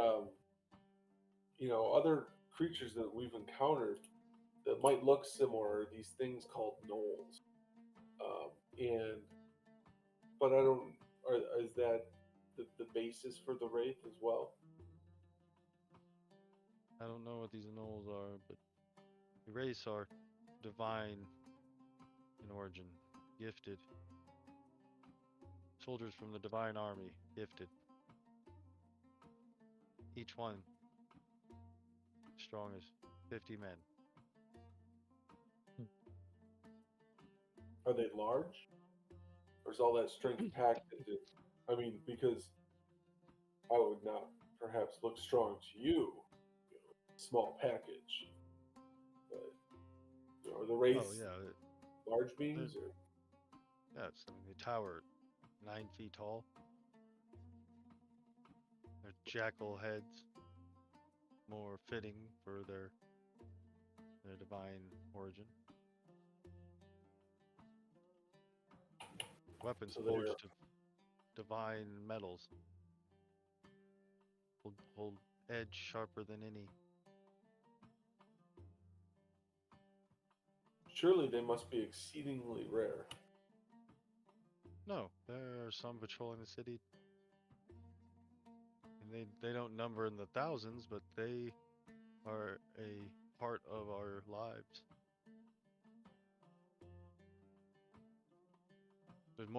Speaker 4: other creatures that we've encountered that might look similar are these things called gnolls? And but I don't. Is that the basis for the wraith as well?
Speaker 2: I don't know what these gnolls are, but the race are divine in origin, gifted. Soldiers from the divine army, gifted. Each one strong as 50 men.
Speaker 4: Are they large, or is all that strength packed into? I mean, because I would not perhaps look strong to you, small package. But are the wraiths
Speaker 2: Oh yeah,
Speaker 4: large beings or?
Speaker 2: yes. I mean, they tower 9 feet tall.
Speaker 5: They're jackal heads, more fitting for their divine origin. Weapons
Speaker 4: So
Speaker 5: forged of divine metals. Hold edge sharper than any.
Speaker 4: Surely they must be exceedingly rare.
Speaker 5: No, there are some patrolling the city, and they don't number in the thousands, but they are a part of our lives. There's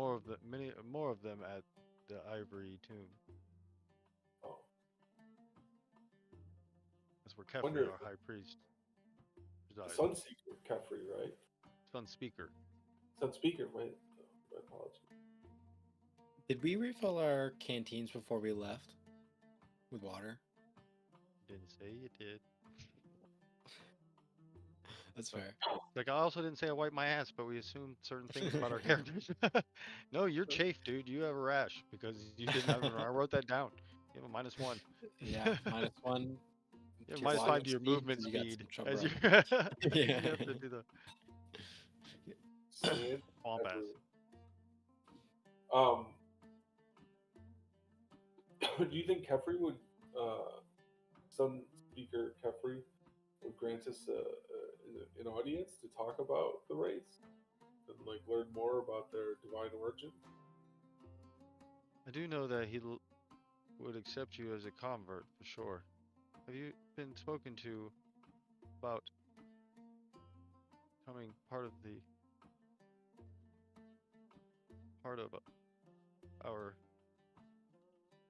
Speaker 5: many more of them at the Ivory Tomb.
Speaker 4: Oh,
Speaker 5: That's where
Speaker 4: wonder
Speaker 5: Kefri,
Speaker 4: if
Speaker 5: our high priest,
Speaker 4: the
Speaker 5: resides.
Speaker 4: Sunseeker, Kefri, right?
Speaker 5: Sun Speaker.
Speaker 4: Sunspeaker, my apologies.
Speaker 3: Did we refill our canteens before we left with water?
Speaker 5: Didn't say you did.
Speaker 3: That's fair.
Speaker 5: Like I also didn't say I wiped my ass, but we assumed certain things about our characters. No, you're chafed, dude. You have a rash because you didn't have. I wrote that down. You have a -1.
Speaker 3: Yeah, -1.
Speaker 5: You have
Speaker 3: to your
Speaker 5: -5
Speaker 3: walking
Speaker 5: to your
Speaker 3: speed,
Speaker 5: movement
Speaker 3: 'cause you got
Speaker 5: speed
Speaker 3: some
Speaker 5: as you
Speaker 3: trouble.
Speaker 5: as you
Speaker 3: Yeah.
Speaker 5: have to do the
Speaker 4: Sand
Speaker 5: swamp ass.
Speaker 4: everywhere. Do you think Kefri would, Sunspeaker Kefri would grant us an audience to talk about the race and like learn more about their divine origin?
Speaker 5: I do know that he would accept you as a convert for sure. Have you been spoken to about becoming part of our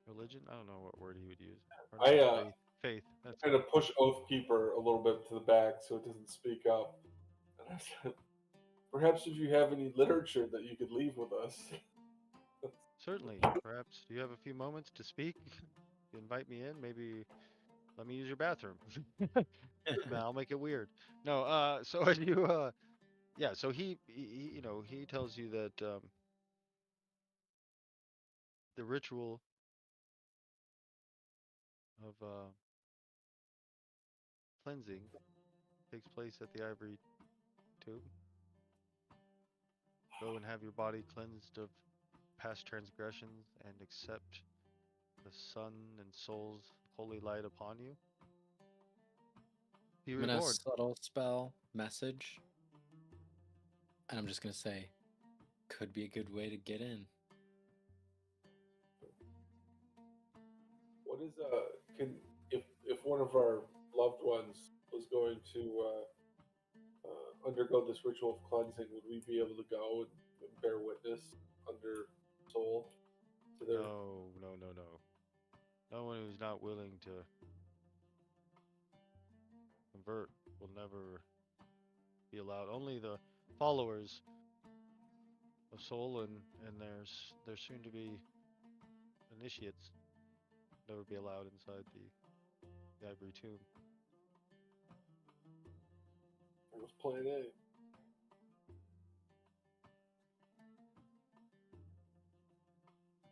Speaker 5: religion? I don't know what word he would use. Part of our faith. That's
Speaker 4: Kind of push Oathkeeper a little bit to the back so it doesn't speak up. And I said, perhaps if you have any literature that you could leave with us.
Speaker 5: certainly. Perhaps do you have a few moments to speak? You invite me in, maybe let me use your bathroom. I'll make it weird. No, so as you yeah, so he you know, he tells you that the ritual of cleansing takes place at the Ivory Tomb. Go and have your body cleansed of past transgressions and accept the sun and soul's holy light upon you. Be
Speaker 3: I'm gonna
Speaker 5: reborn.
Speaker 3: subtle spell message, and I'm just gonna say, could be a good way to get in.
Speaker 4: What is if one of our loved ones was going to undergo this ritual of cleansing, would we be able to go and bear witness under soul to their?
Speaker 5: No, no, no, no. No one who's not willing to convert will never be allowed. Only the followers of Soul and their soon to be initiates never be allowed inside the Ivory Tomb.
Speaker 4: It was Plan A.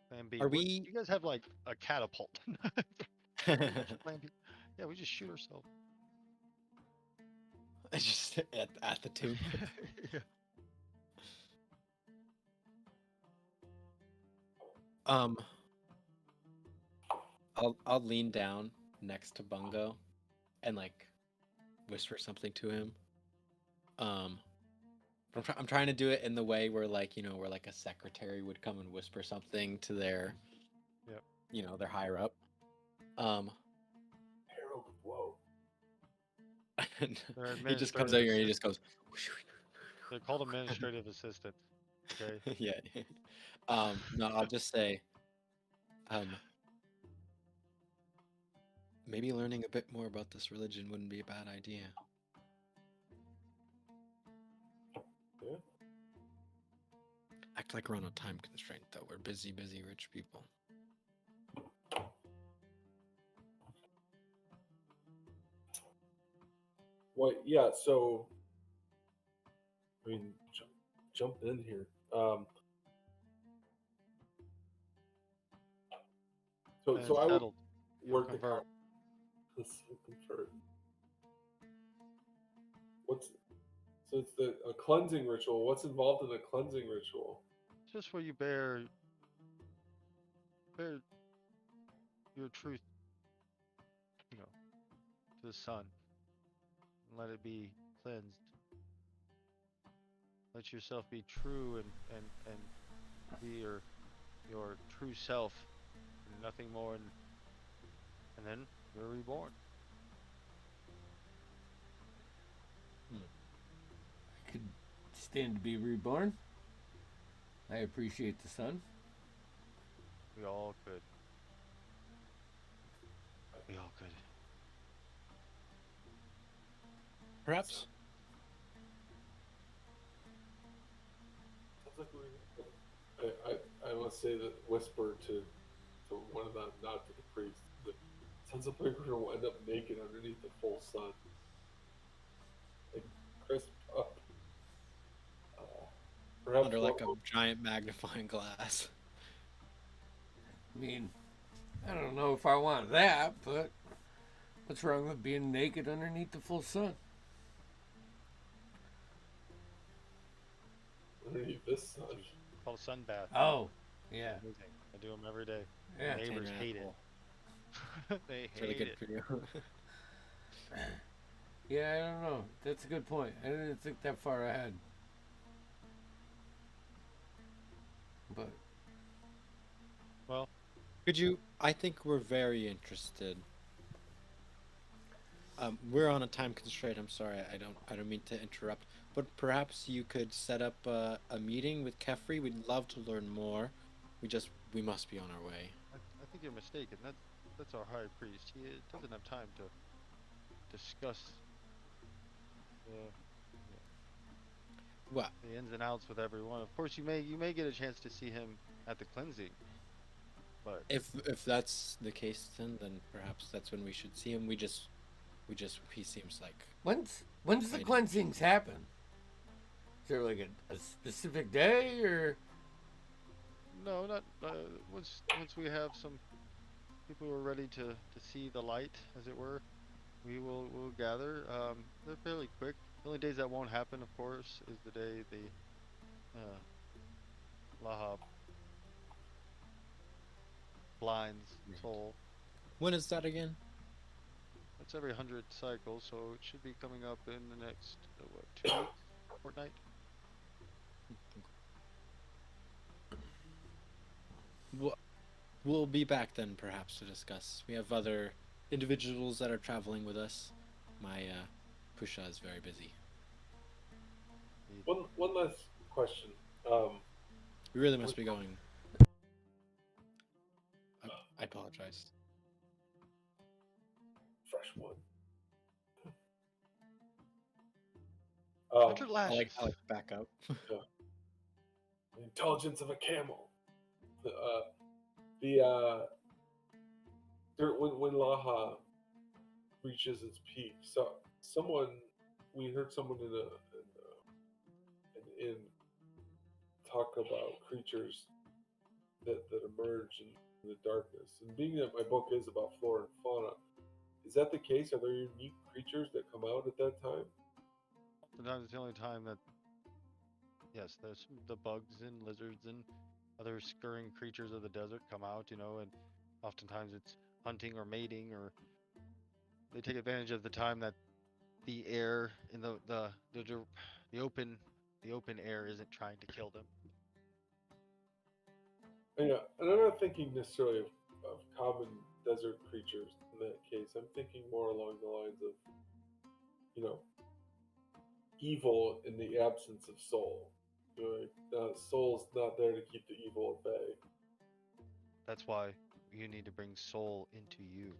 Speaker 5: Plan B.
Speaker 3: Are we-
Speaker 5: You guys have like a catapult. Plan B. Yeah, we just shoot ourselves.
Speaker 3: Just at the tomb.
Speaker 5: Yeah.
Speaker 3: I'll lean down next to Bungo and like whisper something to him. I'm trying to do it in the way where like, you know, where like a secretary would come and whisper something to their,
Speaker 5: Yep.
Speaker 3: you know, their higher up.
Speaker 4: Herald of Woe.
Speaker 3: And
Speaker 5: They're
Speaker 3: he just comes out here and he just goes.
Speaker 5: They're called administrative assistants. Okay.
Speaker 3: Yeah. No, I'll just say, maybe learning a bit more about this religion wouldn't be a bad idea.
Speaker 4: Yeah.
Speaker 3: Act like we're on a time constraint, though. We're busy, rich people.
Speaker 4: Well, yeah. So, I mean, jump in here. So
Speaker 5: And
Speaker 4: I would.
Speaker 5: settled.
Speaker 2: You'll
Speaker 4: Word to
Speaker 2: convert.
Speaker 4: Let's convert. What's so it's a cleansing ritual. What's involved in a cleansing ritual?
Speaker 2: It's just where you bear your truth, you know, to the sun and let it be cleansed. Let yourself be true and be your true self and nothing more and then you're reborn.
Speaker 1: I could stand to be reborn. I appreciate the sun.
Speaker 2: We all could. We all could.
Speaker 3: Perhaps.
Speaker 4: Sounds like I must say that whisper to one of them, not to the priest. That sounds like we're going to end up naked underneath the full sun, like crisp up. Perhaps
Speaker 3: Under like a
Speaker 4: what
Speaker 3: giant magnifying glass.
Speaker 1: I mean, I don't know if I want that, but what's wrong with being naked underneath the full sun?
Speaker 4: underneath this sun.
Speaker 2: Called a sun bath.
Speaker 1: Oh, yeah,
Speaker 2: Amazing. I do them every day.
Speaker 1: yeah.
Speaker 2: Neighbors
Speaker 3: Tanner
Speaker 2: hate it.
Speaker 3: apple.
Speaker 2: They
Speaker 3: It's really
Speaker 2: hate
Speaker 3: good
Speaker 2: it.
Speaker 3: for you.
Speaker 1: Yeah, I don't know. That's a good point. I didn't think that far ahead. But
Speaker 2: Well,
Speaker 3: Could you? I think we're very interested. We're on a time constraint. I'm sorry. I don't mean to interrupt. But perhaps you could set up a meeting with Kefri. We'd love to learn more. We must be on our way.
Speaker 2: I think you're mistaken. That's our high priest. He doesn't have time to discuss the
Speaker 3: Well,
Speaker 2: the ins and outs with everyone. Of course, you may get a chance to see him at the cleansing, but
Speaker 3: if that's the case, then perhaps that's when we should see him. He seems like
Speaker 1: when's the
Speaker 3: I know.
Speaker 1: cleansings happen? Is there like a specific day or?
Speaker 2: no, not once we have some people who are ready to see the light, as it were. We'll gather. They're fairly quick. The only days that won't happen, of course, is the day the uh, Laha blinds
Speaker 3: Right.
Speaker 2: soul.
Speaker 3: When is that again?
Speaker 2: That's every 100 cycles, so it should be coming up in the next 2 weeks, fortnight.
Speaker 3: We'll be back then, perhaps, to discuss. We have other individuals that are traveling with us. My Pusha is very busy.
Speaker 4: One last question.
Speaker 3: We really must be going. I apologize.
Speaker 4: Fresh one.
Speaker 2: Hunter lashes.
Speaker 3: I like to back up.
Speaker 4: The intelligence of a camel. The when Laha reaches its peak, so we heard someone in an inn talk about creatures that emerge in the darkness. And being that my book is about flora and fauna, is that the case? Are there unique creatures that come out at that time?
Speaker 2: Sometimes it's the only time that, yes, there's the bugs and lizards and other scurrying creatures of the desert come out, and oftentimes it's hunting or mating, or they take advantage of the time that the air in the open air isn't trying to kill them.
Speaker 4: Yeah, and I'm not thinking necessarily of common desert creatures in that case. I'm thinking more along the lines of, evil in the absence of soul. Soul's not there to keep the evil at bay.
Speaker 2: That's why you need to bring soul into you.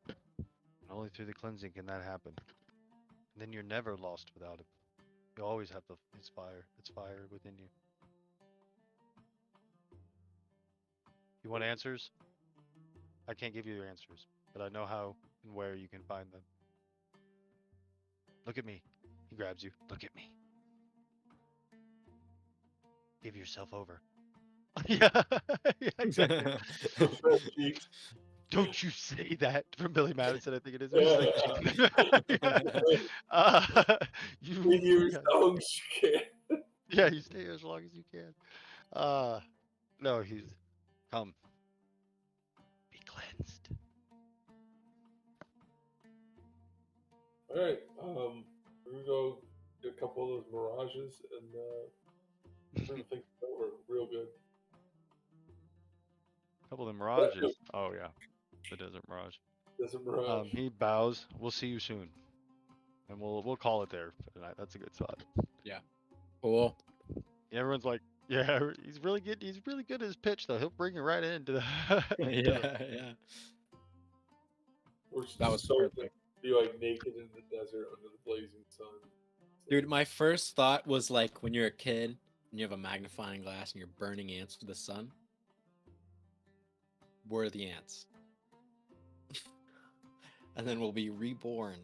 Speaker 2: And only through the cleansing can that happen. And then you're never lost without it. You always have its fire within you. You want answers? I can't give you your answers, but I know how and where you can find them. Look at me. He grabs you. Look at me. Give yourself over. Yeah, yeah, exactly.
Speaker 4: Fresh cheeks.
Speaker 2: Don't you say that from Billy Madison, I think it is. uh,
Speaker 4: In your
Speaker 2: yeah,
Speaker 4: song shit.
Speaker 2: yeah, you stay here as long as you can. No, he's come, be cleansed.
Speaker 4: Alright, we're gonna go get a couple of those mirages and we're gonna think it over real good.
Speaker 2: Couple of mirages. Oh yeah, the desert mirage.
Speaker 4: There's a mirage.
Speaker 2: He bows. We'll see you soon, and we'll call it there for tonight. That's a good spot.
Speaker 3: Cool.
Speaker 2: Everyone's like, yeah, he's really good. He's really good at his pitch, though. He'll bring you right into the.
Speaker 3: Yeah.
Speaker 4: We're just
Speaker 3: That was
Speaker 4: so
Speaker 3: perfect.
Speaker 4: be like naked in the desert under the blazing sun.
Speaker 3: Dude, my first thought was like when you're a kid and you have a magnifying glass and you're burning ants with the sun. Where are the ants? And then we'll be reborn.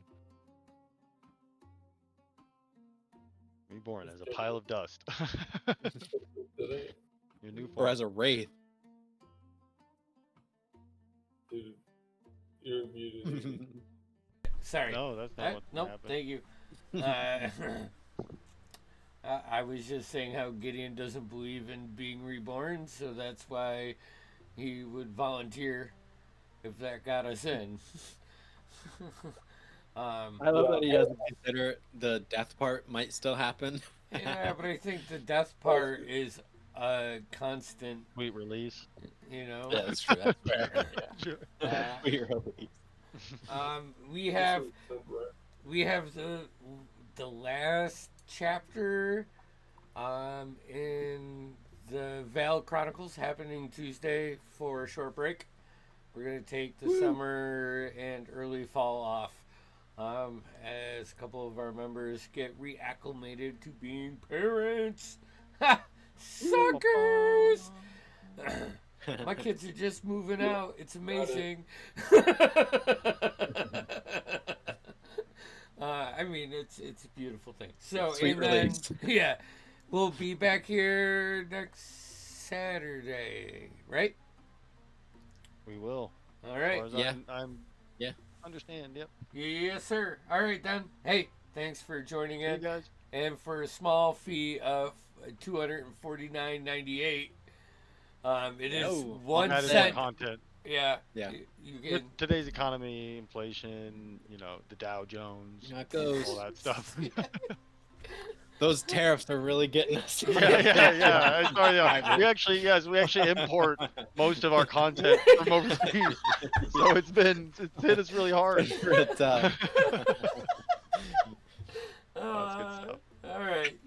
Speaker 2: Reborn as a pile of dust. Your new
Speaker 3: Or
Speaker 2: form.
Speaker 3: as a wraith.
Speaker 4: Dude, you're muted.
Speaker 1: Sorry.
Speaker 2: No, that's not what's
Speaker 1: Nope,
Speaker 2: happening.
Speaker 1: thank you. I was just saying how Gideon doesn't believe in being reborn, so that's why he would volunteer if that got us in.
Speaker 3: I love that he doesn't consider the death part might still happen.
Speaker 1: Yeah, but I think the death part is a constant,
Speaker 2: Sweet release.
Speaker 1: you know.
Speaker 3: Yeah, that's true. That's fair.
Speaker 2: Sure.
Speaker 3: We release.
Speaker 1: We have the last chapter in the Vale Chronicles happening Tuesday for a short break. We're gonna take the summer and early fall off as a couple of our members get reacclimated to being parents. Ha! Suckers! My kids are just moving out. It's amazing. I mean, it's a beautiful thing. So,
Speaker 3: Sweet
Speaker 1: and then,
Speaker 3: release.
Speaker 1: yeah, we'll be back here next Saturday, right?
Speaker 2: We will.
Speaker 1: All
Speaker 2: As
Speaker 1: right.
Speaker 2: far as
Speaker 3: Yeah.
Speaker 2: I'm
Speaker 3: Yeah.
Speaker 2: Understand. Yep.
Speaker 1: Yes, sir. All right, then. Hey, thanks for joining
Speaker 2: Hey
Speaker 1: in.
Speaker 2: guys.
Speaker 1: And for a small fee of $249.98, it is
Speaker 3: Oh,
Speaker 1: 1
Speaker 2: Added more
Speaker 1: cent.
Speaker 2: content.
Speaker 1: Yeah.
Speaker 3: Yeah.
Speaker 1: You
Speaker 2: With
Speaker 1: can.
Speaker 2: today's economy, inflation, the Dow Jones,
Speaker 3: You know how it goes.
Speaker 2: all that stuff.
Speaker 3: Those tariffs are really getting us.
Speaker 2: yeah. Sorry, yeah. We actually import most of our content from overseas, so it's hit us really hard.
Speaker 3: But,
Speaker 2: That's good stuff.
Speaker 1: All right.